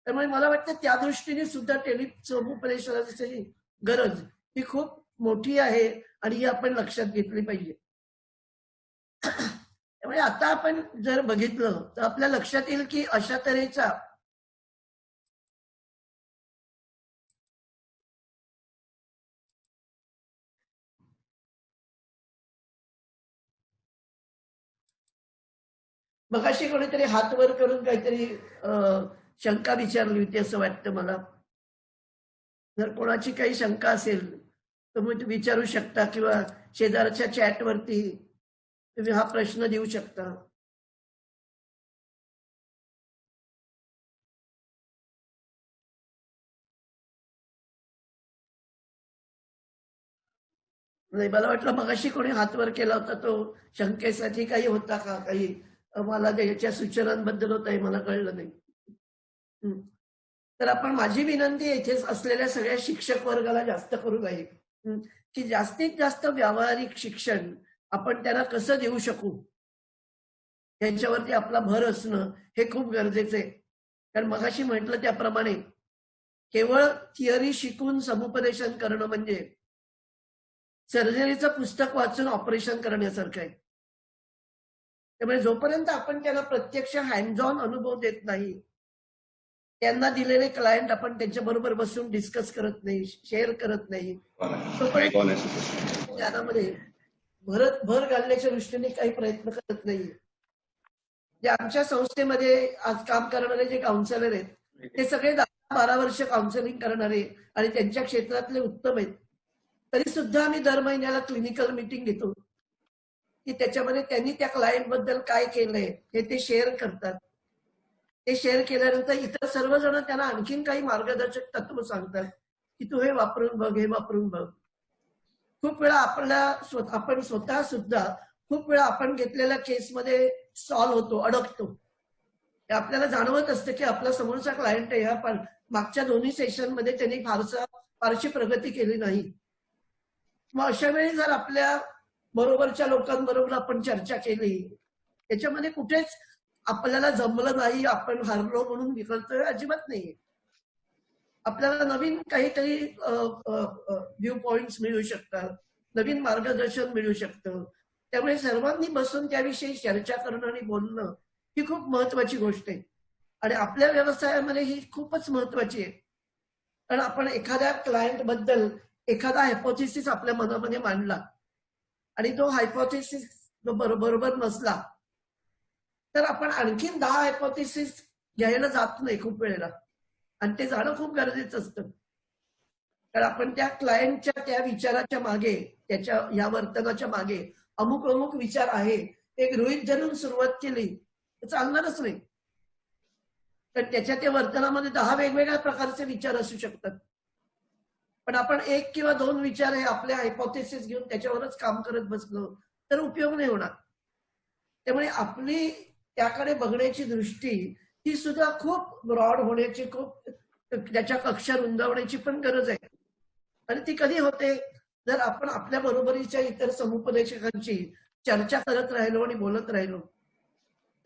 त्यामुळे मला वाटतं त्या दृष्टीने सुद्धा टेलिसमुपदेशनाची गरज ही खूप मोठी आहे आणि ही आपण लक्षात घेतली पाहिजे. त्यामुळे आता आपण जर बघितलं तर आपल्या लक्षात येईल की अशा तऱ्हेचा मगाशी कोणीतरी हात वर करून काहीतरी शंका विचारली होती असं वाटतं मला. जर कोणाची काही शंका असेल तर मग तुम्ही विचारू शकता किंवा शेजारच्या चॅटवरती तुम्ही हा प्रश्न देऊ शकता. नाही, मला वाटलं मगाशी कोणी हात वर केला होता तो शंकेसाठी काही होता का, काही मला त्याच्या सूचनांबद्दल होत आहे, मला कळलं नाही. तर आपण माझी विनंती येथे असलेल्या सगळ्या शिक्षक वर्गाला जास्त करून आहे की जास्तीत जास्त व्यावहारिक शिक्षण आपण त्यांना कसं देऊ शकू यांच्यावरती आपला भर असणं हे खूप गरजेचं आहे. कारण मगाशी म्हटलं त्याप्रमाणे केवळ थिअरी शिकून समुपदेशन करणं म्हणजे सर्जरीचं पुस्तक वाचून ऑपरेशन करण्यासारखं आहे. त्यामुळे जोपर्यंत आपण त्यांना प्रत्यक्ष हँड्स ऑन अनुभव देत नाही, त्यांना दिलेले क्लायंट आपण त्यांच्याबरोबर बसून डिस्कस करत नाही, शेअर करत नाही, ज्ञानामध्ये भर घालण्याच्या दृष्टीने काही प्रयत्न करत नाही. जे आमच्या संस्थेमध्ये आज काम करणारे जे काउन्सिलर आहेत ते सगळे 10-12 वर्ष काउन्सिलिंग करणारे आणि त्यांच्या क्षेत्रातले उत्तम आहेत. तरी सुद्धा आम्ही दर महिन्याला क्लिनिकल मीटिंग घेतो की त्याच्यामध्ये त्यांनी त्या क्लायंट बद्दल काय केलंय हे ते शेअर करतात. ते शेअर केल्यानंतर इतर सर्वजण त्यांना आणखीन काही मार्गदर्शक तत्व सांगतात की तू हे वापरून बघ, हे वापरून बघ. खूप वेळा आपण स्वतः सुद्धा खूप वेळा आपण घेतलेल्या केसमध्ये सॉल्व्ह होतो, अडकतो. आपल्याला जाणवत असतं की आपला समोरचा क्लायंट आहे, ह्या मागच्या दोन्ही सेशनमध्ये त्यांनी फारशी प्रगती केली नाही. मग अशा वेळी जर आपल्या बरोबरच्या लोकांबरोबर आपण चर्चा केली, त्याच्यामध्ये कुठेच आपल्याला जमलं नाही, आपण हरलो म्हणून विकलतोय, अजिबात नाहीये. आपल्याला नवीन काहीतरी व्ह्यू पॉइंट्स मिळू शकतात, नवीन मार्गदर्शन मिळू शकतं. त्यामुळे सर्वांनी बसून त्याविषयी चर्चा करणं आणि बोलणं ही खूप महत्वाची गोष्ट आहे आणि आपल्या व्यवसायामध्ये ही खूपच महत्वाची आहे. कारण आपण एखाद्या क्लायंट बद्दल एखादा हायपोथेसिस आपल्या मनामध्ये मांडला आणि तो हायपोथेसिस बरोबर नसला तर आपण आणखीन 10 हायपोथेसिस घ्यायला जात नाही खूप वेळेला आणि ते जाणं खूप गरजेचं असतं. कारण आपण त्या क्लायंटच्या त्या विचाराच्या मागे, त्याच्या या वर्तनाच्या मागे अमुक विचार आहे ते गृहीत धरून सुरुवात केली तर चालणारच नाही. तर त्याच्या त्या वर्तनामध्ये 10 वेगवेगळ्या प्रकारचे विचार असू शकतात. पण आपण 1 किंवा 2 विचार हे आपले हायपोथेसिस घेऊन त्याच्यावरच काम करत बसलो तर उपयोग नाही होणार. त्यामुळे आपली त्याकडे बघण्याची दृष्टी ही सुद्धा खूप ब्रॉड होण्याची, खूप त्याच्या कक्षा रुंदावण्याची पण गरज आहे. आणि ती कधी होते जर आपण आपल्या बरोबरीच्या इतर समुपदेशकांची चर्चा करत राहिलो आणि बोलत राहिलो.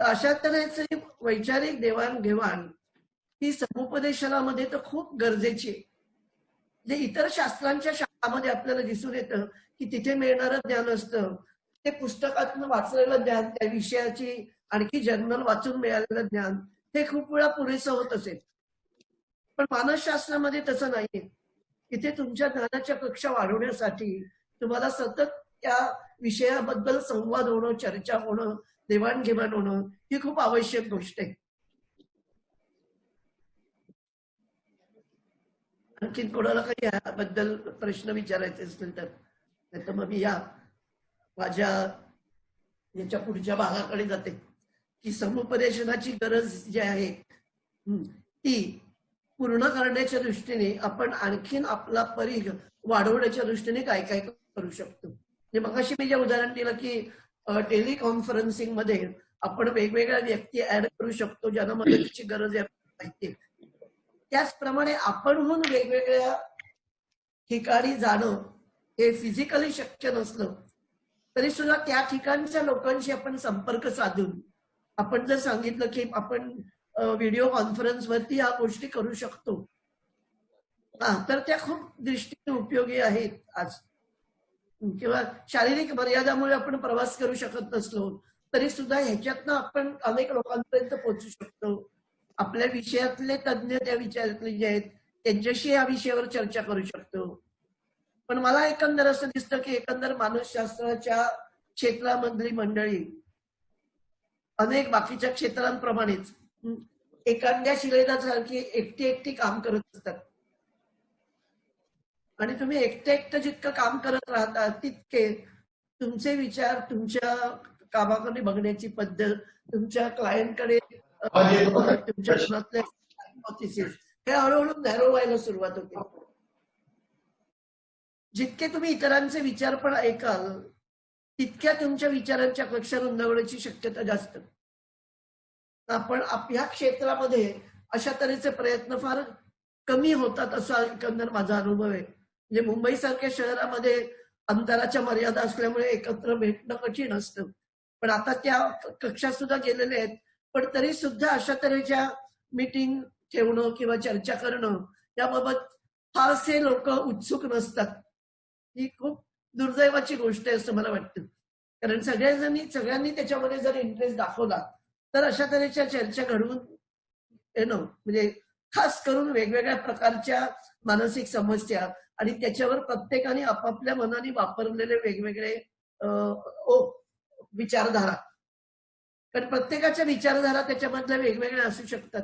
तर अशा तऱ्हेची वैचारिक देवाणघेवाण ही समुपदेशनामध्ये तर खूप गरजेची आहे. जे इतर शास्त्रांच्या शाळांमध्ये आपल्याला दिसून येतं की तिथे मिळणारं ज्ञान असतं ते पुस्तकातून वाचलेलं ज्ञान, त्या विषयाची आणखी जर्नल वाचून मिळालेलं ज्ञान हे खूप वेळा पुरेसं होत असेल. पण मानसशास्त्रामध्ये तसं नाहीये. इथे तुमच्या ज्ञानाच्या कक्षा वाढवण्यासाठी तुम्हाला सतत त्या विषयाबद्दल संवाद होणं, चर्चा होणं, देवाणघेवाण होणं ही खूप आवश्यक गोष्ट आहे. आणखी कोणाला काही याबद्दल प्रश्न विचारायचे असतील तर, नाही तर मग मी माझ्या याच्या पुढच्या भागाकडे जाते की समुपदेशनाची गरज जी आहे ती पूर्ण करण्याच्या दृष्टीने आपण आणखीन आपला परीघ वाढवण्याच्या दृष्टीने काय काय करू शकतो. म्हणजे मगाशी मी जे उदाहरण दिलं की टेलिकॉन्फरन्सिंग मध्ये आपण वेगवेगळ्या व्यक्ती ऍड करू शकतो ज्यांना मदतीची गरज आहे माहिती. त्याचप्रमाणे आपणहून वेगवेगळ्या ठिकाणी जाणं हे फिजिकली शक्य नसलं तरी सुद्धा त्या ठिकाणच्या लोकांशी आपण संपर्क साधून आपण जर सांगितलं की आपण व्हिडिओ कॉन्फरन्सवरती या गोष्टी करू शकतो तर त्या खूप दृष्टीने उपयोगी आहेत आज. किंवा शारीरिक मर्यादामुळे आपण प्रवास करू शकत नसलो तरी सुद्धा ह्याच्यातनं आपण अनेक लोकांपर्यंत पोहोचू शकतो. आपल्या विषयातले तज्ज्ञ त्या विषयातले जे आहेत त्यांच्याशी या विषयावर चर्चा करू शकतो. पण मला एकंदर असं दिसतं की एकंदर मानसशास्त्राच्या क्षेत्रामधली मंडळी अनेक बाकीच्या क्षेत्रांप्रमाणेच एखाद्या शिलेदारासारखी एकटी एकटी काम करत असतात. आणि तुम्ही एकटं जितकं काम करत राहता तितके तुमचे विचार, तुमच्या कामाकडे बघण्याची पद्धत, तुमच्या क्लायंटकडे तुमच्या मनातले हायपोथेसिस हे हळूहळू नॅरो व्हायला सुरुवात होते. जितके तुम्ही इतरांचे विचार पण ऐकाल तितक्या तुमच्या विचारांच्या कक्षा रुंदावण्याची शक्यता जास्त. आपण ह्या क्षेत्रामध्ये अशा तऱ्हेचे प्रयत्न फार कमी होतात असा एकंदर माझा अनुभव आहे. म्हणजे मुंबई सारख्या शहरामध्ये अंतराच्या मर्यादा असल्यामुळे एकत्र भेटणं कठीण असतं. पण आता त्या कक्षा सुद्धा गेलेल्या आहेत. पण तरी सुद्धा अशा तऱ्हेच्या मीटिंग ठेवणं किंवा चर्चा करणं याबाबत फारसे लोक उत्सुक नसतात. ही खूप दुर्दैवाची गोष्ट आहे असं मला वाटतं. कारण सगळ्यांनी त्याच्यामध्ये जर इंटरेस्ट दाखवला तर अशा तऱ्हेच्या चर्चा घडवून येणं म्हणजे खास करून वेगवेगळ्या प्रकारच्या मानसिक समस्या आणि त्याच्यावर प्रत्येकाने आपापल्या मनाने वापरलेले वेगवेगळे विचारधारा, कारण प्रत्येकाच्या विचारधारा त्याच्यामधल्या वेगवेगळ्या असू शकतात.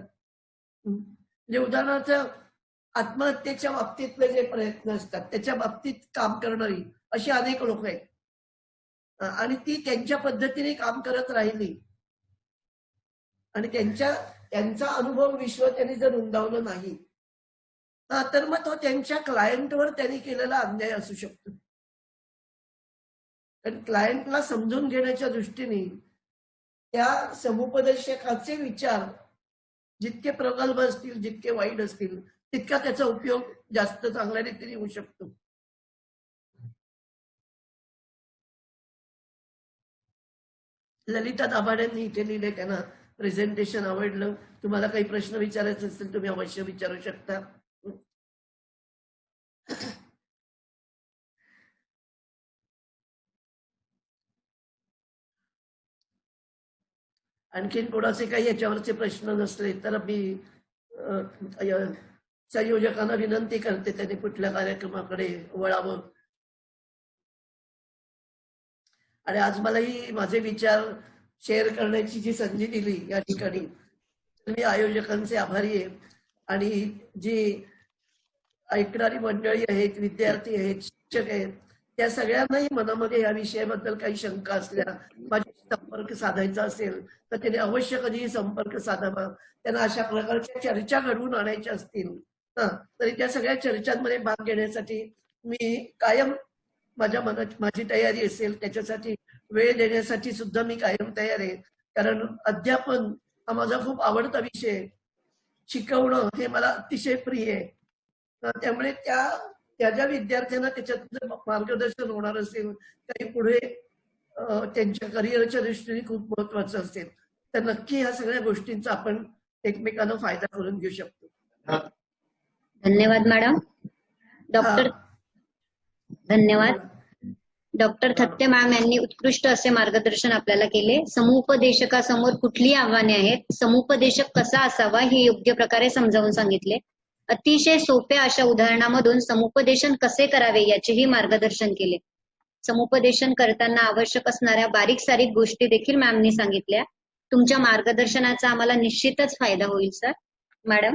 म्हणजे उदाहरणार्थ आत्महत्येच्या बाबतीतले जे प्रयत्न असतात त्याच्या बाबतीत काम करणारी अशी अनेक लोक आहेत आणि ती त्यांच्या पद्धतीने काम करत राहिली आणि त्यांचा अनुभव विश्व त्यांनी जर रुंदावलं नाही तर मग तो त्यांच्या क्लायंटवर त्यांनी केलेला अन्याय असू शकतो. कारण क्लायंटला समजून घेण्याच्या दृष्टीने त्या समुपदेशकाचे विचार जितके प्रगल्भ असतील, जितके वाईट असतील, तितका त्याचा उपयोग जास्त चांगल्या रीतीने होऊ शकतो. ललिता दाभाड्यांनी इथे लिहिले, त्यांना प्रेझेंटेशन आवडलं. तुम्हाला काही प्रश्न विचारायचे असतील तुम्ही अवश्य विचारू शकता. आणखीन कोणाचे काही याच्यावरचे प्रश्न नसले तर मी संयोजकांना विनंती करते त्यांनी कुठल्या कार्यक्रमाकडे वळावं. आणि आज मलाही माझे विचार शेअर करण्याची जी संधी दिली या ठिकाणी मी आयोजकांचे आभारी आहे. आणि जी ऐकणारी मंडळी आहेत, विद्यार्थी आहेत, शिक्षक आहेत, त्या सगळ्यांनाही मनामध्ये या विषयाबद्दल काही शंका असल्या, माझ्याशी संपर्क साधायचा असेल तर त्यांनी अवश्य कधीही संपर्क साधावा. त्यांना अशा प्रकारच्या चर्चा घडवून आणायच्या असतील तरी त्या सगळ्या चर्चांमध्ये भाग घेण्यासाठी मी कायम माझ्या मनात माझी तयारी असेल त्याच्यासाठी वेळ देण्यासाठी सुद्धा मी कायम तयार आहे. कारण अध्यापन हा माझा खूप आवडता विषय आहे. शिकवणं हे मला अतिशय प्रिय आहे. त्यामुळे त्या ज्या विद्यार्थ्यांना त्याच्यात मार्गदर्शन होणार असेल, काही पुढे त्यांच्या करिअरच्या दृष्टीने खूप महत्वाचं असेल तर नक्की ह्या सगळ्या गोष्टींचा आपण एकमेकांना फायदा करून घेऊ शकतो. धन्यवाद मॅडम. डॉक्टर धन्यवाद. डॉक्टर थत्ते मॅम यांनी उत्कृष्ट असे मार्गदर्शन आपल्याला केले. समुपदेशकासमोर कुठली आव्हाने आहेत, समुपदेशक कसा असावा हे योग्य प्रकारे समजावून सांगितले. अतिशय सोप्या अशा उदाहरणामधून समुपदेशन कसे करावे याचेही मार्गदर्शन केले. समुपदेशन करताना आवश्यक असणाऱ्या बारीक सारीक गोष्टी देखील मॅमनी सांगितल्या. तुमच्या मार्गदर्शनाचा आम्हाला निश्चितच फायदा होईल सर. मॅडम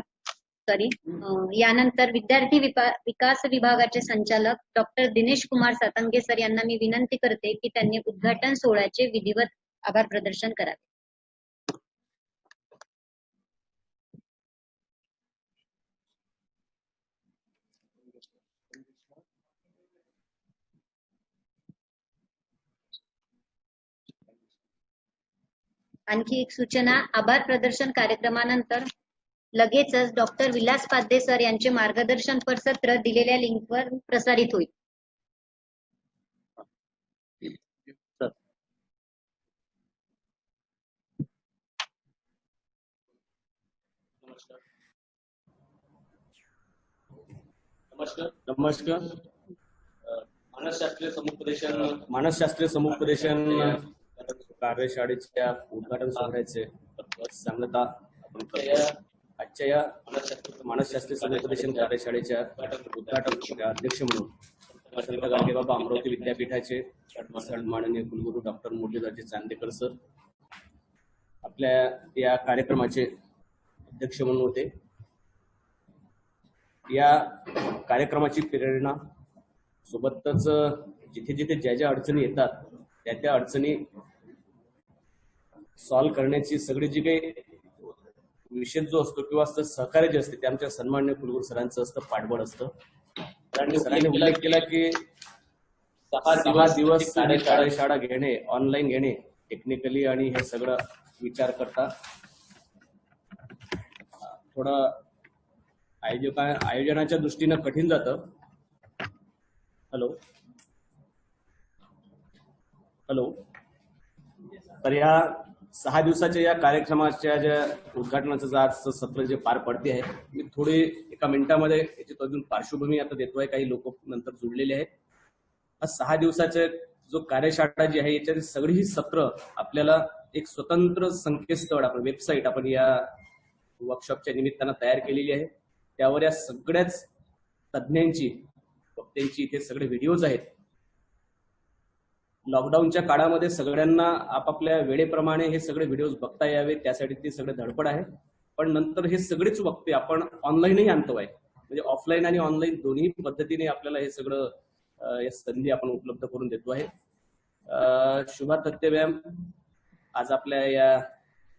यानंतर विद्यार्थी विकास विभागाचे संचालक डॉक्टर दिनेश कुमार सातंगे सर यांना मी विनंती करते की त्यांनी उद्घाटन सोहळ्याचे विधिवत आभार प्रदर्शन करावे. आणखी एक सूचना, आभार प्रदर्शन कार्यक्रमानंतर लगेचच डॉक्टर विलास पाध्ये सर यांचे मार्गदर्शनपर सत्र दिलेल्या लिंकवर प्रसारित होईल. नमस्कार. मानसशास्त्रीय समुपदेशन कार्यशाळेच्या उद्घाटन सोहळ्याचे सांगता आपण करतो. आजच्या या मानसशास्त्रीय समुपदेशन कार्यशाळेच्या उद्घाटन अध्यक्ष म्हणून संत गाडगेबाबा अमरावती विद्यापीठाचे माननीय कुलगुरू डॉक्टर मुरलीधरजी चांदेकर सर आपल्या या कार्यक्रमाचे अध्यक्ष म्हणून होते. या कार्यक्रमाची प्रेरणा सोबतच जिथे जिथे ज्या ज्या अडचणी येतात त्या अडचणी सॉल्व्ह करण्याची सगळी जी काही विषय जो असतो किंवा सहकार्य जे असते ते आमच्या सन्माननीय कुलगुरू सरांचं असतं, पाठबळ असतं. सरांनी उल्लेख केला की 6 दिवस कार्यशाळा घेणे, ऑनलाईन घेणे टेक्निकली आणि हे सगळं विचार करता थोडं आयोजनाच्या दृष्टीनं कठीण जातं. हॅलो तर या 6 दिवसाच्या या कार्यक्रमाच्या ज्या उद्घाटनाचं आज सत्र जे पार पडते आहे, मी थोडी एका मिनिटामध्ये याची अजून पार्श्वभूमी आता देतोय. काही लोक नंतर जुळलेले आहेत. हा 6 दिवसाचा जो कार्यशाळा जी आहे याच्यात सगळी ही सत्र आपल्याला एक स्वतंत्र संकेतस्थळ आपण वेबसाईट आपण या वर्कशॉपच्या निमित्तानं तयार केलेली आहे. त्यावर या सगळ्याच तज्ज्ञांची वक्त्यांची इथे सगळे व्हिडिओज आहेत. लॉकडाऊनच्या काळामध्ये सगळ्यांना आपापल्या वेळेप्रमाणे हे सगळे व्हिडिओज बघता यावे त्यासाठी ते सगळे धडपड आहे. पण नंतर हे सगळेच वक्ते आपण ऑनलाईनही आणतोय, म्हणजे ऑफलाईन आणि ऑनलाईन दोन्ही पद्धतीने आपल्याला हे सगळं संधी आपण उपलब्ध करून देतो आहे. शुभा थत्ते मॅम आज आपल्या या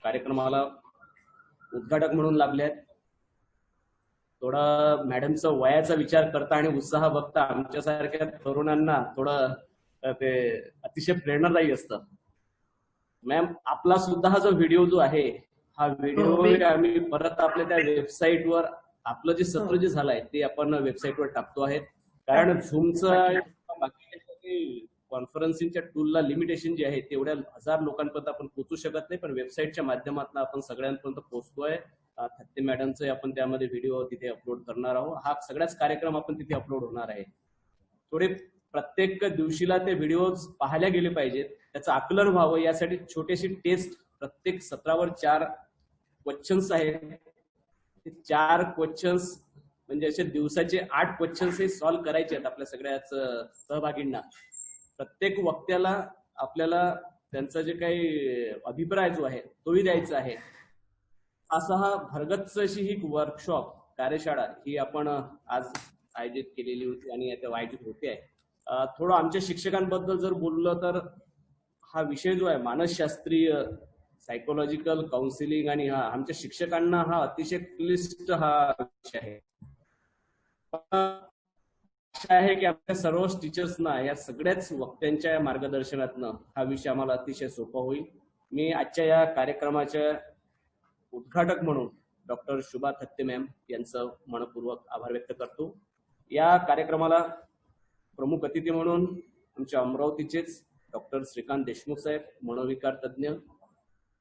कार्यक्रमाला उद्घाटक म्हणून लाभले आहेत. थोडा मॅडमचा वयाचा विचार करता आणि उत्साह बघता आमच्यासारख्या तरुणांना थोडं ते अतिशय प्रेरणादायी असतं. मॅम आपला सुद्धा हा जो व्हिडिओ जो आहे हा व्हिडिओ आम्ही परत आपल्या त्या वेबसाईटवर आपलं जे सत्र जे झालंय ते आपण वेबसाईटवर टाकतो आहे. कारण झूमचं कॉन्फरन्सिंगच्या टूलला लिमिटेशन जे आहे तेवढ्या 1000 लोकांपर्यंत आपण पोहोचू शकत नाही, पण वेबसाईटच्या माध्यमातून आपण सगळ्यांपर्यंत पोहोचतोय. थत्ते मॅडमचे आपण त्यामध्ये व्हिडिओ तिथे अपलोड करणार आहोत. हा सगळ्याच कार्यक्रम आपण तिथे अपलोड होणार आहे. थोडे प्रत्येक दिवशीला ते व्हिडिओज पाहायला गेले पाहिजेत, त्याचं आकलन व्हावं यासाठी छोटीशी टेस्ट प्रत्येक सत्रावर 4 क्वेश्चन्स आहेत. 4 क्वेश्चन्स म्हणजे असे दिवसाचे 8 क्वेश्चन्स हे सॉल्व्ह करायचे आहेत आपल्या सगळ्याच सहभागींना. प्रत्येक वक्त्याला आपल्याला त्यांचा जे काही अभिप्राय जो आहे तोही द्यायचा आहे. असा हा भरगच्च अशी ही वर्कशॉप कार्यशाळा ही आपण आज आयोजित केलेली होती आणि आता आयोजित होते आहे. थोडं आमच्या शिक्षकांबद्दल जर बोललं तर हा विषय जो आहे मानसशास्त्रीय सायकोलॉजिकल काउन्सिलिंग आणि हा आमच्या शिक्षकांना हा अतिशय क्लिष्ट हा विषय आहे. आशा आहे की आपल्या सर्व टीचर्सना या सगळ्याच वक्त्यांच्या मार्गदर्शनातनं हा विषय आम्हाला अतिशय सोपा होईल. मी आजच्या या कार्यक्रमाच्या उद्घाटक म्हणून डॉक्टर शुभा थत्ते मॅम यांचं मनपूर्वक आभार व्यक्त करतो. या कार्यक्रमाला प्रमुख अतिथी म्हणून आमच्या अमरावतीचेच डॉक्टर श्रीकांत देशमुख साहेब, मनोविकार तज्ज्ञ.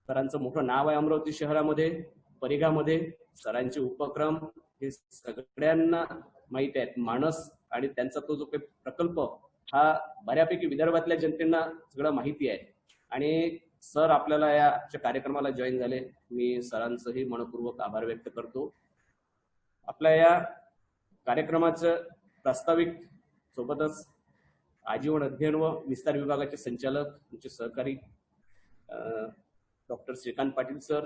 सरांचं मोठं नाव आहे अमरावती शहरामध्ये, परिघामध्ये. सरांचे उपक्रम हे सगळ्यांना माहित आहेत. मानस आणि त्यांचा तो जो काही प्रकल्प हा बऱ्यापैकी विदर्भातल्या जनतेला सगळं माहिती आहे. आणि सर आपल्याला या कार्यक्रमाला जॉईन झाले, मी सरांचंही मनपूर्वक आभार व्यक्त करतो. आपल्या या कार्यक्रमाचं प्रास्ताविक सोबतच आजीवन अध्ययन व विस्तार विभागाचे संचालक तुमचे सहकारी डॉक्टर श्रीकांत पाटील सर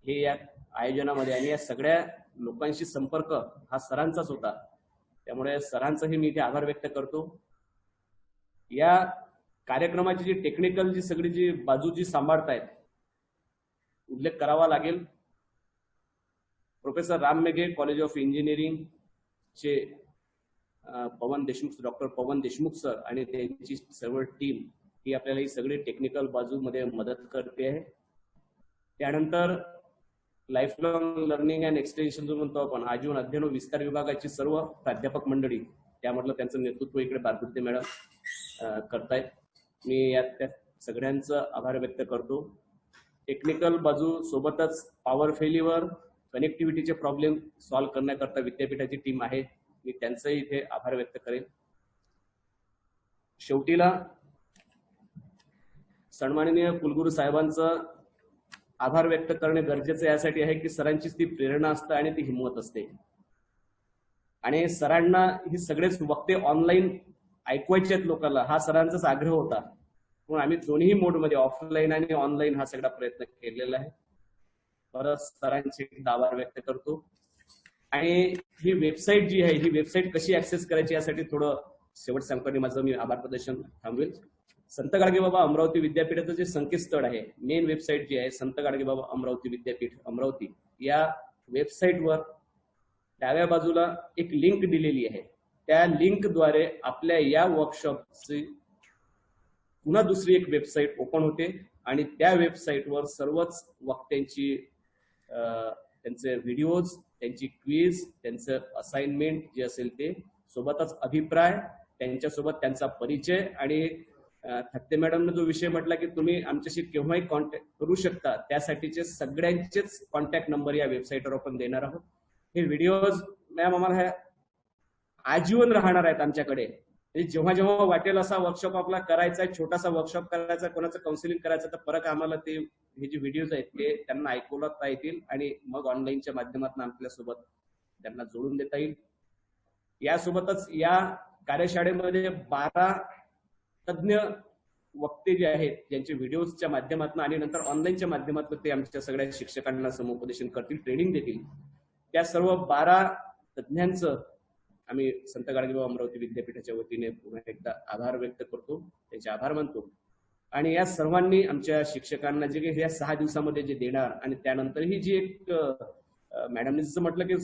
हे या आयोजनामध्ये, आणि या सगळ्या लोकांशी संपर्क हा सरांचाच होता, त्यामुळे सरांचाही मी इथे आभार व्यक्त करतो. या कार्यक्रमाची जी टेक्निकल जी सगळी जी बाजू जी सांभाळतायत, उल्लेख करावा लागेल professor Ram Meghe college of engineering चे पवन देशमुख, डॉक्टर पवन देशमुख सर आणि त्यांची सर्व टीम ही आपल्याला ही सगळी टेक्निकल बाजूमध्ये मदत करते आहे. त्यानंतर life long learning and extension जो म्हणतो आपण, आजीवन अध्ययन व विस्तार विभागाची सर्व प्राध्यापक मंडळी, त्यामधलं त्यांचं नेतृत्व इकडे बारपुते मॅडम करतायत. मी या त्या सगळ्यांचं आभार व्यक्त करतो. टेक्निकल बाजू सोबतच पॉवर फेल्युअर, कनेक्टिव्हिटीचे प्रॉब्लेम सॉल्व्ह करण्याकरता विद्यापीठाची टीम आहे, मी त्यांचंही इथे आभार व्यक्त करेन. शेवटीला सन्माननीय कुलगुरू साहेबांचं आभार व्यक्त करणे गरजेचं यासाठी आहे की सरांचीच ती प्रेरणा असते आणि ती हिंमत असते. आणि सरांना ही सगळेच वक्ते ऑनलाईन ऐकवायचे आहेत लोकांना, हा सरांचाच आग्रह होता. म्हणून आम्ही दोन्ही मोडमध्ये ऑफलाईन आणि ऑनलाईन हा सगळा प्रयत्न केलेला आहे. परत सरांचे आभार व्यक्त करतो. आणि ही वेबसाईट जी आहे, ही वेबसाईट कशी ऍक्सेस करायची यासाठी थोडं शेवट सांगताना माझं मी आभार प्रदर्शन थांबवेल. संत गाडगेबाबा अमरावती विद्यापीठाचं जे संकेतस्थळ आहे, मेन वेबसाईट जी आहे संत गाडगेबाबा अमरावती विद्यापीठ अमरावती, या वेबसाईटवर डाव्या बाजूला एक लिंक दिलेली आहे. त्या लिंकद्वारे आपल्या या वर्कशॉपची पुन्हा दुसरी एक वेबसाईट ओपन होते आणि त्या वेबसाईटवर सर्वच वक्त्यांची त्यांचे व्हिडिओज, त्यांची क्विज, त्यांचं असाइनमेंट जे असेल ते, सोबतच अभिप्राय, त्यांच्यासोबत त्यांचा परिचय. आणि थत्ते मॅडमने जो विषय म्हटला की तुम्ही आमच्याशी केव्हाही कॉन्टॅक्ट करू शकता, त्यासाठीचे सगळ्यांचेच कॉन्टॅक्ट नंबर या वेबसाईटवर आपण देणार आहोत. हे व्हिडिओज मॅम आम्हाला आजीवन राहणार आहेत आमच्याकडे. जेव्हा जेव्हा वाटेल असा वर्कशॉप आपला करायचा आहे, छोटासा वर्कशॉप करायचा, कोणाचं काउन्सिलिंग करायचं, तर परत आम्हाला ते हे जे व्हिडिओज आहेत ते त्यांना ऐकवता येतील आणि मग ऑनलाईनच्या माध्यमातून आपल्यासोबत त्यांना जोडून देता येईल. यासोबतच या कार्यशाळेमध्ये 12 तज्ज्ञ वक्ते जे आहेत, ज्यांचे व्हिडिओजच्या माध्यमातून आणि नंतर ऑनलाईनच्या माध्यमातून ते आमच्या सगळ्या शिक्षकांना समुपदेशन करतील, ट्रेनिंग देतील. त्या सर्व 12 तज्ज्ञांचं आम्ही संत गाडगेबाबा अमरावती विद्यापीठाच्या वतीने पुन्हा एकदा आभार व्यक्त करतो, त्यांचे आभार मानतो. आणि या सर्वांनी आमच्या शिक्षकांना जे काही या 6 दिवसामध्ये जे देणार, आणि त्यानंतरही जी एक मॅडमने जसं म्हटलं की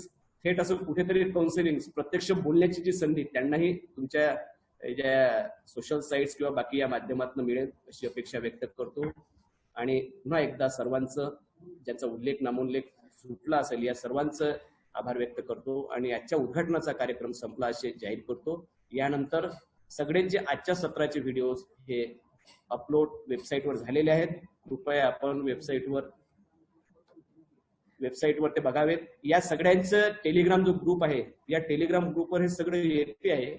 थेट असं कुठेतरी काउन्सिलिंग, प्रत्यक्ष बोलण्याची जी संधी त्यांनाही तुमच्या ज्या सोशल साईट्स किंवा बाकी या माध्यमातून मिळेल अशी अपेक्षा व्यक्त करतो. आणि पुन्हा एकदा सर्वांचं, ज्यांचा उल्लेख नामोल्लेख सुटला असेल, या सर्वांचं आभार व्यक्त करतो आणि आजच्या उद्घाटनाचा कार्यक्रम संपला असे जाहीर करतो. यानंतर सगळे जे आजच्या सत्राचे व्हिडिओज हे अपलोड वेबसाईटवर झालेले आहेत. कृपया आपण वेबसाईटवर ते बघावेत. या सगळ्यांचं टेलिग्राम जो ग्रुप आहे, या टेलिग्राम ग्रुपवर हे सगळे येते आहे.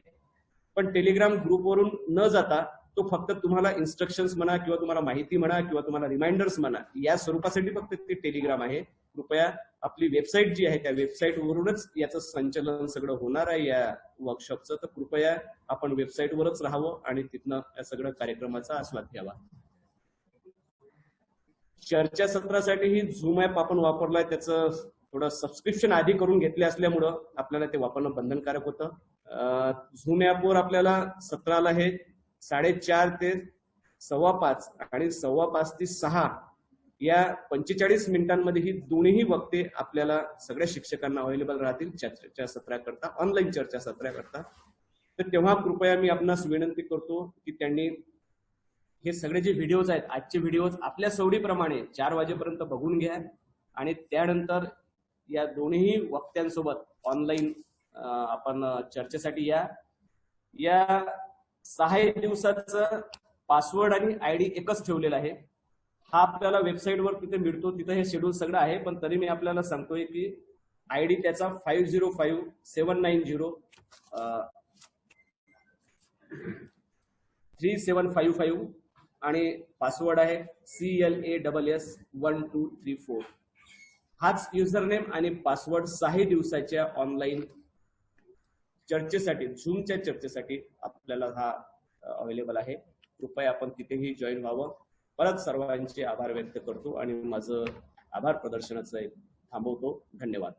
पण टेलिग्राम ग्रुपवरून न जाता तो फक्त तुम्हाला इन्स्ट्रक्शन्स म्हणा किंवा तुम्हाला माहिती म्हणा किंवा तुम्हाला रिमाइंडर्स म्हणा, या स्वरूपासाठी फक्त ते टेलिग्राम आहे. कृपया आपली वेबसाईट जी आहे त्या वेबसाईटवरूनच याचं संचालन सगळं होणार आहे या वर्कशॉपचं, तर कृपया आपण वेबसाईटवरच राहावं आणि तिथनं या सगळ्या कार्यक्रमाचा आस्वाद घ्यावा. चर्चासत्रासाठी ही झूम ऍप आपण वापरलाय, त्याचं थोडं सबस्क्रिप्शन आधी करून घेतले असल्यामुळं आपल्याला ते वापरणं बंधनकारक होतं. झूम ऍपवर आपल्याला सत्राला हे 4:30 ते 5:15 आणि 5:15 ते 6 या 45 मिनिटांमध्ये ही दोन्ही वक्ते आपल्याला सगळ्या शिक्षकांना अवेलेबल राहतील चर्चा सत्राकरता, ऑनलाईन चर्चा सत्राकरता. तर तेव्हा कृपया मी आपणास विनंती करतो की त्यांनी हे सगळे जे व्हिडिओज आहेत, आजचे व्हिडिओज आपल्या सवडीप्रमाणे 4 वाजेपर्यंत बघून घ्या आणि त्यानंतर या दोन्ही वक्त्यांसोबत ऑनलाईन आपण चर्चेसाठी या 6 दिवसाचं पासवर्ड आणि ID एकच ठेवलेला आहे. हा आपल्याला वेबसाईटवर तिथे मिळतो, तिथे हे शेड्यूल सगळं आहे. पण तरी मी आपल्याला सांगतोय की ID त्याचा 505790 3755 आणि पासवर्ड आहे CLASS1234. हाच युजरनेम आणि पासवर्ड 6 दिवसाच्या ऑनलाईन चर्चेसाठी, झूमच्या चर्चेसाठी आपल्याला हा अवेलेबल आहे. कृपया आपण तिथेही जॉईन व्हावं. परत सर्वांचे आभार व्यक्त करतो आणि माझं आभार प्रदर्शनाचं थांबवतो. धन्यवाद.